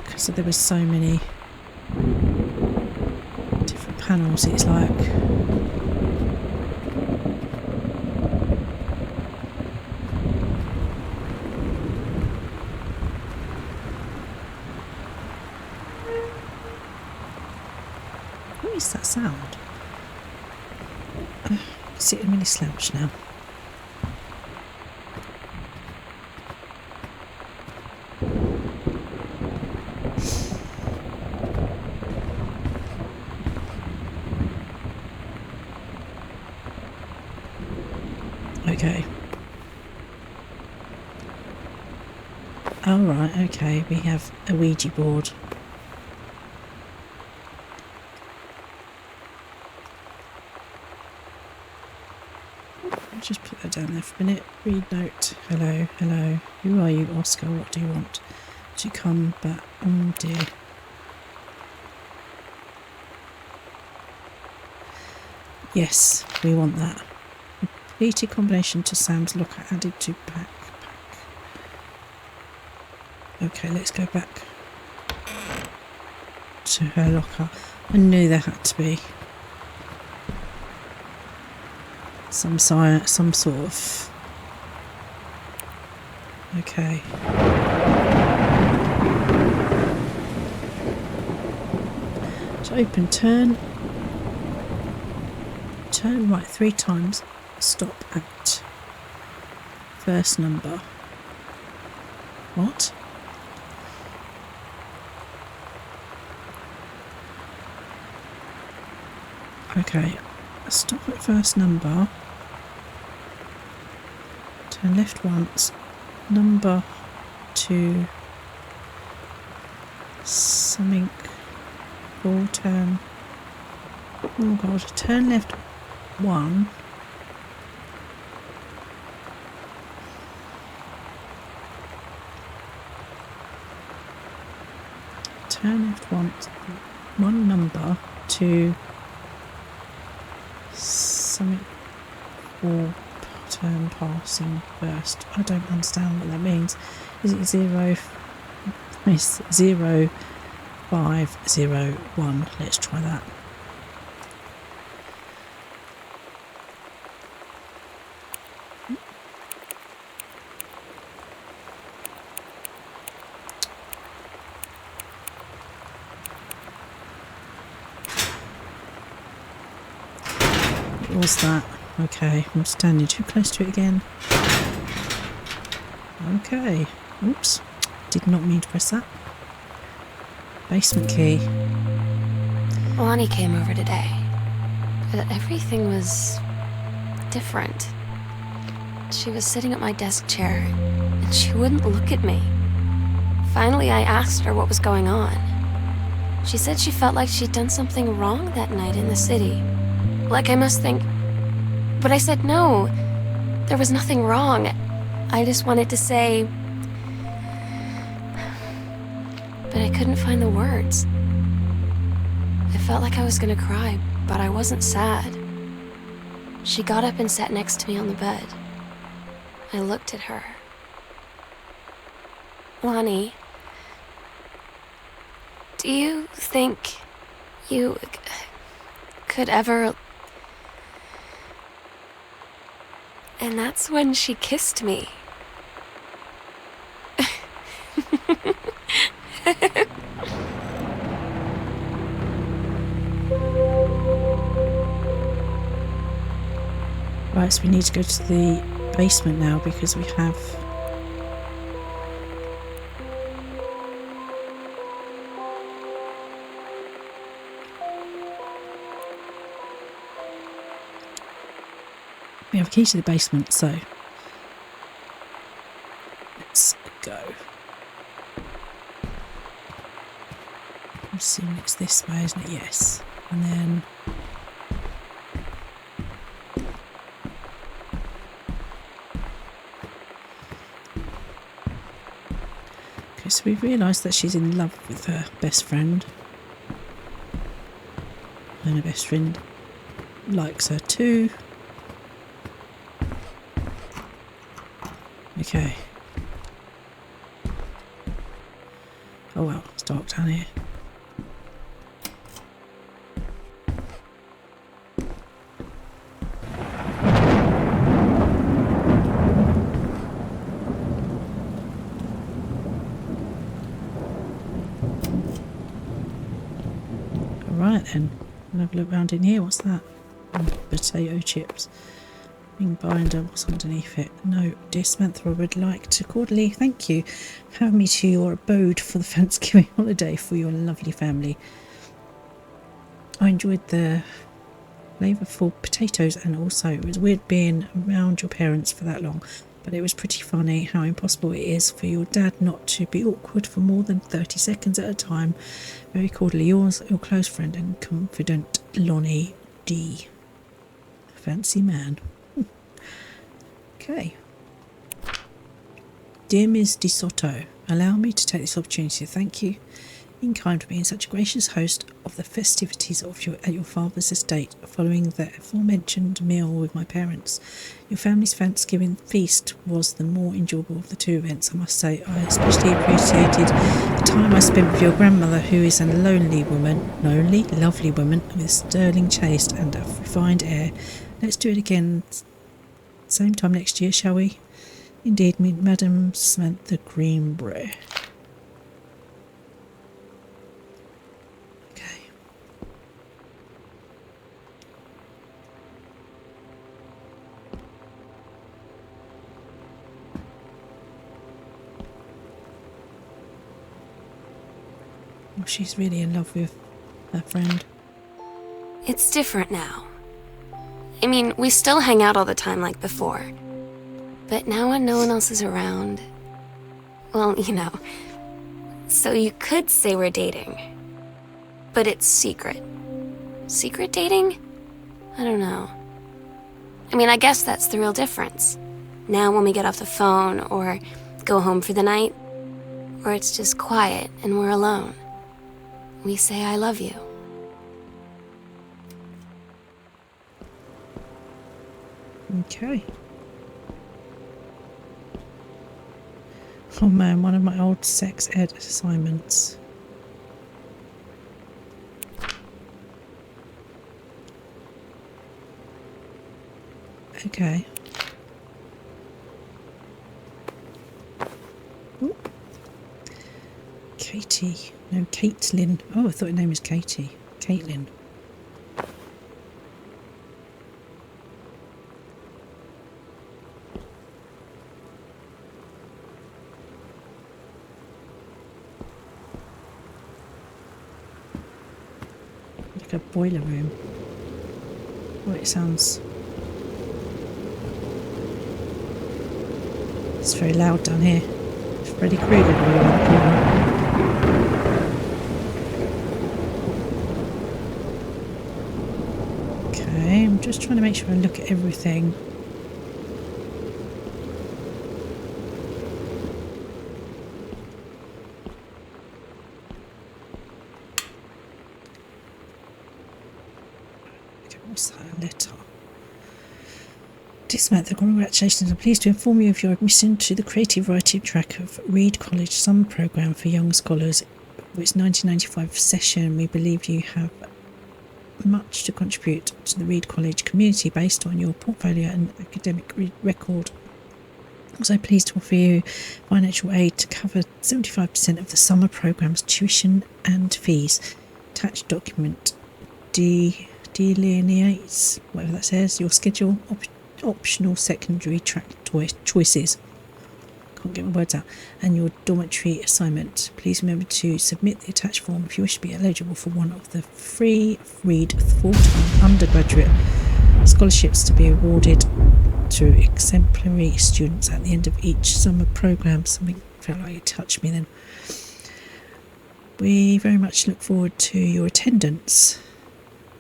Speaker 1: Because there were so many different panels, it's like what is that sound? Sitting really slouched now. Okay. All right. Okay. We have a Ouija board. Just put that down there for a minute. Read note. Hello, hello. Who are you, Oscar? What do you want? To come back? Oh dear. Yes, we want that. Completed combination to Sam's locker added to backpack. Okay, let's go back to her locker. I knew there had to be some sort of. Okay. To open, turn right 3 times. Stop at first number. What? Okay. Stop at first number. Turn left once. Number 2. Something. Full turn. Oh god. Turn left 1. Turn left once. 1 number to something. 4. Turn passing first. I don't understand what that means. Is it 0? It's 0 5 0 1. Let's try that. What was that? Okay, I'm standing too close to it again. Okay. Oops. Did not mean to press that. Basement key.
Speaker 3: Lonnie came over today, but everything was different. She was sitting at my desk chair, and she wouldn't look at me. Finally, I asked her what was going on. She said she felt like she'd done something wrong that night in the city. Like I must think... But I said no, there was nothing wrong. I just wanted to say... But I couldn't find the words. I felt like I was gonna cry, but I wasn't sad. She got up and sat next to me on the bed. I looked at her. Lonnie, do you think you could ever... And that's when she kissed me.
Speaker 1: Right, so we need to go to the basement now because we have... We have a key to the basement, so assume it's this way, isn't it? Yes. And then... Okay, so we've realised that she's in love with her best friend. And her best friend likes her too. Okay. Oh well, it's dark down here. Alright then, we'll have a look around in here. What's that? Potato chips. Binder, what's underneath it? No, dear Samantha, I would like to cordially thank you for having me to your abode for the Thanksgiving holiday for your lovely family. I enjoyed the flavourful potatoes, and also it was weird being around your parents for that long, but it was pretty funny how impossible it is for your dad not to be awkward for more than 30 seconds at a time. Very cordially yours, your close friend and confidant, Lonnie D. Fancy man. Okay. Dear Ms. De Soto, allow me to take this opportunity to thank you in kind for being such a gracious host of the festivities of at your father's estate following the aforementioned meal with my parents. Your family's Thanksgiving feast was the more enjoyable of the two events, I must say. I especially appreciated the time I spent with your grandmother, who is a lovely, lovely woman with sterling taste and a refined air. Let's do it again same time next year, shall we? Indeed, Madam Samantha Greenbrae. Okay. Oh, she's really in love with her friend.
Speaker 3: It's different now. I mean, we still hang out all the time like before. But now when no one else is around... Well, you know. So you could say we're dating. But it's secret. Secret dating? I don't know. I mean, I guess that's the real difference. Now when we get off the phone, or go home for the night, or it's just quiet and we're alone, we say I love you.
Speaker 1: Okay. Oh man, one of my old sex ed assignments. Okay. Ooh. Katie. No, Caitlin. Oh, I thought her name was Katie. Caitlin. Like a boiler room. Oh, it sounds... It's very loud down here. It's Freddy Krueger going on. Okay, I'm just trying to make sure I look at everything. Okay, what's that letter? Dear Samantha, congratulations. I'm pleased to inform you of your admission to the creative writing track of Reed College Summer Programme for Young Scholars, which 1995 session. We believe you have much to contribute to the Reed College community based on your portfolio and academic record. Also pleased to offer you financial aid to cover 75% of the summer programme's tuition and fees. Attached document delineates, whatever that says, your schedule, optional secondary track choices. Can't get my words out. And your dormitory assignment. Please remember to submit the attached form if you wish to be eligible for one of the free Reed full-time undergraduate scholarships to be awarded to exemplary students at the end of each summer programme. Something felt like it touched me then. We very much look forward to your attendance.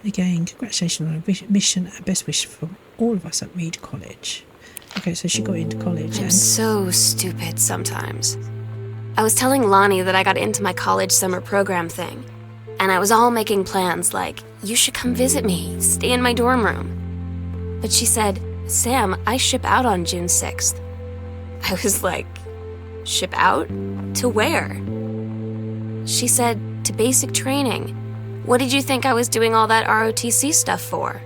Speaker 1: Again, congratulations on a mission and best wish from all of us at Reed College. Okay, so she got into college
Speaker 3: I'm
Speaker 1: and...
Speaker 3: so stupid sometimes. I was telling Lonnie that I got into my college summer program thing, and I was all making plans like, you should come visit me, stay in my dorm room. But she said, Sam, I ship out on June 6th. I was like, ship out? To where? She said, to basic training. What did you think I was doing all that ROTC stuff for?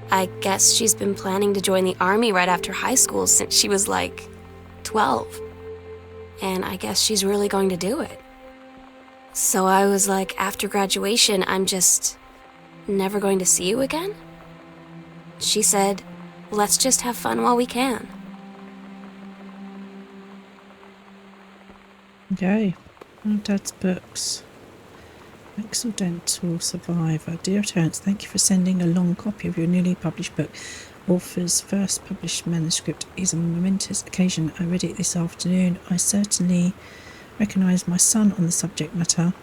Speaker 3: I guess she's been planning to join the army right after high school since she was like 12. And I guess she's really going to do it. So I was like, after graduation, I'm just never going to see you again? She said, let's just have fun while we can.
Speaker 1: Okay, one of Dad's books. Accidental Survivor. Dear Terence, thank you for sending a long copy of your newly published book. Author's first published manuscript is a momentous occasion. I read it this afternoon. I certainly recognise my son on the subject matter.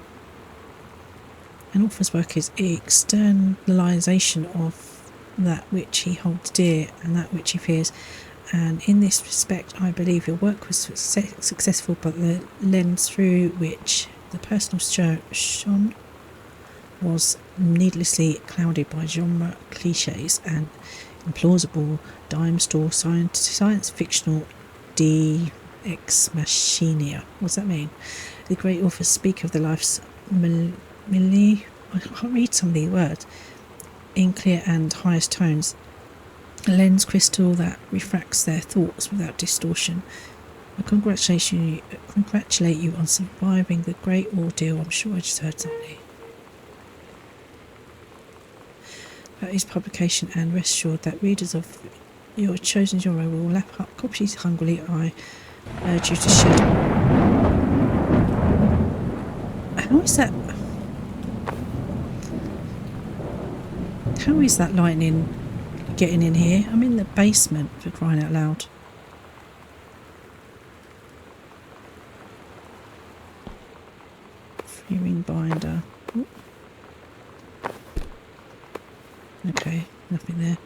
Speaker 1: An author's work is externalisation of that which he holds dear and that which he fears. And in this respect, I believe your work was successful, but the lens through which the personal shone was needlessly clouded by genre cliches and implausible dime store science fictional ex machina. What's that mean? The great authors speak of the life's I can't read some of these words in clear and highest tones. A lens crystal that refracts their thoughts without distortion. I congratulate you on surviving the great ordeal. I'm sure I just heard something about his publication, and rest assured that readers of your chosen genre will lap up copies hungrily. I urge you to shed. How is that? How is that lightning getting in here? I'm in the basement, for crying out loud. Freeing binder. Ooh. Okay, nothing there.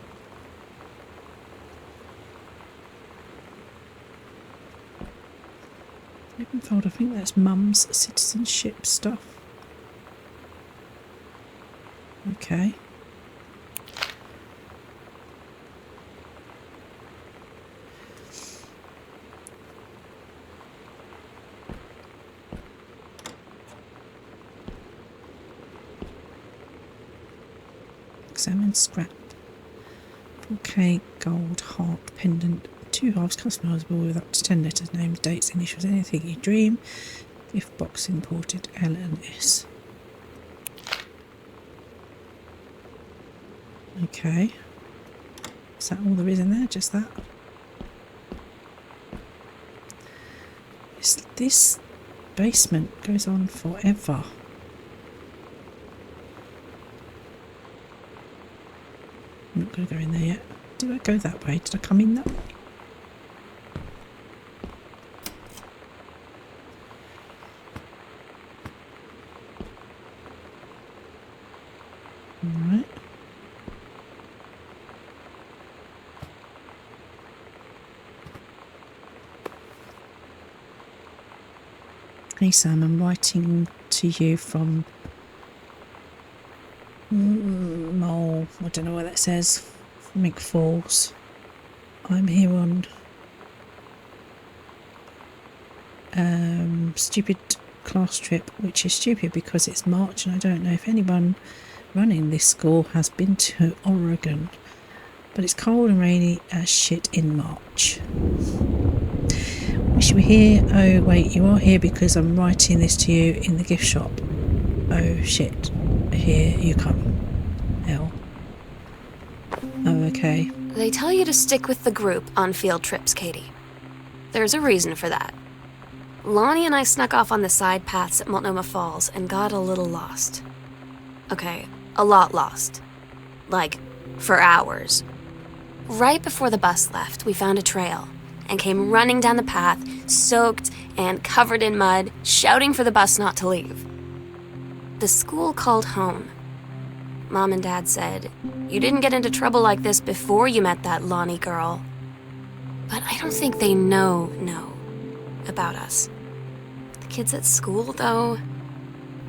Speaker 1: Open folder. I think that's Mum's citizenship stuff. Okay. Examine scrap. 4K gold heart pendant. 2 halves customizable with up to 10 letters, names, dates, initials, anything you dream. Gift box imported L&S. Okay. Is that all there is in there? Just that? This basement goes on forever. I'm not going to go in there yet. Did I go that way? Did I come in that way? Alright. Hey Sam, I'm writing to you from Mole, I don't know what that says, Mick Falls. I'm here on stupid class trip, which is stupid because it's March and I don't know if anyone running this school has been to Oregon, but it's cold and rainy as shit in March. Wish you were here. Oh wait, you are here because I'm writing this to you in the gift shop. Oh shit, here you come. L. Oh, okay.
Speaker 3: They tell you to stick with the group on field trips, Katie. There's a reason for that. Lonnie and I snuck off on the side paths at Multnomah Falls and got a little lost. Okay, a lot lost. Like, for hours. Right before the bus left, we found a trail and came running down the path, soaked and covered in mud, shouting for the bus not to leave. The school called home. Mom and Dad said, "You didn't get into trouble like this before you met that Lonnie girl." But I don't think they know about us. The kids at school, though,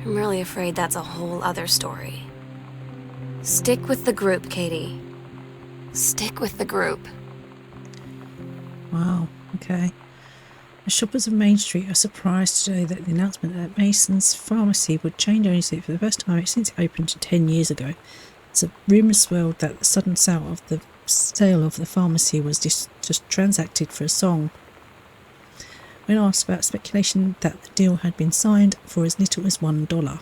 Speaker 3: I'm really afraid that's a whole other story. Stick with the group, Katie. Stick with the group.
Speaker 1: Wow, okay. The shoppers of Main Street are surprised today that the announcement that Mason's pharmacy would change ownership for the first time since it opened 10 years ago. It's a rumour swirled that the sudden sale of the pharmacy was just transacted for a song. When asked about speculation that the deal had been signed for as little as $1.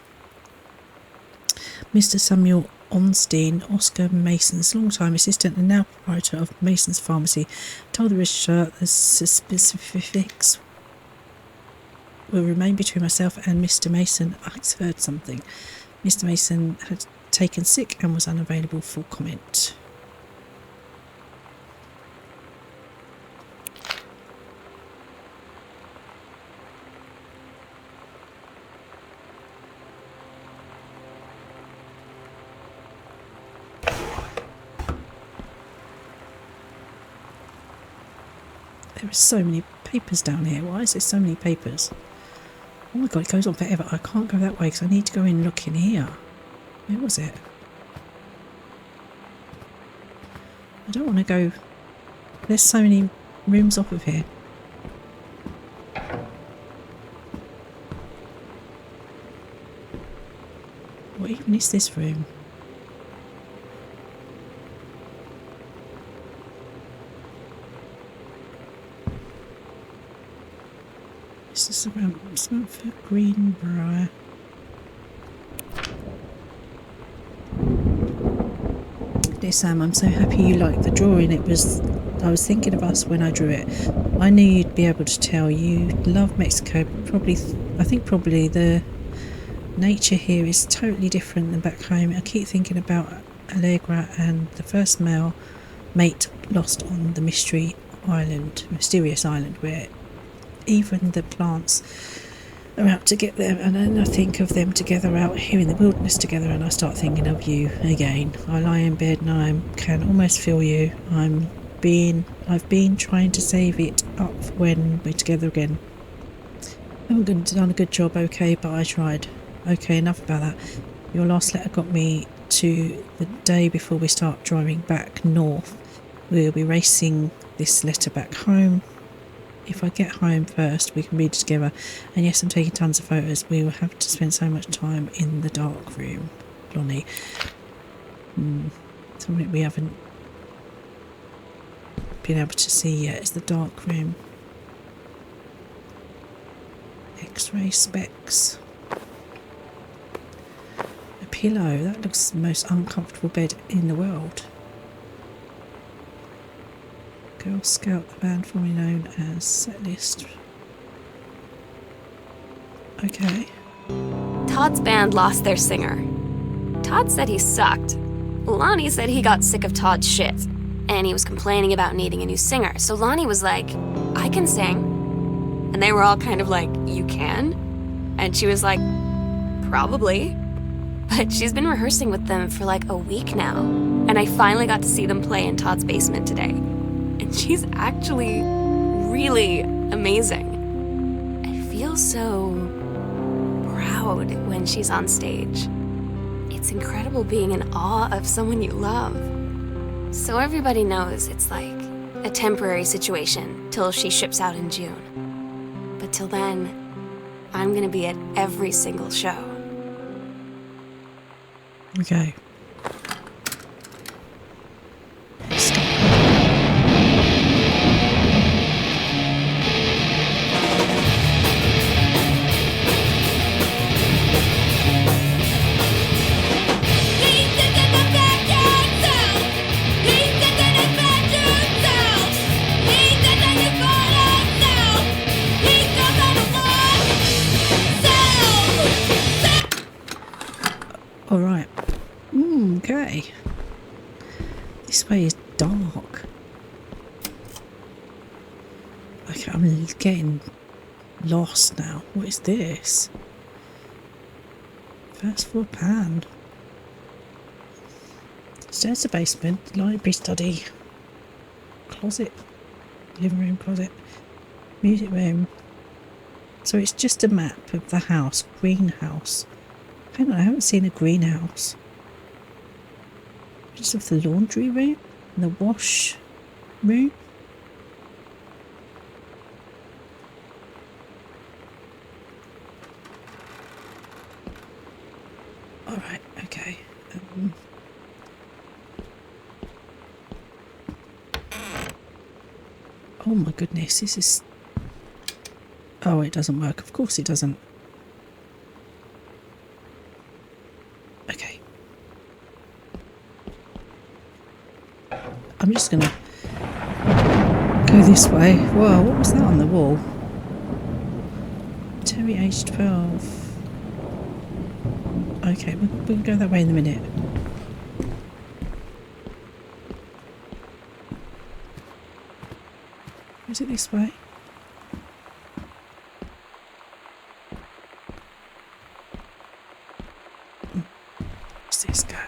Speaker 1: Mr. Samuel Onstein, Oscar Mason's longtime assistant and now proprietor of Mason's Pharmacy, told the registrar the specifics will remain between myself and Mr. Mason. I heard something. Mr. Mason had taken sick and was unavailable for comment. There are so many papers down here. Why is there so many papers? Oh my god, it goes on forever. I can't go that way because I need to go in and look in here. Where was it? I don't want to go... There's so many rooms off of here. What even is this room? This is around something for Greenbrier. Dear Sam, I'm so happy you liked the drawing. I was thinking of us when I drew it. I knew you'd be able to tell. You love Mexico. I think probably the nature here is totally different than back home. I keep thinking about Allegra and the first mate lost on the mysterious island, where even the plants are out to get them, and then I think of them together out here in the wilderness together, and I start thinking of you again. I lie in bed and I can almost feel you. I've been trying to save it up when we're together again. I haven't done a good job, okay, but I tried. Okay, enough about that. Your last letter got me to the day before we start driving back north. We'll be racing this letter back home. If I get home first, we can read it together. And yes, I'm taking tons of photos. We will have to spend so much time in the dark room, Lonnie. Something we haven't been able to see yet is the dark room. X-ray specs. A pillow. That looks the most uncomfortable bed in the world. Girl Scout, the band formerly known as Setlist. Okay.
Speaker 3: Todd's band lost their singer. Todd said he sucked. Lonnie said he got sick of Todd's shit, and he was complaining about needing a new singer. So Lonnie was like, "I can sing." And they were all kind of like, "You can?" And she was like, "Probably." But she's been rehearsing with them for like a week now, and I finally got to see them play in Todd's basement today. And she's actually really amazing. I feel so proud when she's on stage. It's incredible being in awe of someone you love. So everybody knows it's like a temporary situation till she ships out in June. But till then, I'm gonna be at every single show.
Speaker 1: Okay. Alright. Okay. This way is dark. Okay, I'm getting lost now. What is this? First floor pan. Stairs to basement, library study, closet, living room closet, music room. So it's just a map of the house, greenhouse. Hang on, I haven't seen a greenhouse. Just of the laundry room and the wash room. Alright, okay. Oh my goodness, this is... Oh, it doesn't work. Of course it doesn't. Okay. I'm just gonna go this way. Whoa, what was that on the wall? Terry, age 12. Okay, we'll go that way in a minute. Is it this way? Where's this go?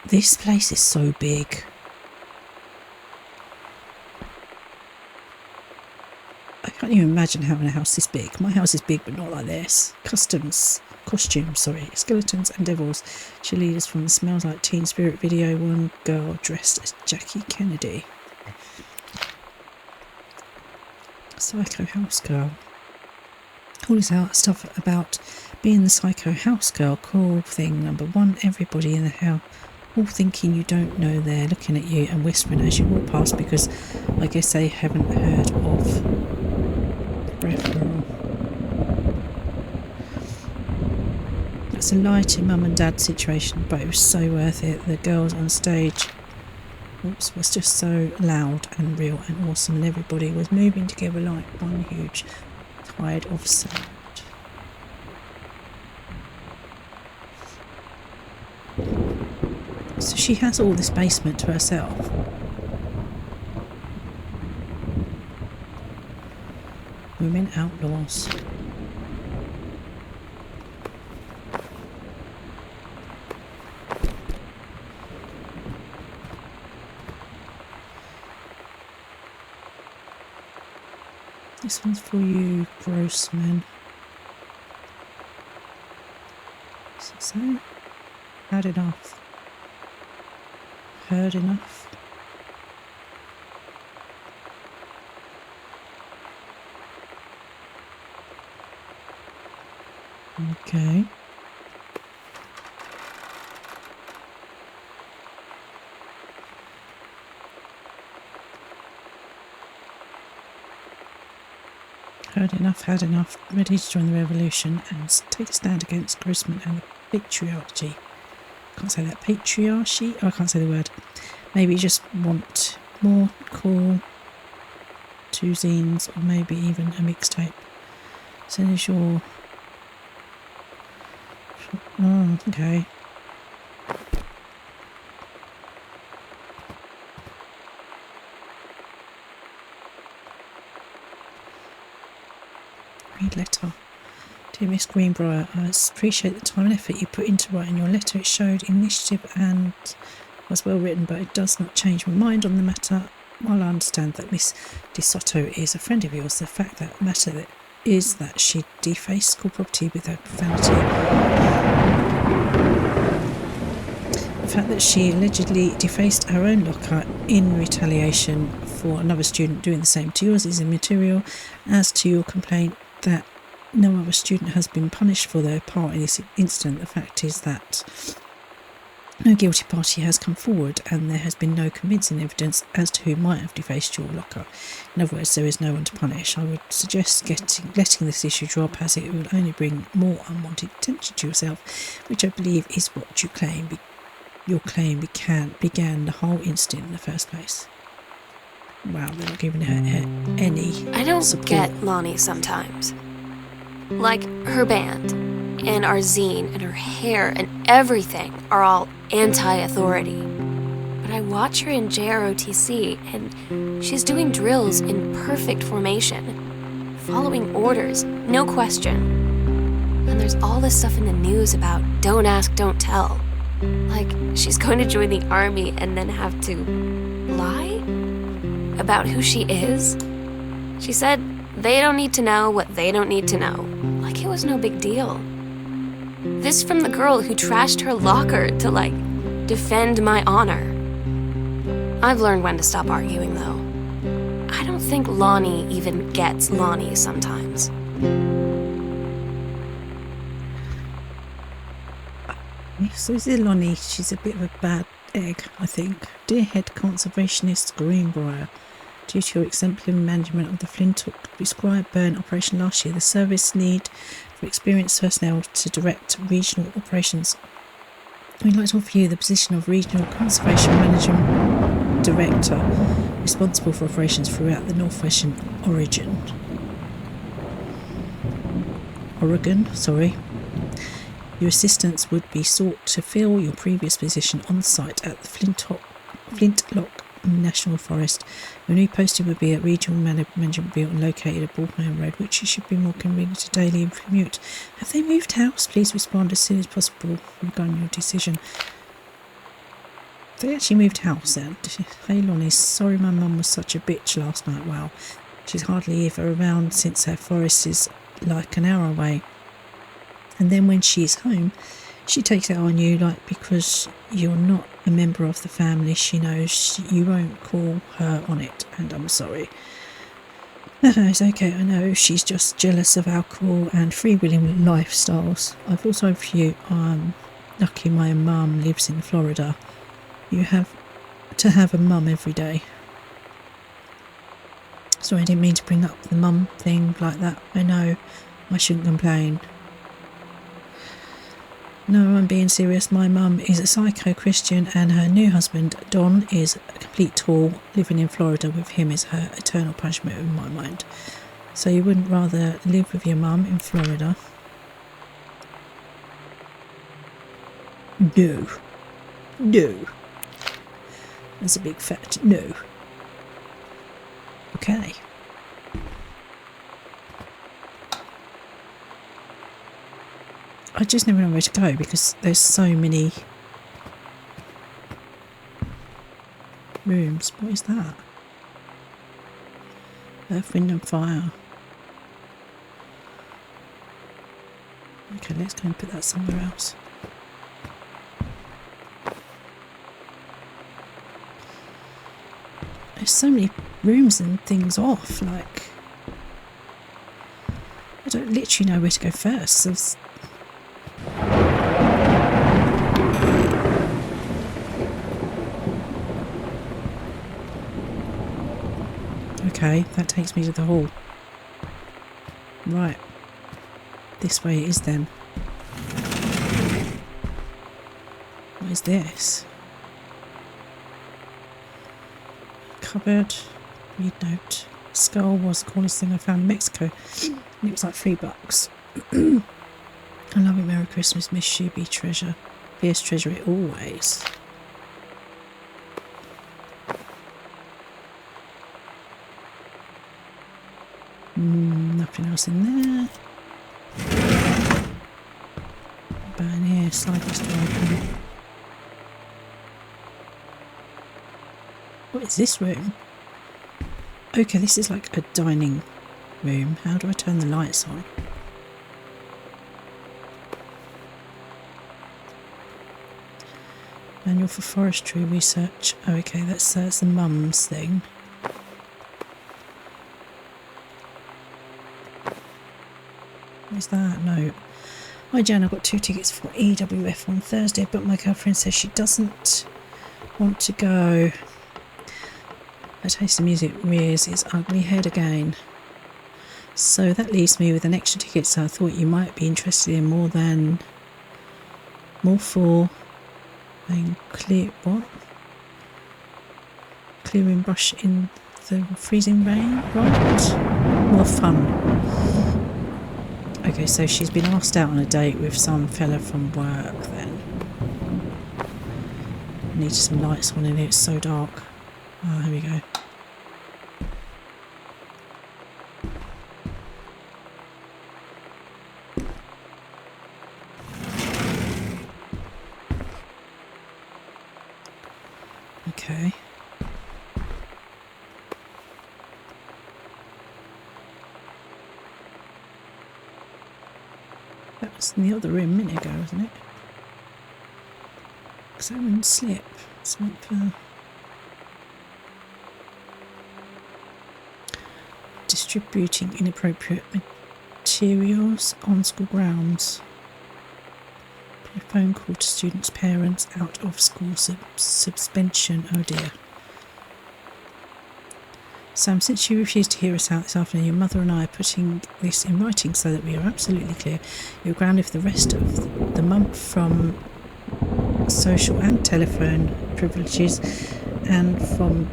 Speaker 1: This place is so big. I can't even imagine having a house this big. My house is big, but not like this. Costumes, skeletons and devils. Cheerleaders from the Smells Like Teen Spirit video. One girl dressed as Jackie Kennedy. Psycho house girl. All this out stuff about being the psycho house girl. Cool thing number one. Everybody in the house, all thinking you don't know they're looking at you and whispering as you walk past, because I guess they haven't heard of referral. It's a lighting mum and dad situation, but it was so worth it. The girls on stage was just so loud and real and awesome, and everybody was moving together like one huge tide of sound. So she has all this basement to herself. Women outlaws. This one's for you, Grossman. So, had enough. Heard enough. Okay. Heard enough, had enough, ready to join the revolution and take a stand against Grossman and the patriarchy. Can't say that. Patriarchy? Oh, I can't say the word. Maybe you just want more cool 2 zines, or maybe even a mixtape. So there's your... Oh, okay. Read letter. Dear Miss Greenbrier, I appreciate the time and effort you put into writing your letter. It showed initiative and was well written, but it does not change my mind on the matter. While I understand that Miss DeSoto is a friend of yours, the fact that matter is that she defaced school property with her profanity. The fact that she allegedly defaced her own locker in retaliation for another student doing the same to yours is immaterial. As to your complaint that no other student has been punished for their part in this incident, the fact is that no guilty party has come forward and there has been no convincing evidence as to who might have defaced your locker. In other words, there is no one to punish. I would suggest letting this issue drop, as it will only bring more unwanted attention to yourself, which I believe is what you claim. Your claim began the whole incident in the first place. Wow, they're not giving her any
Speaker 3: I don't
Speaker 1: support.
Speaker 3: get Lonnie sometimes. Like, her band, and our zine, and her hair, and everything are all anti-authority. But I watch her in JROTC, and she's doing drills in perfect formation, following orders, no question. And there's all this stuff in the news about don't ask, don't tell. Like, she's going to join the army and then have to lie about who she is. She said they don't need to know what they don't need to know. Like it was no big deal. This from the girl who trashed her locker to, like, defend my honor. I've learned when to stop arguing, though. I don't think Lonnie even gets Lonnie sometimes.
Speaker 1: So is it Lonnie? She's a bit of a bad egg, I think. Dear Head Conservationist Greenbrier, due to your exemplary management of the Flintock prescribed burn operation last year, the service need for experienced personnel to direct regional operations. We'd like to offer you the position of Regional Conservation Management Director, responsible for operations throughout the Northwestern Oregon, sorry. Your assistance would be sought to fill your previous position on site at the Flintlock National Forest. Your new posting would be at Regional Management Building located at Baldwin Road, which you should be more convenient to daily commute. Have they moved house? Please respond as soon as possible regarding your decision. They actually moved house then. Hey Lonnie, sorry my mum was such a bitch last night. Wow, she's hardly ever around since her forest is like an hour away. And then when she's home, she takes it on you, like, because you're not a member of the family. She knows you won't call her on it, and I'm sorry. No, it's okay, I know. She's just jealous of alcohol and freewheeling lifestyles. I feel sorry for you. I'm lucky my mum lives in Florida. You have to have a mum every day. Sorry, I didn't mean to bring up the mum thing like that. I know, I shouldn't complain. No, I'm being serious. My mum is a psycho Christian and her new husband, Don, is a complete tool. Living in Florida with him is her eternal punishment in my mind. So you wouldn't rather live with your mum in Florida? No. No. That's a big fat no. Okay. I just never know where to go because there's so many rooms. What is that? Earth, Wind and Fire. Okay, let's go and put that somewhere else. There's so many rooms and things off, like I don't literally know where to go first. There's okay, that takes me to the hall. Right. This way it is then. What is this? Cupboard. Read note. Skull was the coolest thing I found in Mexico. And it was like $3. I love it. Merry Christmas, Miss Shuby Treasure. Fierce treasure it always. Nothing else in there. Burn here, slide this door open. What is this room? Okay, this is like a dining room. How do I turn the lights on? Manual for forestry research. Oh, okay, that's the mum's thing. What is that? No. Hi Jan, I've got 2 tickets for EWF on Thursday, but my girlfriend says she doesn't want to go. Her taste of music rears its ugly head again. So that leaves me with an extra ticket, so I thought you might be interested in more for clear what? Clearing brush in the freezing rain, right? More fun. Okay, so she's been asked out on a date with some fella from work then. I need some lights on in here, it's so dark. Oh, here we go. Okay. That was in the other room a minute ago, wasn't it? Examine slip. Smoke for distributing inappropriate materials on school grounds. A phone call to students' parents out of school suspension. Oh dear. Sam, since you refused to hear us out this afternoon, your mother and I are putting this in writing so that we are absolutely clear. You're grounded for the rest of the month from social and telephone privileges and from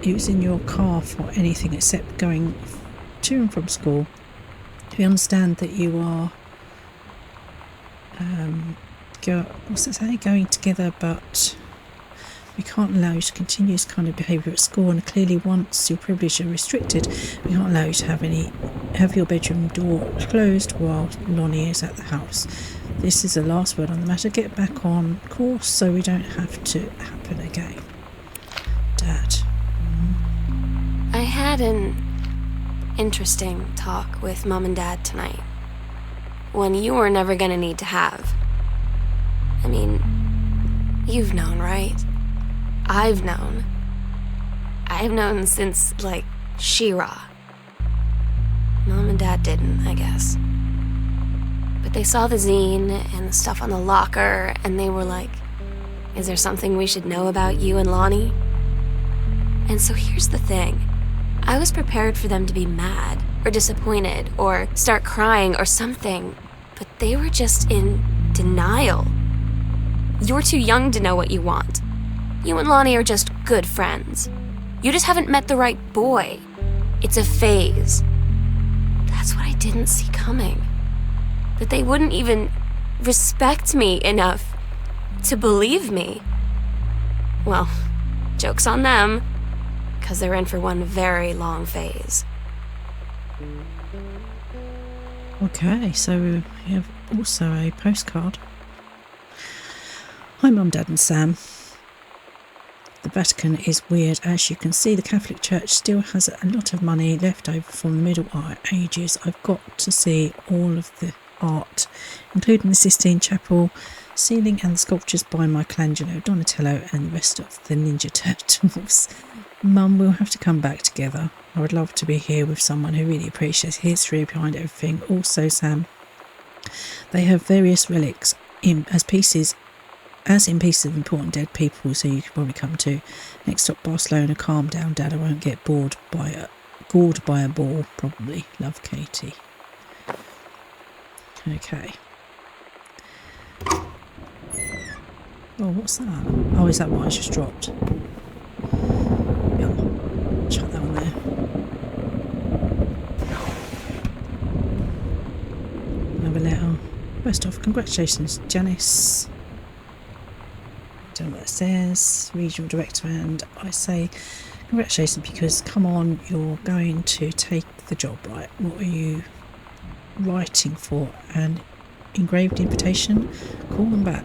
Speaker 1: using your car for anything except going to and from school. We understand that you are going together, but we can't allow you to continue this kind of behaviour at school, and clearly once your privileges are restricted, we can't allow you to have your bedroom door closed while Lonnie is at the house. This is the last word on the matter. Get back on course so we don't have to happen again. Dad.
Speaker 3: I had an interesting talk with Mom and Dad tonight. One you were never gonna need to have. I mean, you've known, right? I've known. I've known since, like, She-Ra. Mom and Dad didn't, I guess. But they saw the zine and the stuff on the locker, and they were like, is there something we should know about you and Lonnie? And so here's the thing. I was prepared for them to be mad, or disappointed, or start crying, or something. But they were just in denial. You're too young to know what you want. You and Lonnie are just good friends. You just haven't met the right boy. It's a phase. That's what I didn't see coming. That they wouldn't even respect me enough to believe me. Well, joke's on them, because they're in for one very long phase.
Speaker 1: Okay, so we have also a postcard. Hi Mum, Dad and Sam. The Vatican is weird. As you can see, the Catholic Church still has a lot of money left over from the Middle Ages. I've got to see all of the art, including the Sistine Chapel, ceiling and the sculptures by Michelangelo, Donatello and the rest of the Ninja Turtles. Mum, we'll have to come back together. I would love to be here with someone who really appreciates the history behind everything. Also, Sam, they have various relics in pieces of important dead people, so you can probably come to. Next stop, Barcelona. Calm down, Dad. I won't get gored by a ball, probably. Love, Katie. Okay. Oh, what's that? Oh, is that what I just dropped? Yeah, chuck that one there. Another letter. First off, congratulations, Janice. Don't know what it says. Regional director, and I say congratulations because come on, you're going to take the job, right? What are you writing for? An engraved invitation? Call them back.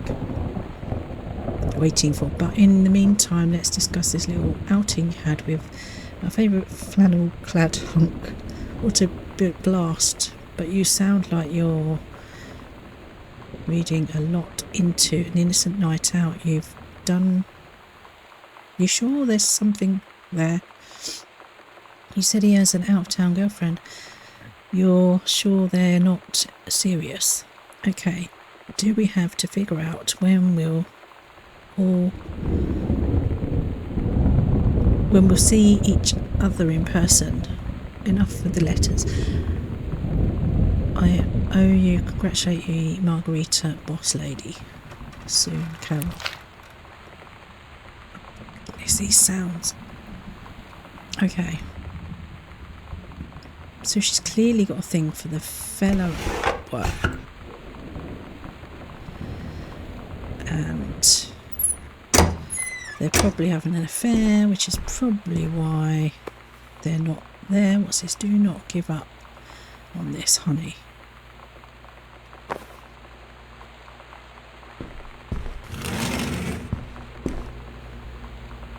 Speaker 1: Waiting for. But in the meantime, let's discuss this little outing you had with our favourite flannel clad hunk. What a blast. But you sound like you're reading a lot into an innocent night out you've done. You sure there's something there? He said he has an out-of-town girlfriend. You're sure they're not serious? Okay, do we have to figure out when we'll see each other in person? Enough for the letters. I owe you, congratulate you, Margarita, boss lady. Soon, Carol. It's these sounds. Okay. So she's clearly got a thing for the fellow work. and they're probably having an affair, which is probably why they're not there. What's this? Do not give up on this, honey.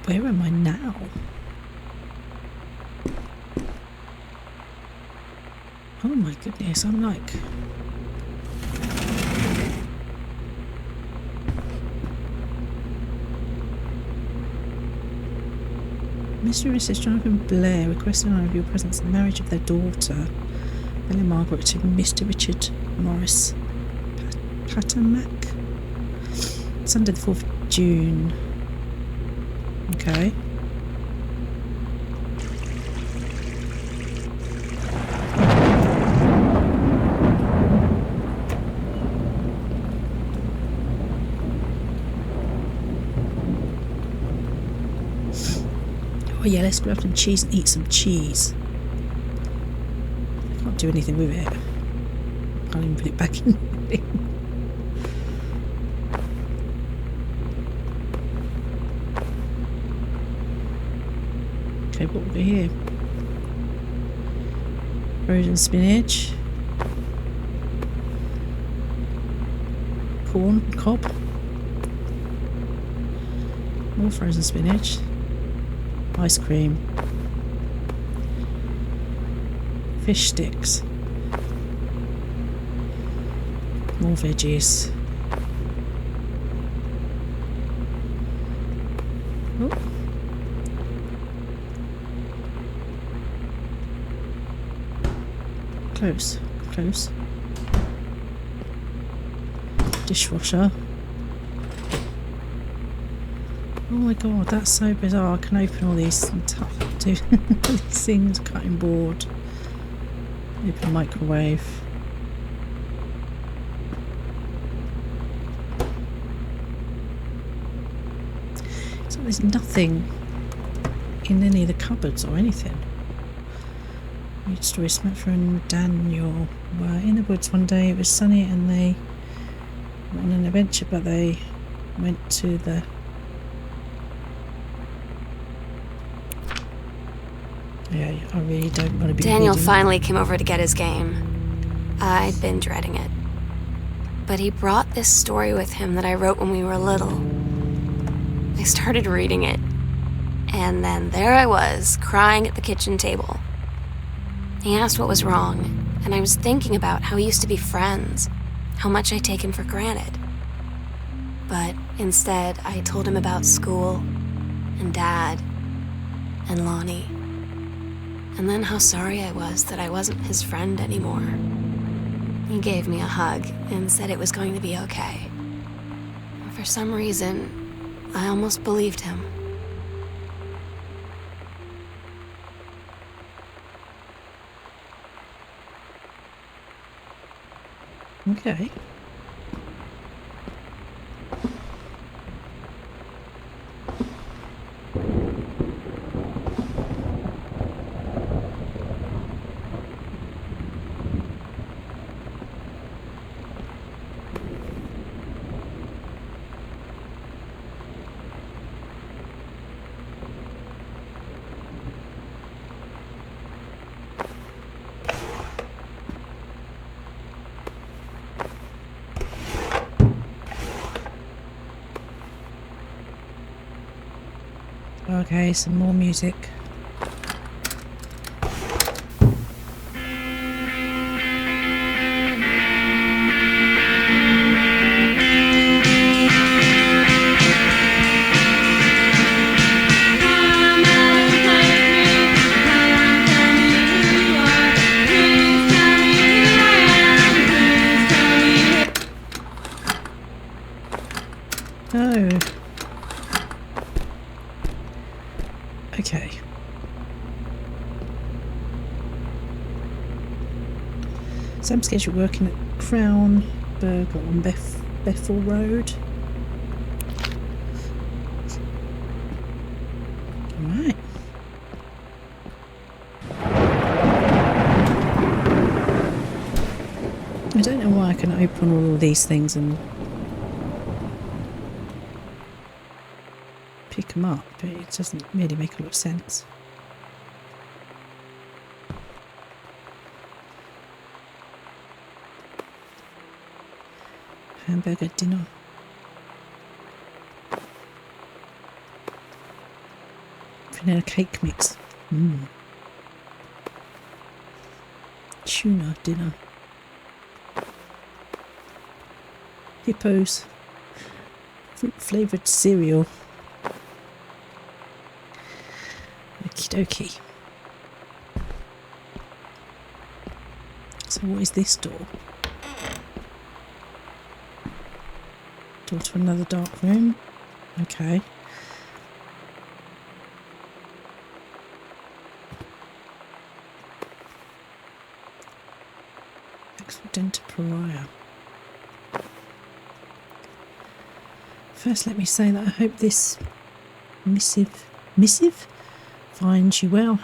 Speaker 1: Where am I now? Oh my goodness, I'm like... Mr. and Mrs. Jonathan Blair requested an honour of your presence in the marriage of their daughter, Ella Margaret, to Mr. Richard Morris Pattermack. Sunday the 4th of June. Okay. Oh yeah, let's grab some cheese and eat some cheese. I can't do anything with it. Can't even put it back in. Okay, what will be here? Frozen spinach. Corn, cob. More frozen spinach. Ice cream. Fish sticks. More veggies. Oh. Close. Close. Dishwasher. Oh my god, that's so bizarre. I can open all these and do these things, cutting board, open microwave. So there's nothing in any of the cupboards or anything. Read story. Samantha and Daniel were in the woods one day. It was sunny and they were on an adventure, but they went to the... Yeah, I really don't want to be...
Speaker 3: Daniel
Speaker 1: reading.
Speaker 3: finally came over to get his game. I'd been dreading it. But he brought this story with him that I wrote when we were little. I started reading it, and then there I was, crying at the kitchen table. He asked what was wrong, and I was thinking about how we used to be friends, how much I take him for granted. But instead, I told him about school, and Dad, and Lonnie. And then how sorry I was that I wasn't his friend anymore. He gave me a hug and said it was going to be okay. And for some reason, I almost believed him.
Speaker 1: Okay. Okay, some more music. Oh. Okay. Sam scheduled working at Crown Burger on Bethel Road. Alright. I don't know why I can open all of these things and pick them up, but it doesn't really make a lot of sense. Hamburger dinner. Vanilla cake mix. Tuna dinner. Hippos. Fruit flavoured cereal. Okie dokie. So what is this door? Door to another dark room. Okay. Accidental pariah. First, let me say that I hope this missive finds you well.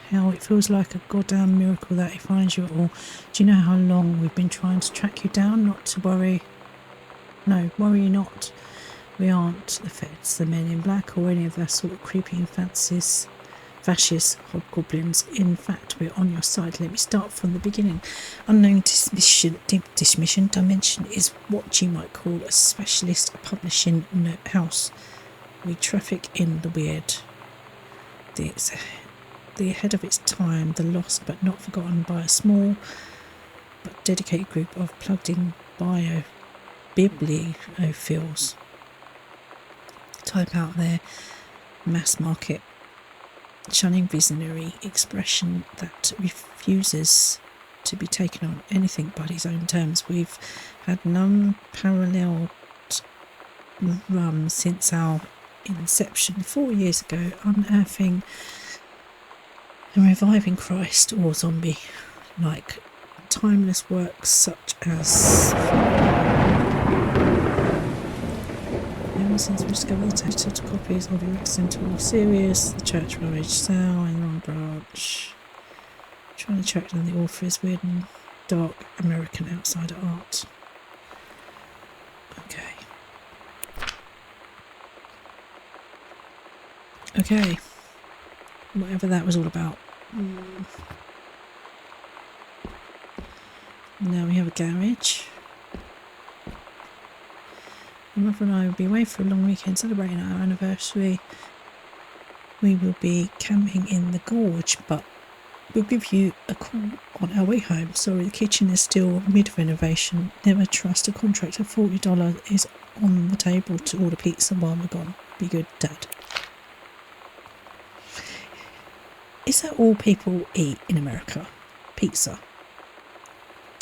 Speaker 1: How it feels like a goddamn miracle that it finds you at all. Do you know how long we've been trying to track you down? Not to worry. No, worry not. We aren't the Feds, the Men in Black, or any of that sort of creepy and fascist hobgoblins. In fact, we're on your side. Let me start from the beginning. Unknown Dismission Dimension is what you might call a specialist publishing house. We traffic in the weird. It's the ahead of its time, the lost but not forgotten by a small but dedicated group of plugged-in bibliophiles. Type out their mass market, shunning visionary expression that refuses to be taken on anything but his own terms. We've had an unparalleled run since our inception 4 years ago, unearthing and reviving Christ or zombie like timeless works such as since we discovered the texted copies of your accidental series, The Church Ravage Sale and Long Branch. Trying to track down the author is weird and dark American outsider art. Okay. Whatever that was all about. Now we have a garage. My mother and I will be away for a long weekend celebrating our anniversary. We will be camping in the gorge, but we'll give you a call on our way home. Sorry, the kitchen is still mid-renovation. Never trust a contractor. $40 is on the table to order pizza while we're gone. Be good, Dad. Is that all people eat in America? Pizza?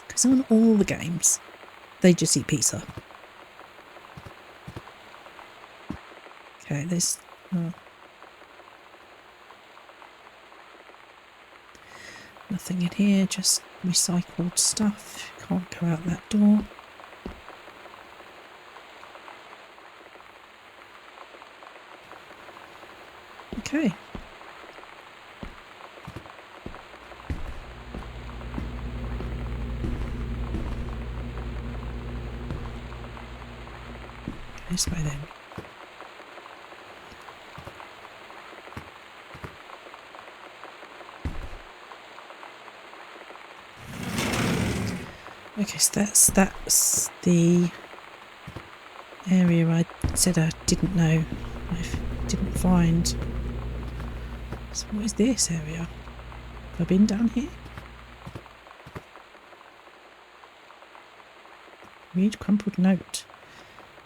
Speaker 1: Because on all the games, they just eat pizza. Okay, there's nothing in here, just recycled stuff. Can't go out that door. Okay. This way then. Okay, so that's the area I said I didn't know, I didn't find. So what is this area? Have I been down here? Read crumpled note.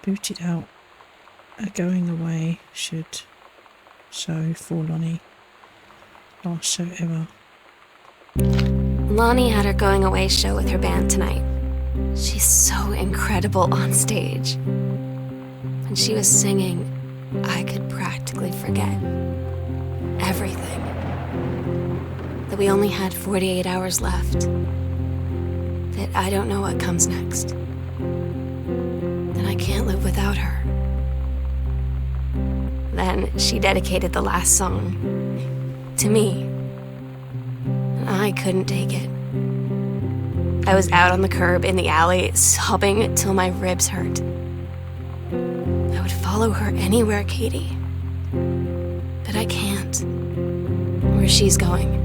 Speaker 1: Booted out. A going away should show for Lonnie. Last show ever.
Speaker 3: Lonnie had her going away show with her band tonight. She's so incredible on stage. When she was singing, I could practically forget everything. That we only had 48 hours left. That I don't know what comes next. That I can't live without her. Then she dedicated the last song to me. And I couldn't take it. I was out on the curb in the alley, sobbing till my ribs hurt. I would follow her anywhere, Katie. she's going.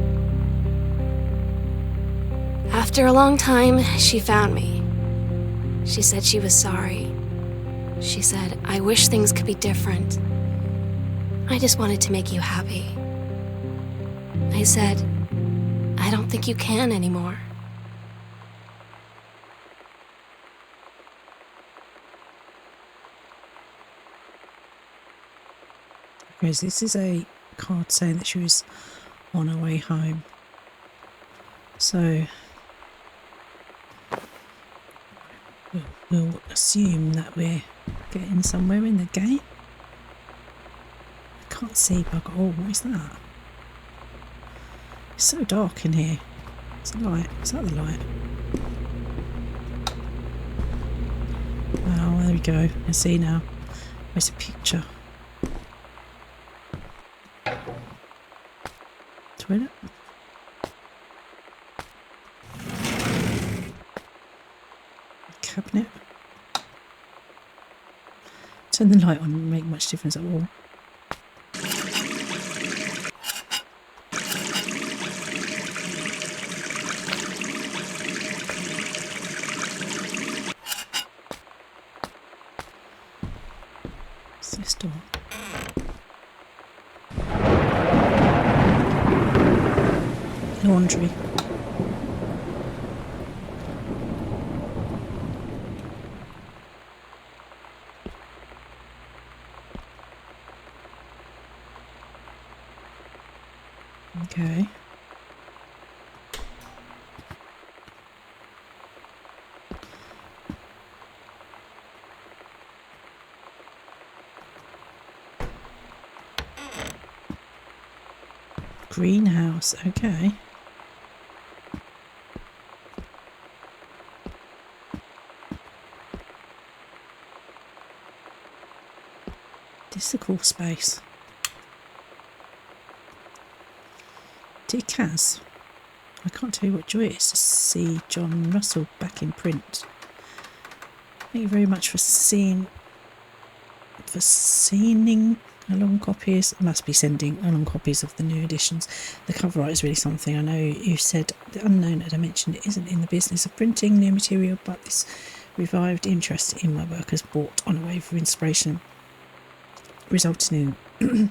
Speaker 3: After a long time, she found me. She said she was sorry. She said, I wish things could be different. I just wanted to make you happy. I said, I don't think you can anymore.
Speaker 1: Because this is a card saying that she was on her way home. So we'll assume that we're getting somewhere in the game. I can't see bugger all. What is that? It's so dark in here. It's a light. Is that the light? Oh, there we go. I see now. Where's the picture? Toilet? Cabinet? Turn the light on, won't make much difference at all. What's this door? Laundry. Okay. Greenhouse, okay. This is a cool space. Kaz. I can't tell you what joy it is to see John Russell back in print. Thank you very much for seeing along copies. Must be sending along copies of the new editions. The cover art is really something. I know you said the unknown, as I mentioned, it isn't in the business of printing new material, but this revived interest in my work has brought on a wave of inspiration, resulting in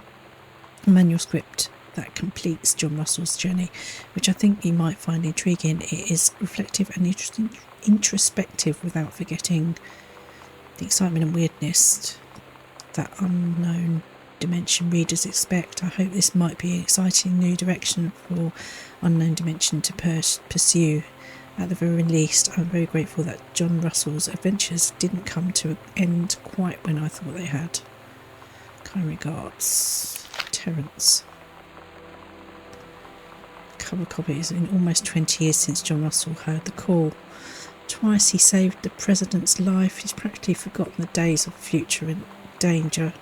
Speaker 1: a manuscript that completes John Russell's journey, which I think you might find intriguing. It is reflective and introspective without forgetting the excitement and weirdness that unknown dimension readers expect. I hope this might be an exciting new direction for Unknown Dimension to pursue. At the very least, I'm very grateful that John Russell's adventures didn't come to an end quite when I thought they had. Kind regards, Terence. Cover copies. In almost 20 years since John Russell heard the call. Twice he saved the president's life. He's practically forgotten the days of future and danger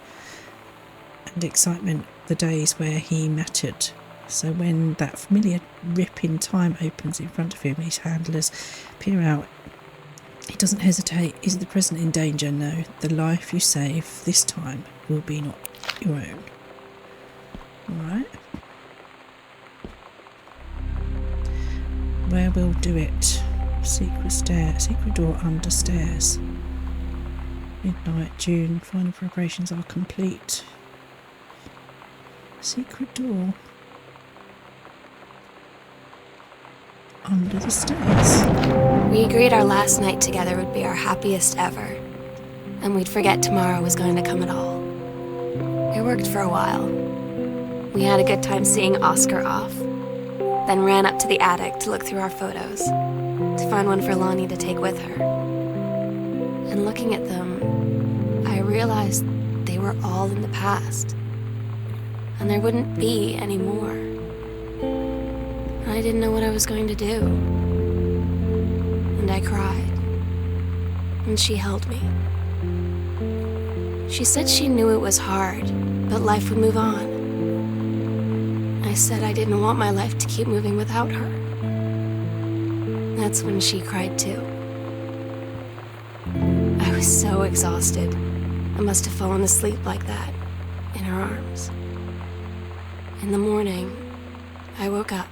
Speaker 1: and excitement, the days where he mattered. So when that familiar rip in time opens in front of him, his handlers peer out. He doesn't hesitate. Is the president in danger? No. The life you save this time will be not your own. Alright. Where we'll do it. Secret door under stairs. Midnight, June. Final preparations are complete. Secret door. Under the stairs.
Speaker 3: We agreed our last night together would be our happiest ever, and we'd forget tomorrow was going to come at all. It worked for a while. We had a good time seeing Oscar off, then ran up to the attic to look through our photos, to find one for Lonnie to take with her. And looking at them, I realized they were all in the past, and there wouldn't be any more. And I didn't know what I was going to do. And I cried, and she held me. She said she knew it was hard, but life would move on. I said I didn't want my life to keep moving without her. That's when she cried too. I was so exhausted. I must have fallen asleep like that, in her arms. In the morning, I woke up.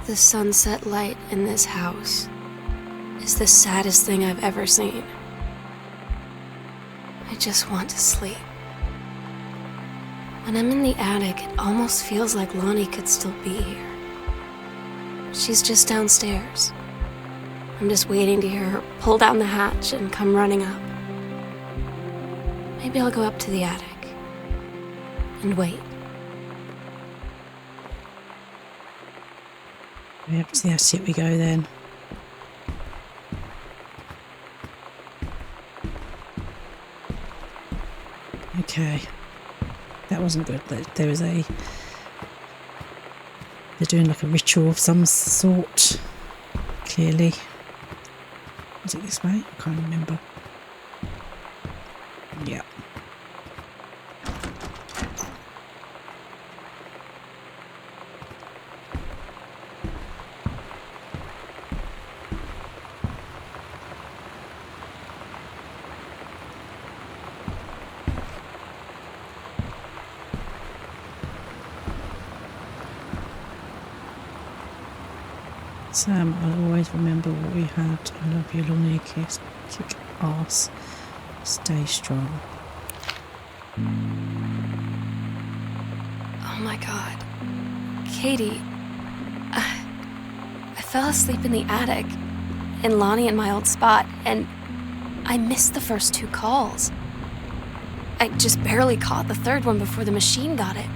Speaker 3: The sunset light in this house is the saddest thing I've ever seen. I just want to sleep. When I'm in the attic, it almost feels like Lonnie could still be here. She's just downstairs. I'm just waiting to hear her pull down the hatch and come running up. Maybe I'll go up to the attic and wait.
Speaker 1: Up to the attic we go then. Okay. That wasn't good. There was a... They're doing like a ritual of some sort. Clearly. Was it this way? I can't remember. Yeah. Sam, I'll always remember what we had. I love you, Lonnie. Kick ass. Stay strong.
Speaker 3: Oh my God. Katie, I fell asleep in the attic, in Lonnie and my old spot, and I missed the first 2 calls. I just barely caught the third one before the machine got it.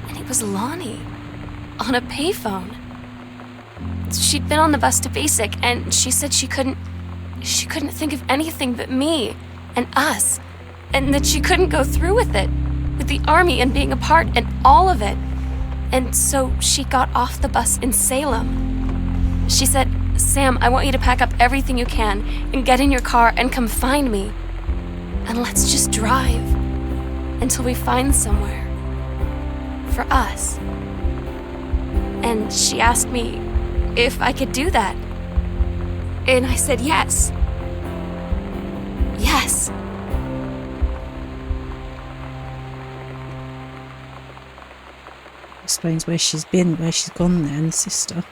Speaker 3: And it was Lonnie, on a payphone. She'd been on the bus to basic, and she said she couldn't think of anything but me and us, and that she couldn't go through with it, with the army and being apart and all of it. And so she got off the bus in Salem. She said, "Sam, I want you to pack up everything you can and get in your car and come find me. And let's just drive until we find somewhere for us." And she asked me if I could do that. And I said yes. Yes.
Speaker 1: Explains where she's been, where she's gone then, sister.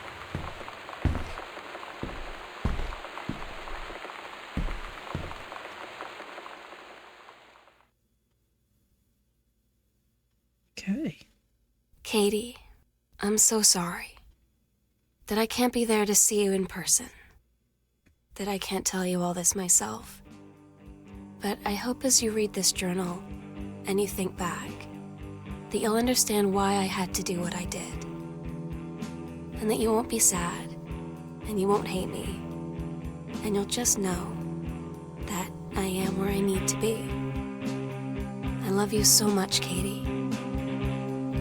Speaker 1: Okay.
Speaker 3: Katie, I'm so sorry that I can't be there to see you in person, that I can't tell you all this myself. But I hope as you read this journal and you think back, that you'll understand why I had to do what I did. And that you won't be sad, and you won't hate me, and you'll just know that I am where I need to be. I love you so much, Katie.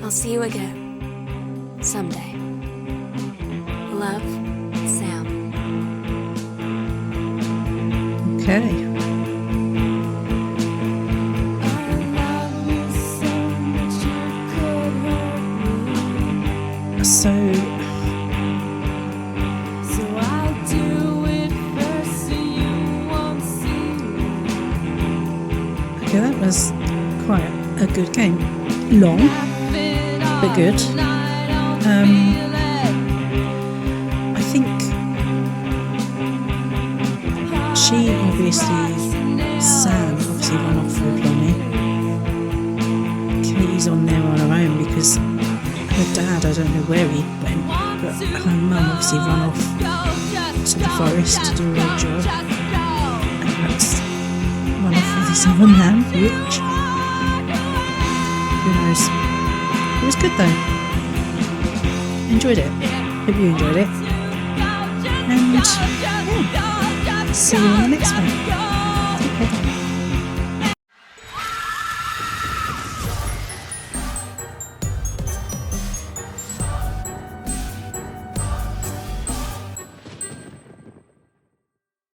Speaker 3: I'll see you again, someday. Love, Sam.
Speaker 1: Okay. So
Speaker 5: I'll do it first so you won't see me.
Speaker 1: okay, that was quite a good game. Long, but good. I think she Sam obviously ran off with Lonnie. Katie's on there on her own because her dad, I don't know where he went, but her mum obviously ran off to the forest to do her job. And Max run off with this other man, Rich. Who knows? It was good though. Enjoyed it. Hope you enjoyed it. And yeah, see you on the next one.